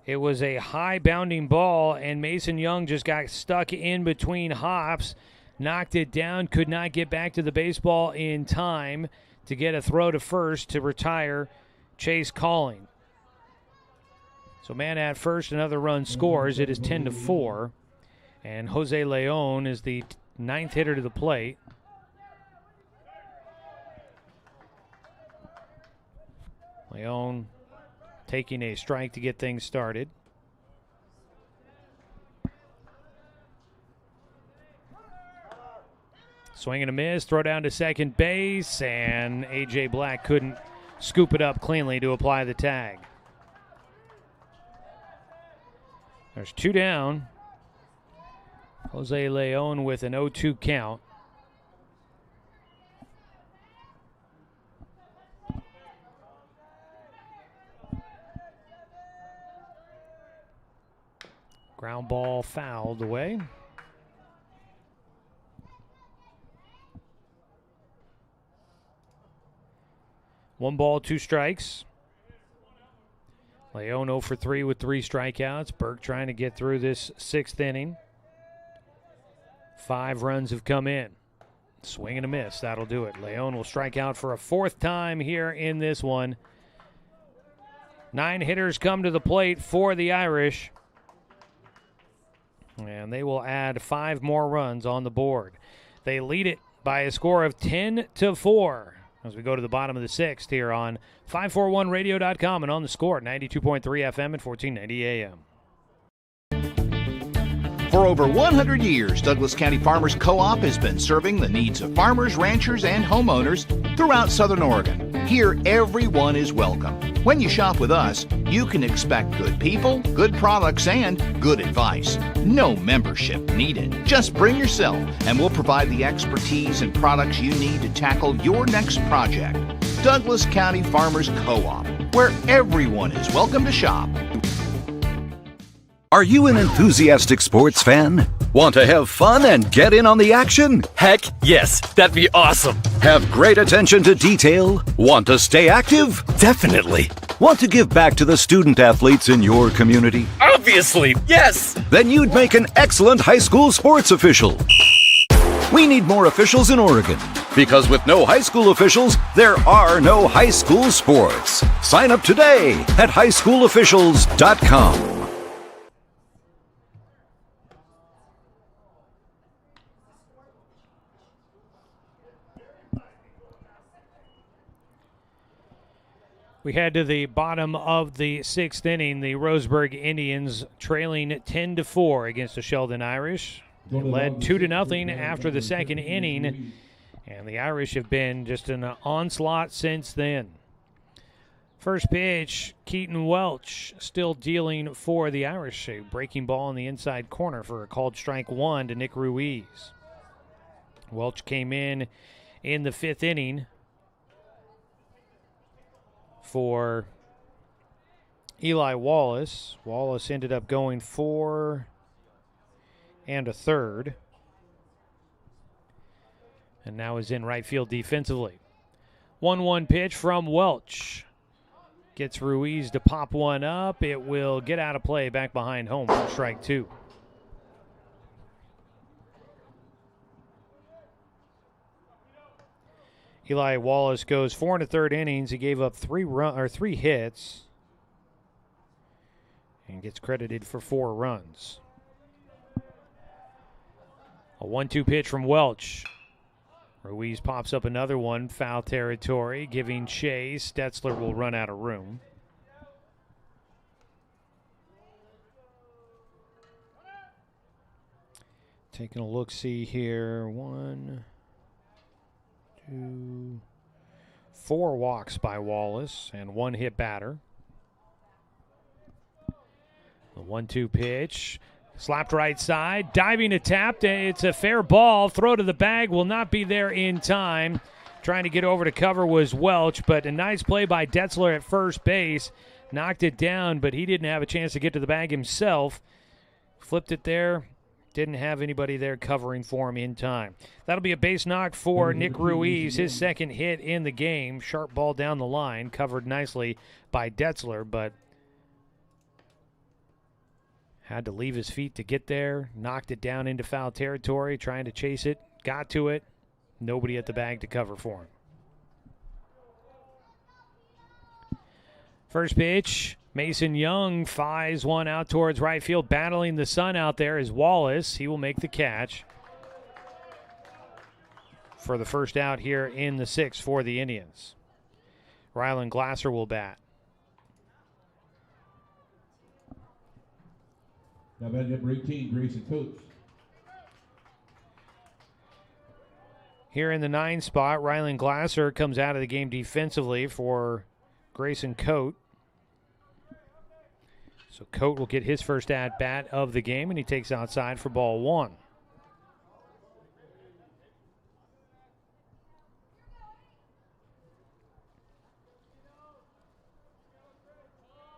It was a high bounding ball, and Mason Young just got stuck in between hops, knocked it down, could not get back to the baseball in time to get a throw to first to retire Chase Calling. So man at first, another run scores. It is 10-4, and Jose Leon is the 9th hitter to the plate. Leon taking a strike to get things started. Swing and a miss, throw down to second base, and A.J. Black couldn't scoop it up cleanly to apply the tag. There's 2 down. Jose Leon with an 0-2 count. Ground ball fouled away. One ball, 2 strikes. Leon 0 for 3 with 3 strikeouts. Burke trying to get through this 6th inning. 5 runs have come in. Swing and a miss. That'll do it. Leon will strike out for a 4th time here in this one. 9 hitters come to the plate for the Irish. And they will add 5 more runs on the board. They lead it by a score of 10-4 as we go to the bottom of the 6th here on 541radio.com and on the Score, 92.3 FM and 1490 AM. For over 100 years, Douglas County Farmers Co-op has been serving the needs of farmers, ranchers, and homeowners throughout Southern Oregon. Here, everyone is welcome. When you shop with us, you can expect good people, good products, and good advice. No membership needed. Just bring yourself, and we'll provide the expertise and products you need to tackle your next project. Douglas County Farmers Co-op, where everyone is welcome to shop. Are you an enthusiastic sports fan? Want to have fun and get in on the action? Heck yes, that'd be awesome. Have great attention to detail? Want to stay active? Definitely. Want to give back to the student athletes in your community? Obviously, yes. Then you'd make an excellent high school sports official. We need more officials in Oregon, because with no high school officials, there are no high school sports. Sign up today at highschoolofficials.com. We head to the bottom of the sixth inning. The Roseburg Indians trailing 10-4 against the Sheldon Irish. They led 2-0 after the second inning, and the Irish have been just an onslaught since then. First pitch, Keaton Welch still dealing for the Irish. A breaking ball in the inside corner for a called strike one to Nick Ruiz. Welch came in the fifth inning for Eli Wallace. Wallace ended up going 4 1/3. And now is in right field defensively. 1-1 pitch from Welch. Gets Ruiz to pop one up. It will get out of play back behind home for strike two. Eli Wallace goes 4 1/3 innings. He gave up 3 hits and gets credited for 4 runs. A 1-2 pitch from Welch. Ruiz pops up another one, foul territory, giving chase. Detzler will run out of room. Taking a look-see here. 1, 2, 4 walks by Wallace and 1 hit batter. The 1-2 pitch. Slapped right side, diving to tap. It's a fair ball. Throw to the bag will not be there in time. Trying to get over to cover was Welch, but a nice play by Detzler at first base. Knocked it down, but he didn't have a chance to get to the bag himself. Flipped it there. Didn't have anybody there covering for him in time. That'll be a base knock for Nick Ruiz, his second hit in the game. Sharp ball down the line, covered nicely by Detzler, but had to leave his feet to get there. Knocked it down into foul territory, trying to chase it. Got to it. Nobody at the bag to cover for him. First pitch, Mason Young flies one out towards right field. Battling the sun out there is Wallace. He will make the catch for the first out here in the sixth for the Indians. Rylan Glasser will bat. Now batting number 18, Grayson Coates. Here in the 9 spot, Rylan Glasser comes out of the game defensively for Grayson Coate. So Coate will get his first at-bat of the game, and he takes outside for ball 1.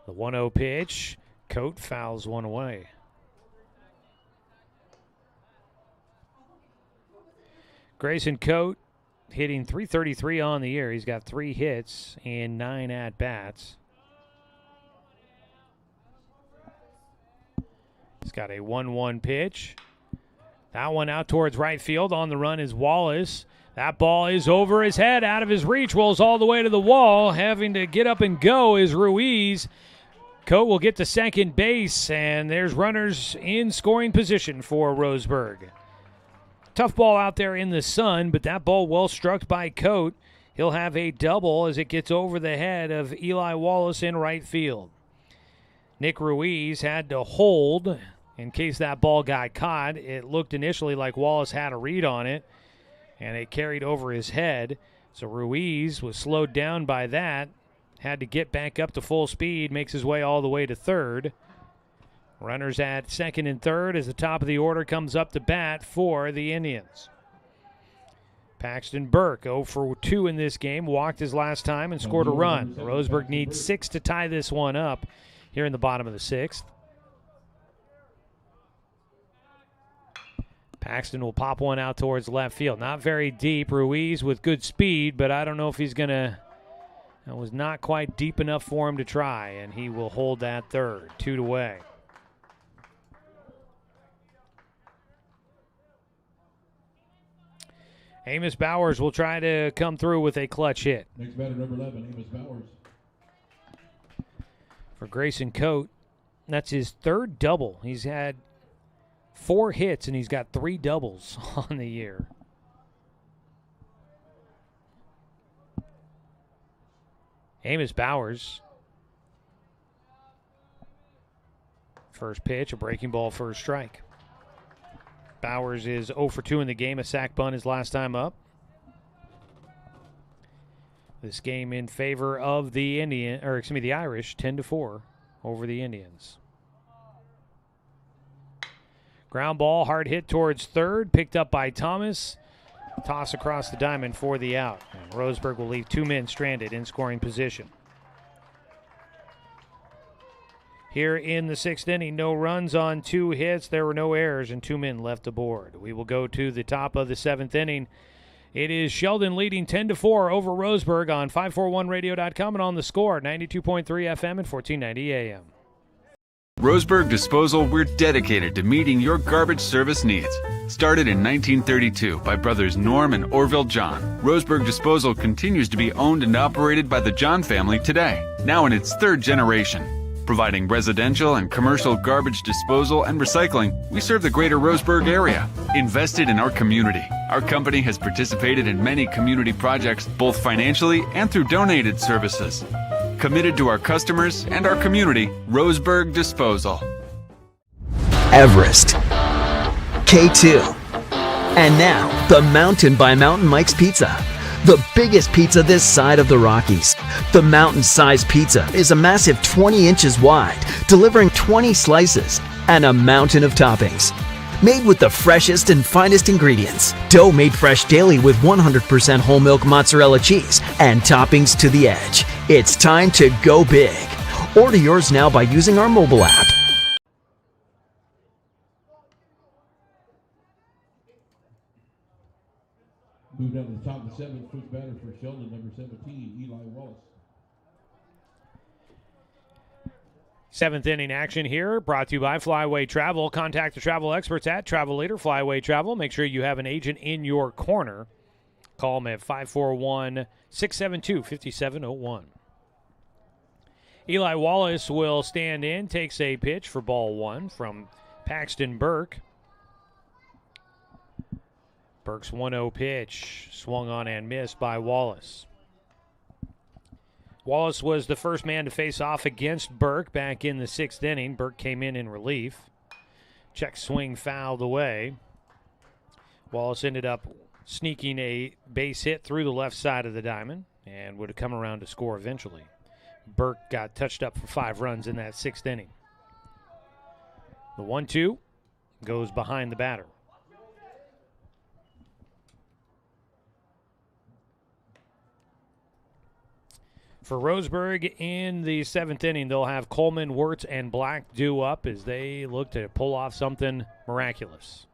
The 1-0 pitch. Coate fouls one away. Grayson Coate hitting .333 on the year. He's got 3 hits and 9 at-bats. He's got a 1-1 pitch. That one out towards right field. On the run is Wallace. That ball is over his head, out of his reach, rolls all the way to the wall. Having to get up and go is Ruiz. Coate will get to second base, and there's runners in scoring position for Roseburg. Tough ball out there in the sun, but that ball well struck by Coate. He'll have a double as it gets over the head of Eli Wallace in right field. Nick Ruiz had to hold in case that ball got caught. It looked initially like Wallace had a read on it, and it carried over his head. So Ruiz was slowed down by that, had to get back up to full speed, makes his way all the way to third. Runners at second and third as the top of the order comes up to bat for the Indians. Paxton Burke 0 for 2 in this game, walked his last time and scored a run. Roseburg needs 6 to tie this one up here in the bottom of the 6th. Paxton will pop one out towards left field. Not very deep. Ruiz with good speed, but I don't know if he's going to. That was not quite deep enough for him to try, and he will hold that third. 2 away. Amos Bowers will try to come through with a clutch hit. Next batter, number 11, Amos Bowers. For Grayson Coate, that's his third double. He's had 4 hits, and he's got 3 doubles on the year. Amos Bowers. First pitch, a breaking ball for a strike. Bowers is 0 for 2 in the game. A sac bunt his last time up. This game in favor of the the Irish, 10-4 over the Indians. Ground ball, hard hit towards third, picked up by Thomas. Toss across the diamond for the out. And Roseburg will leave 2 men stranded in scoring position. Here in the 6th inning, no runs on 2 hits. There were no errors and 2 men left aboard. We will go to the top of the 7th inning. It is Sheldon leading 10-4 over Roseburg on 541radio.com and on the score, 92.3 FM and 1490 AM. Roseburg Disposal, we're dedicated to meeting your garbage service needs. Started in 1932 by brothers Norm and Orville John, Roseburg Disposal continues to be owned and operated by the John family today, now in its 3rd generation. Providing residential and commercial garbage disposal and recycling, we serve the greater Roseburg area. Invested in our community, our company has participated in many community projects, both financially and through donated services. Committed to our customers and our community, Roseburg Disposal. Everest, K2, and now the Mountain by Mountain Mike's Pizza. The biggest pizza this side of the Rockies. The mountain-sized pizza is a massive 20 inches wide, delivering 20 slices and a mountain of toppings. Made with the freshest and finest ingredients. Dough made fresh daily with 100% whole milk mozzarella cheese and toppings to the edge. It's time to go big. Order yours now by using our mobile app. Moved down to the top of the 7th, first batter for Sheldon, number 17, Eli Wallace. 7th inning action here, brought to you by Flyway Travel. Contact the travel experts at Travel Leader Flyway Travel. Make sure you have an agent in your corner. Call them at 541-672-5701. Eli Wallace will stand in, takes a pitch for ball 1 from Paxton Burke. Burke's 1-0 pitch, swung on and missed by Wallace. Wallace was the first man to face off against Burke back in the 6th inning. Burke came in relief. Check swing fouled away. Wallace ended up sneaking a base hit through the left side of the diamond and would have come around to score eventually. Burke got touched up for 5 runs in that 6th inning. The 1-2 goes behind the batter. For Roseburg in the 7th inning, they'll have Coleman, Wirtz, and Black due up as they look to pull off something miraculous.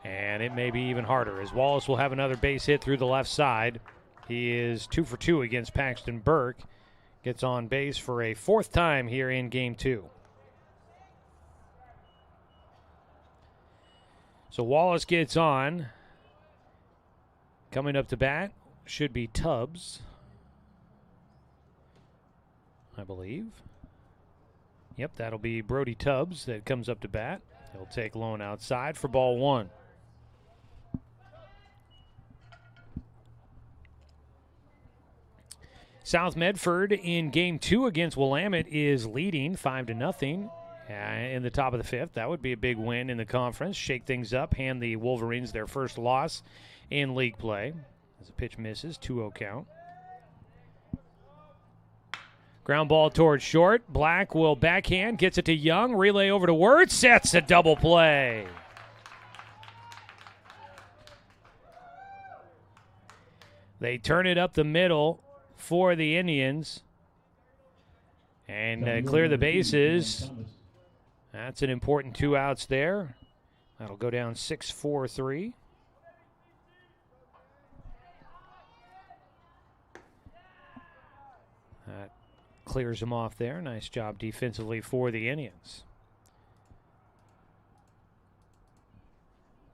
And it may be even harder as Wallace will have another base hit through the left side. He is 2 for 2 against Paxton Burke. Gets on base for a 4th time here in Game 2. So Wallace gets on. Coming up to bat should be Tubbs, I believe. Yep, that'll be Brody Tubbs that comes up to bat. He'll take lone outside for ball 1. South Medford in Game 2 against Willamette is leading 5-0 in the top of the 5th. That would be a big win in the conference. Shake things up, hand the Wolverines their first loss in league play. As the pitch misses, 2-0 count. Ground ball towards short. Black will backhand, gets it to Young. Relay over to Wirtz, sets a double play. They turn it up the middle for the Indians and clear the bases. That's an important 2 outs there. That'll go down 6-4-3. That clears him off there. Nice job defensively for the Indians.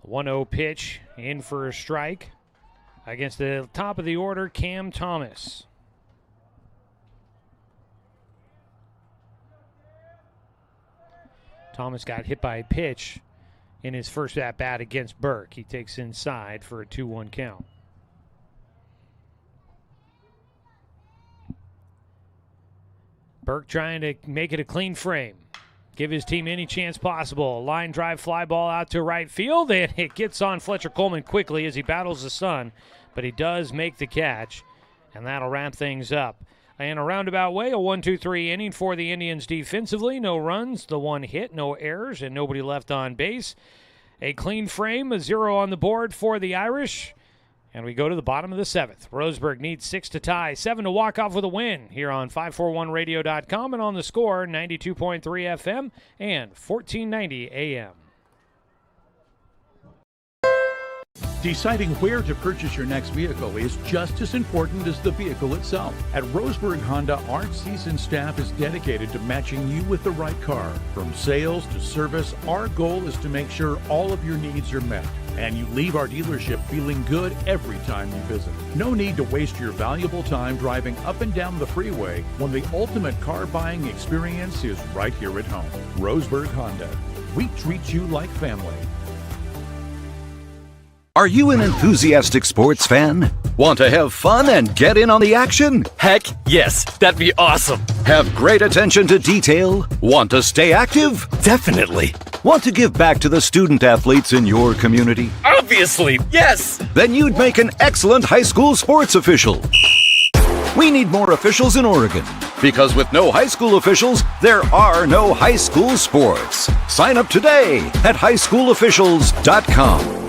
1-0 pitch in for a strike against the top of the order, Cam Thomas. Thomas got hit by a pitch in his first at-bat against Burke. He takes inside for a 2-1 count. Burke trying to make it a clean frame. Give his team any chance possible. A line drive fly ball out to right field, and it gets on Fletcher Coleman quickly as he battles the sun, but he does make the catch, and that'll wrap things up. In a roundabout way, a 1-2-3 inning for the Indians defensively. No runs, the one hit, no errors, and nobody left on base. A clean frame, a 0 on the board for the Irish. And we go to the bottom of the 7th. Roseburg needs 6 to tie, 7 to walk off with a win here on 541radio.com and on the Score, 92.3 FM and 1490 AM. Deciding where to purchase your next vehicle is just as important as the vehicle itself. At Roseburg Honda, our seasoned staff is dedicated to matching you with the right car. From sales to service, our goal is to make sure all of your needs are met, and you leave our dealership feeling good every time you visit. No need to waste your valuable time driving up and down the freeway when the ultimate car buying experience is right here at home. Roseburg Honda. We treat you like family. Are you an enthusiastic sports fan? Want to have fun and get in on the action? Heck yes, that'd be awesome. Have great attention to detail? Want to stay active? Definitely. Want to give back to the student athletes in your community? Obviously, yes. Then you'd make an excellent high school sports official. We need more officials in Oregon, because with no high school officials, there are no high school sports. Sign up today at highschoolofficials.com.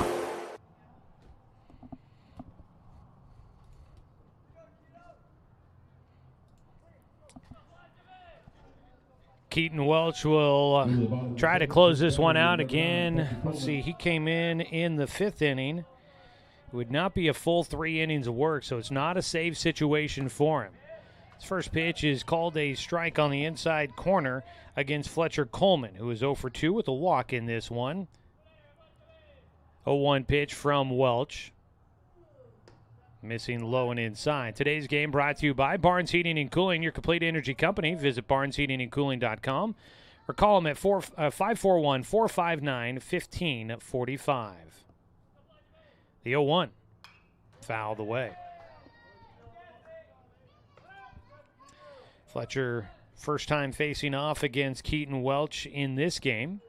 Keaton Welch will try to close this one out again. Let's see, he came in the 5th inning. It would not be a full 3 innings of work, so it's not a save situation for him. His first pitch is called a strike on the inside corner against Fletcher Coleman, who is 0 for 2 with a walk in this one. 0-1 pitch from Welch. Missing low and inside. Today's game brought to you by Barnes Heating and Cooling, your complete energy company. Visit barnesheatingandcooling.com or call them at 541-459-1545. The 0-1 fouled away. Fletcher first time facing off against Keaton Welch in this game.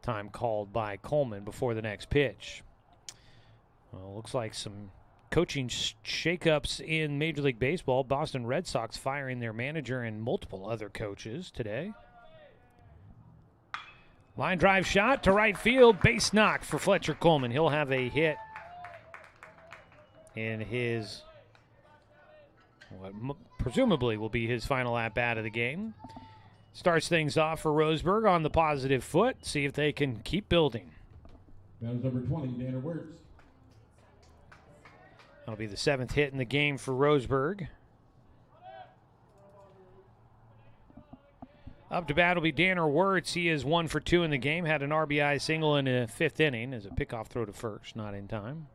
Time called by Coleman before the next pitch. Well, looks like some coaching shakeups in Major League Baseball. Boston Red Sox firing their manager and multiple other coaches today. Line drive shot to right field. Base knock for Fletcher Coleman. He'll have a hit in his, what presumably will be his final at-bat of the game. Starts things off for Roseburg on the positive foot. See if they can keep building. That is number 20, Danner Wirtz. That'll be the 7th hit in the game for Roseburg. Up to bat will be Danner Wirtz. He is 1 for 2 in the game. Had an RBI single in the 5th inning as a pickoff throw to first, not in time.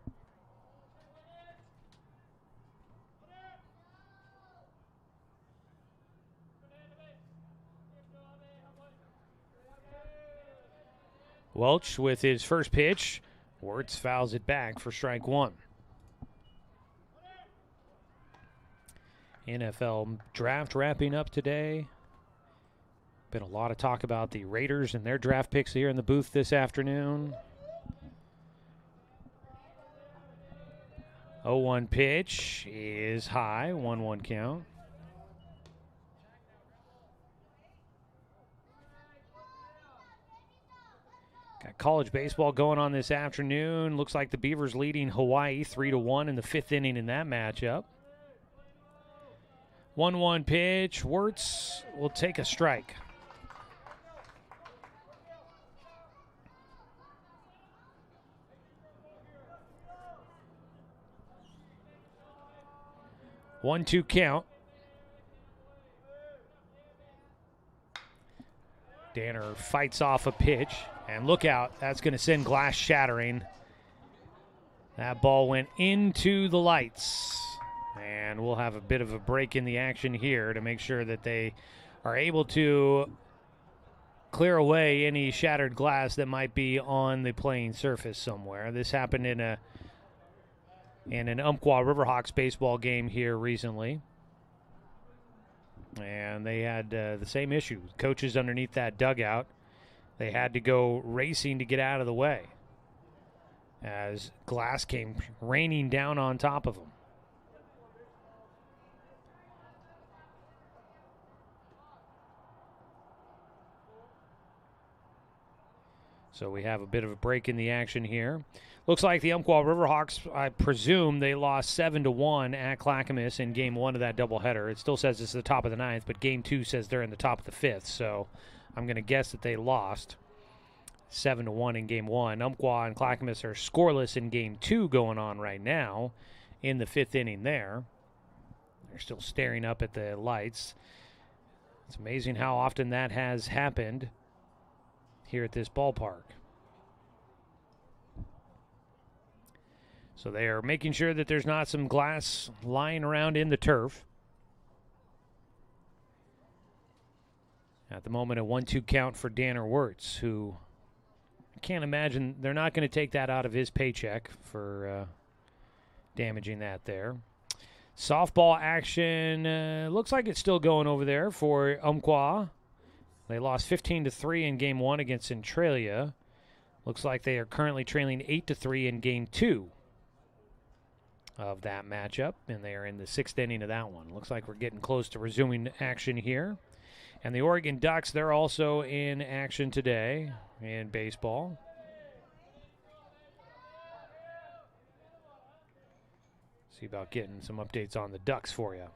Welch with his first pitch. Wirtz fouls it back for strike 1. NFL draft wrapping up today. Been a lot of talk about the Raiders and their draft picks here in the booth this afternoon. 0-1 pitch is high, 1-1 count. Got college baseball going on this afternoon. Looks like the Beavers leading Hawaii 3-1 in the 5th inning in that matchup. 1-1 pitch. Wirtz will take a strike. One-two count. Danner fights off a pitch, and look out, that's going to send glass shattering. That ball went into the lights, and we'll have a bit of a break in the action here to make sure that they are able to clear away any shattered glass that might be on the playing surface somewhere. This happened in an Umpqua Riverhawks baseball game here recently. And they had the same issue. Coaches underneath that dugout, they had to go racing to get out of the way as glass came raining down on top of them. So we have a bit of a break in the action here. Looks like the Umpqua Riverhawks, I presume they lost 7-1 at Clackamas in game 1 of that doubleheader. It still says it's the top of the 9th, but game 2 says they're in the top of the 5th. So I'm going to guess that they lost 7-1 in game 1. Umpqua and Clackamas are scoreless in game 2 going on right now in the 5th inning there. They're still staring up at the lights. It's amazing how often that has happened here at this ballpark. So they are making sure that there's not some glass lying around in the turf. At the moment, a 1-2 count for Danner Wirtz, who I can't imagine they're not going to take that out of his paycheck for damaging that there. Softball action looks like it's still going over there for Umpqua. They lost 15-3 in game 1 against Centralia. Looks like they are currently trailing 8-3 in game 2 of that matchup, and they are in the 6th inning of that one. Looks like we're getting close to resuming action here. And the Oregon Ducks, they're also in action today in baseball. See about getting some updates on the Ducks for you.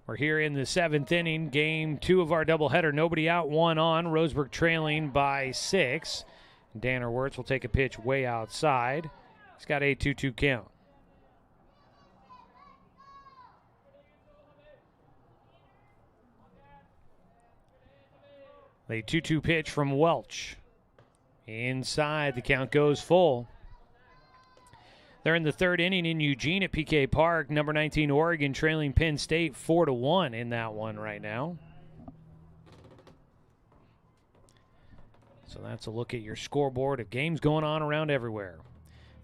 We're here in the 7th inning, game 2 of our doubleheader. Nobody out, 1 on. Roseburg trailing by 6. Danner Wirtz will take a pitch way outside. He's got a 2-2 count. The 2-2 pitch from Welch. Inside, the count goes full. They're in the 3rd inning in Eugene at PK Park. Number 19, Oregon, trailing Penn State 4-1 in that one right now. So that's a look at your scoreboard of games going on around everywhere.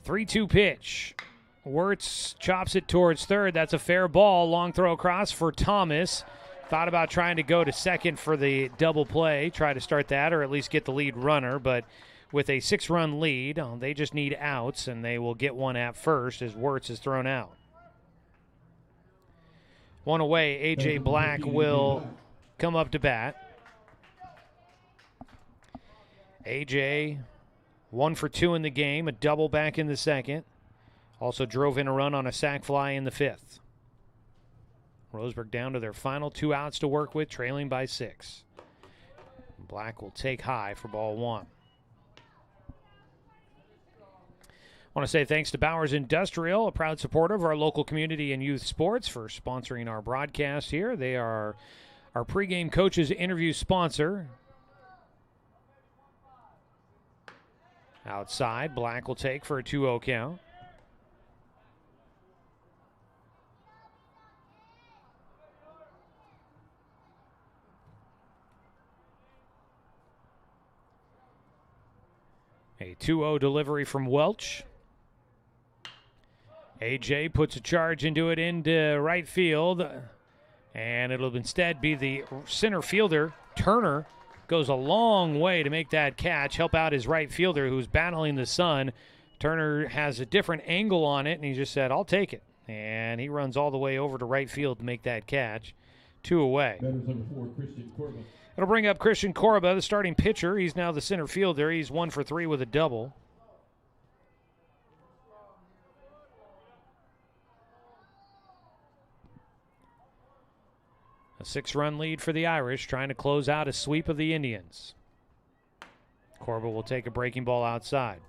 3-2 pitch. Wirtz chops it towards third. That's a fair ball. Long throw across for Thomas. Thought about trying to go to second for the double play, try to start that or at least get the lead runner, but with a 6-run lead, they just need outs, and they will get one at first as Wirtz is thrown out. One away, A.J. Black will come up to bat. A.J., 1 for 2 in the game, a double back in the 2nd. Also drove in a run on a sac fly in the 5th. Roseburg down to their final 2 outs to work with, trailing by 6. Black will take high for ball 1. I want to say thanks to Bowers Industrial, a proud supporter of our local community and youth sports, for sponsoring our broadcast here. They are our pregame coaches interview sponsor. Outside, Black will take for a 2-0 count. A 2-0 delivery from Welch. A.J. puts a charge into right field, and it'll instead be the center fielder, Turner, goes a long way to make that catch, help out his right fielder who's battling the sun. Turner has a different angle on it, and he just said, I'll take it. And he runs all the way over to right field to make that catch. 2 away. Batters number 4, Christian Corba. It'll bring up Christian Corba, the starting pitcher. He's now the center fielder. He's 1 for 3 with a double. A 6-run lead for the Irish, trying to close out a sweep of the Indians. Corba will take a breaking ball outside.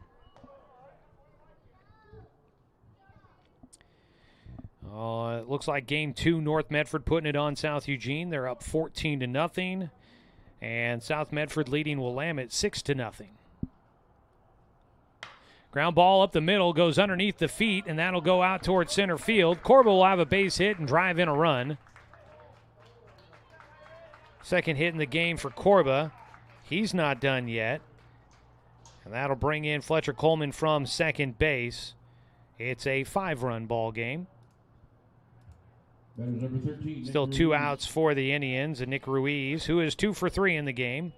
It looks like Game 2, North Medford putting it on South Eugene. They're up 14-0. And South Medford leading Willamette 6-0. Ground ball up the middle, goes underneath the feet, and that'll go out towards center field. Corba will have a base hit and drive in a run. Second hit in the game for Corba. He's not done yet. And that'll bring in Fletcher Coleman from second base. It's a 5-run ball game. Number 13, Still 2 outs for the Indians, and Nick Ruiz, who is 2 for 3 in the game,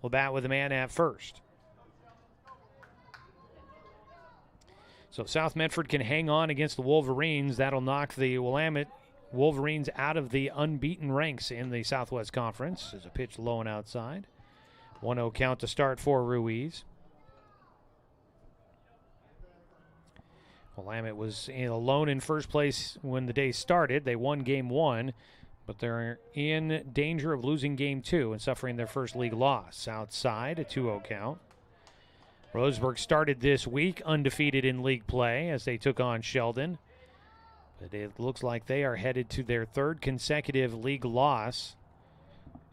will bat with a man at first. So South Medford can hang on against the Wolverines. That'll knock the Willamette Wolverines out of the unbeaten ranks in the Southwest Conference. There's a pitch low and outside. 1-0 count to start for Ruiz. Willamette was alone in first place when the day started. They won Game 1, but they're in danger of losing Game 2 and suffering their first league loss. Outside, a 2-0 count. Roseburg started this week undefeated in league play as they took on Sheldon. But it looks like they are headed to their 3rd consecutive league loss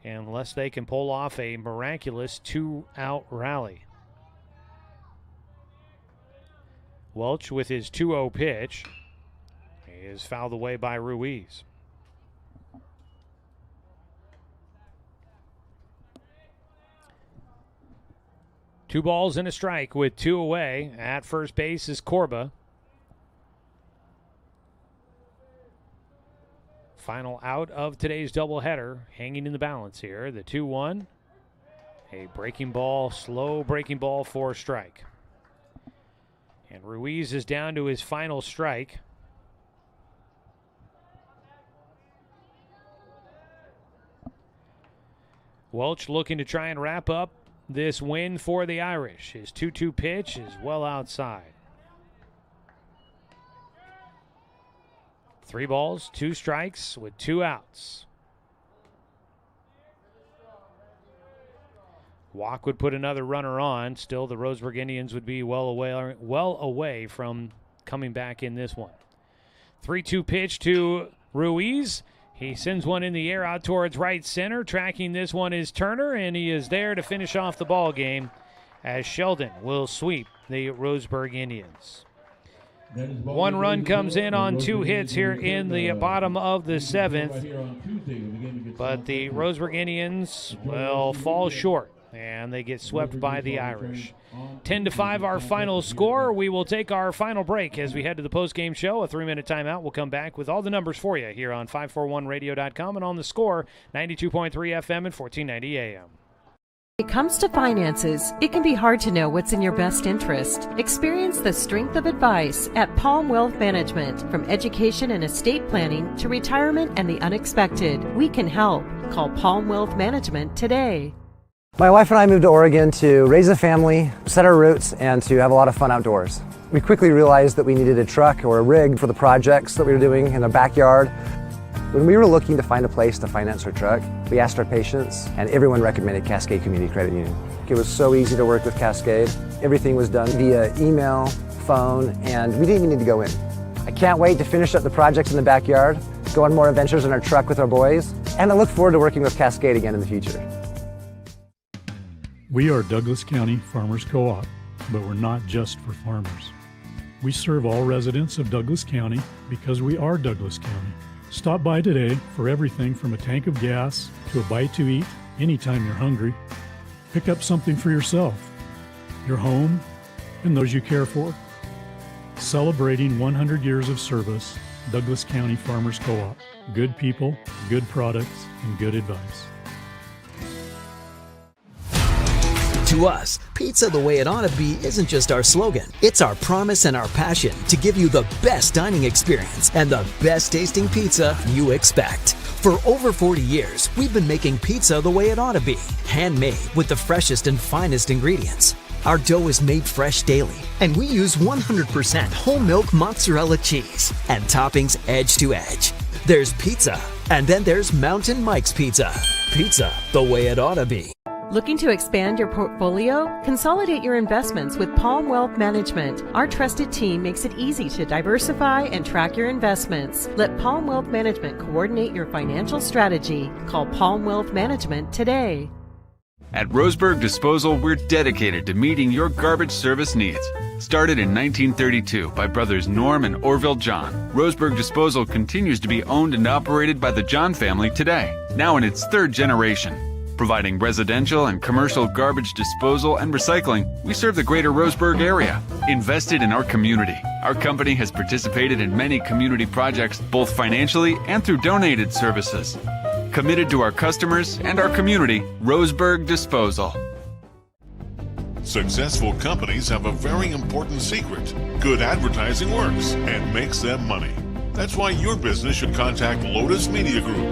unless they can pull off a miraculous 2-out rally. Welch with his 2-0 pitch is fouled away by Ruiz. Two balls and a strike with 2 away. At first base is Corba. Final out of today's doubleheader, hanging in the balance here. The 2-1. A breaking ball, slow breaking ball for a strike. And Ruiz is down to his final strike. Welch looking to try and wrap up this win for the Irish. His 2-2 pitch is well outside. 3 balls, 2 strikes with 2 outs. Walk would put another runner on. Still, the Roseburg Indians would be well away from coming back in this one. 3-2 pitch to Ruiz. He sends one in the air out towards right center. Tracking this one is Turner, and he is there to finish off the ball game as Sheldon will sweep the Roseburg Indians. 1 run comes in on 2 hits here in the bottom of the 7th, but the Roseburg Indians will fall short, and they get swept by the Irish. 10-5 our final score. We will take our final break as we head to the postgame show. A 3-minute timeout. We'll come back with all the numbers for you here on 541radio.com and on the Score, 92.3 FM and 1490 AM. When it comes to finances, it can be hard to know what's in your best interest. Experience the strength of advice at Palm Wealth Management. From education and estate planning to retirement and the unexpected, we can help. Call Palm Wealth Management today. My wife and I moved to Oregon to raise a family, set our roots, and to have a lot of fun outdoors. We quickly realized that we needed a truck or a rig for the projects that we were doing in the backyard. When we were looking to find a place to finance our truck, we asked our patients, and everyone recommended Cascade Community Credit Union. It was so easy to work with Cascade. Everything was done via email, phone, and we didn't even need to go in. I can't wait to finish up the projects in the backyard, go on more adventures in our truck with our boys, and I look forward to working with Cascade again in the future. We are Douglas County Farmers Co-op, but we're not just for farmers. We serve all residents of Douglas County because we are Douglas County. Stop by today for everything from a tank of gas to a bite to eat anytime you're hungry. Pick up something for yourself, your home, and those you care for. Celebrating 100 years of service, Douglas County Farmers Co-op. Good people, good products, and good advice. To us, pizza the way it ought to be isn't just our slogan. It's our promise and our passion to give you the best dining experience and the best tasting pizza you expect. For over 40 years, we've been making pizza the way it ought to be, handmade with the freshest and finest ingredients. Our dough is made fresh daily, and we use 100% whole milk mozzarella cheese and toppings edge to edge. There's pizza, and then there's Mountain Mike's Pizza. Pizza the way it ought to be. Looking to expand your portfolio? Consolidate your investments with Palm Wealth Management. Our trusted team makes it easy to diversify and track your investments. Let Palm Wealth Management coordinate your financial strategy. Call Palm Wealth Management today. At Roseburg Disposal, we're dedicated to meeting your garbage service needs. Started in 1932 by brothers Norm and Orville John, Roseburg Disposal continues to be owned and operated by the John family today, now in its third generation. Providing residential and commercial garbage disposal and recycling, we serve the greater Roseburg area. Invested in our community, our company has participated in many community projects, both financially and through donated services. Committed to our customers and our community, Roseburg Disposal. Successful companies have a very important secret. Good advertising works and makes them money. That's why your business should contact Lotus Media Group.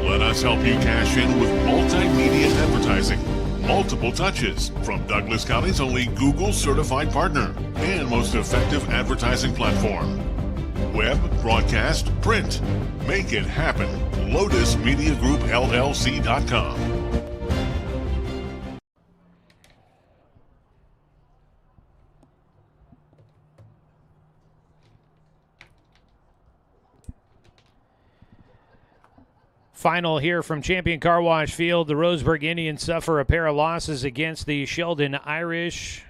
Let us help you cash in with multimedia advertising. Multiple touches from Douglas County's only Google certified partner and most effective advertising platform. Web, broadcast, print. Make it happen. LotusMediaGroupLLC.com. Final here from Champion Car Wash Field. The Roseburg Indians suffer a pair of losses against the Sheldon Irish.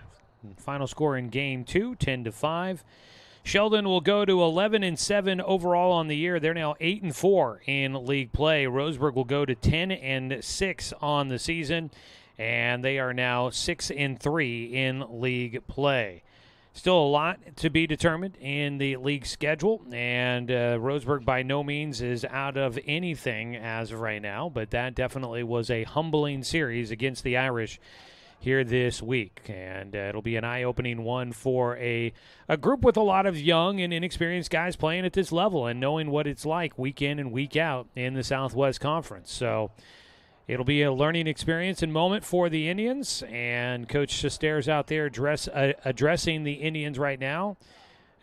Final score in Game 2, 10-5. Sheldon will go to 11-7 overall on the year. They're now 8-4 in league play. Roseburg will go to 10-6 on the season, and they are now 6-3 in league play. Still a lot to be determined in the league schedule, and Roseburg by no means is out of anything as of right now, but that definitely was a humbling series against the Irish here this week, and it'll be an eye-opening one for a group with a lot of young and inexperienced guys playing at this level and knowing what it's like week in and week out in the Southwest Conference. So it'll be a learning experience and moment for the Indians, and Coach Sester's out there addressing the Indians right now.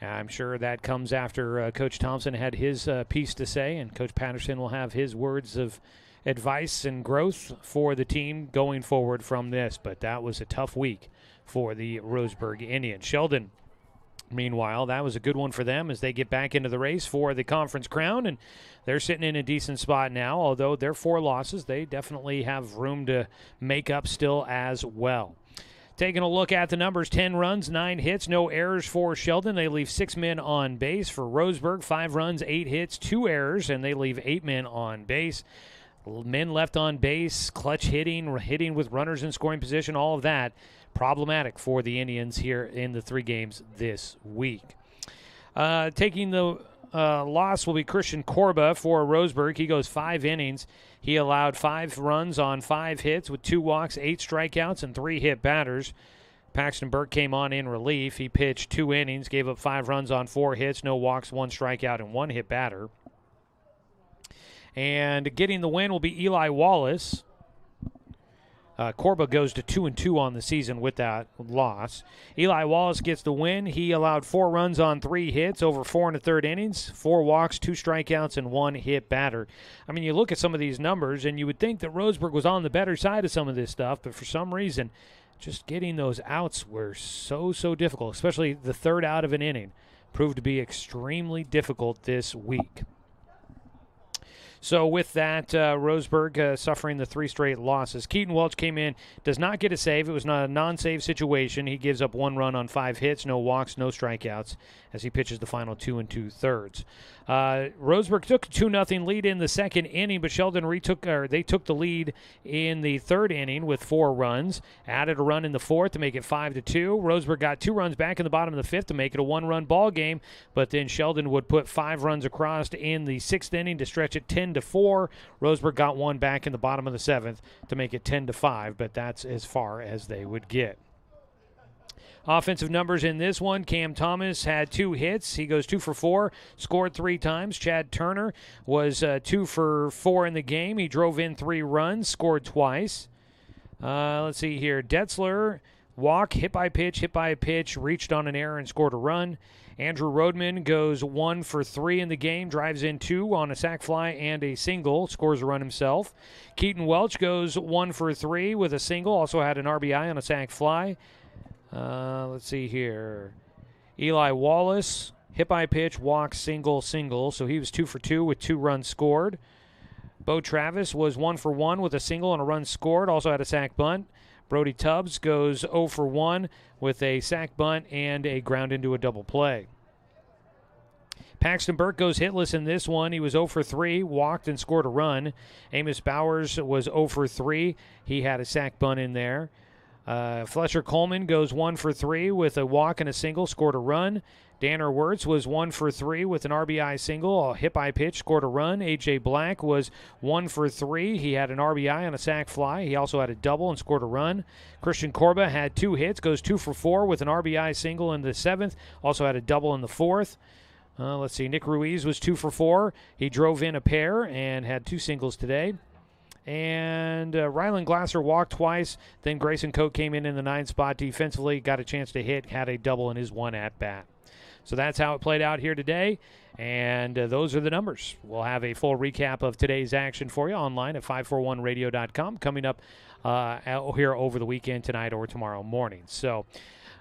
I'm sure that comes after Coach Thompson had his piece to say, and Coach Patterson will have his words of advice and growth for the team going forward from this. But that was a tough week for the Roseburg Indians. Sheldon, meanwhile, that was a good one for them as they get back into the race for the conference crown, and they're sitting in a decent spot now. Although they're 4 losses, they definitely have room to make up still as well. Taking a look at the numbers, 10 runs, 9 hits, no errors for Sheldon. They leave 6 men on base. For Roseburg, 5 runs, 8 hits, 2 errors, and they leave 8 men on base. Men left on base, clutch hitting with runners in scoring position, all of that problematic for the Indians here in the 3 games this week. Taking the loss will be Christian Korba for Roseburg. He goes 5 innings. He allowed 5 runs on 5 hits with 2 walks, 8 strikeouts, and 3 hit batters. Paxton Burke came on in relief. He pitched 2 innings, gave up 5 runs on 4 hits, no walks, 1 strikeout, and 1 hit batter. And getting the win will be Eli Wallace. Korba goes to 2-2 on the season with that loss. Eli Wallace gets the win. He allowed 4 runs on 3 hits over 4 1/3 innings, 4 walks, 2 strikeouts, and 1 hit batter. I mean, you look at some of these numbers, and you would think that Roseburg was on the better side of some of this stuff, but for some reason, just getting those outs were so difficult, especially the 3rd out of an inning. Proved to be extremely difficult this week. So with that, Roseburg suffering the 3 straight losses. Keaton Welch came in, does not get a save. It was not a non-save situation. He gives up 1 run on 5 hits, no walks, no strikeouts, as he pitches the final 2 2/3. Roseburg took a 2-0 lead in the 2nd inning, but Sheldon they took the lead in the 3rd inning with 4 runs, added a run in the 4th to make it 5-2. Roseburg got 2 runs back in the bottom of the 5th to make it a 1-run ball game, but then Sheldon would put 5 runs across in the 6th inning to stretch it 10-4. Roseburg got 1 back in the bottom of the 7th to make it 10-5, but that's as far as they would get. Offensive numbers in this one, Cam Thomas had 2 hits. He goes 2 for 4, scored 3 times. Chad Turner was 2 for 4 in the game. He drove in 3 runs, scored twice. Let's see here. Detzler, walk, hit by pitch, reached on an error and scored a run. Andrew Rodman goes 1 for 3 in the game, drives in 2 on a sac fly and a single, scores a run himself. Keaton Welch goes 1 for 3 with a single, also had an RBI on a sac fly. Let's see here. Eli Wallace, hit by pitch, walk, single. So he was 2 for 2 with 2 runs scored. Bo Travis was 1 for 1 with a single and a run scored, also had a sac bunt. Brody Tubbs goes 0 for 1 with a sac bunt and a ground into a double play. Paxton Burke goes hitless in this one. He was 0 for 3, walked and scored a run. Amos Bowers was 0 for 3. He had a sac bunt in there. Fletcher Coleman goes 1 for 3 with a walk and a single, scored a run. Danner Wirtz was 1 for 3 with an RBI single, a hit by pitch, scored a run. A.J. Black was 1 for 3. He had an RBI on a sac fly. He also had a double and scored a run. Christian Corba had 2 hits, goes 2 for 4 with an RBI single in the 7th, also had a double in the 4th. Let's see, Nick Ruiz was 2 for 4. He drove in a pair and had 2 singles today. And Rylan Glasser walked twice. Then Grayson Coate came in the 9th spot defensively, got a chance to hit, had a double in his 1 at-bat. So that's how it played out here today, and those are the numbers. We'll have a full recap of today's action for you online at 541radio.com coming up out here over the weekend tonight or tomorrow morning. So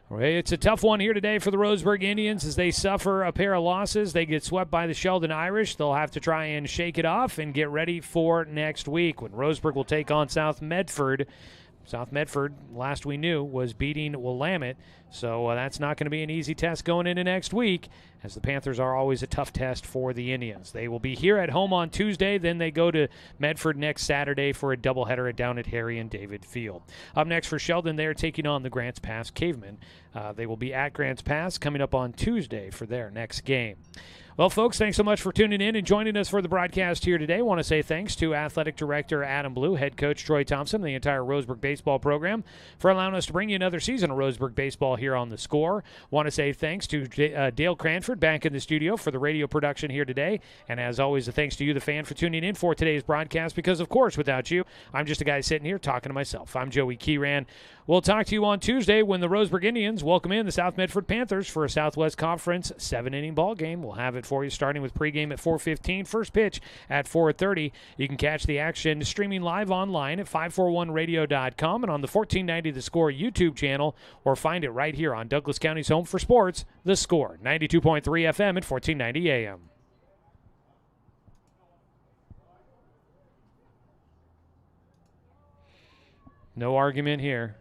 it's a tough one here today for the Roseburg Indians as they suffer a pair of losses. They get swept by the Sheldon Irish. They'll have to try and shake it off and get ready for next week when Roseburg will take on South Medford. South Medford, last we knew, was beating Willamette, so that's not going to be an easy test going into next week, as the Panthers are always a tough test for the Indians. They will be here at home on Tuesday, then they go to Medford next Saturday for a doubleheader down at Harry and David Field. Up next for Sheldon, they are taking on the Grants Pass Cavemen. They will be at Grants Pass coming up on Tuesday for their next game. Well, folks, thanks so much for tuning in and joining us for the broadcast here today. I want to say thanks to Athletic Director Adam Blue, Head Coach Troy Thompson, and the entire Roseburg baseball program for allowing us to bring you another season of Roseburg baseball here on The Score. Want to say thanks to Dale Cranford back in the studio for the radio production here today. And as always, a thanks to you, the fan, for tuning in for today's broadcast because, of course, without you, I'm just a guy sitting here talking to myself. I'm Joey Keeran. We'll talk to you on Tuesday when the Roseburg Indians welcome in the South Medford Panthers for a Southwest Conference 7-inning ball game. We'll have it for you starting with pregame at 4:15, first pitch at 4:30. You can catch the action streaming live online at 541radio.com and on the 1490 The Score YouTube channel, or find it right here on Douglas County's home for sports, The Score, 92.3 FM at 1490 AM. No argument here.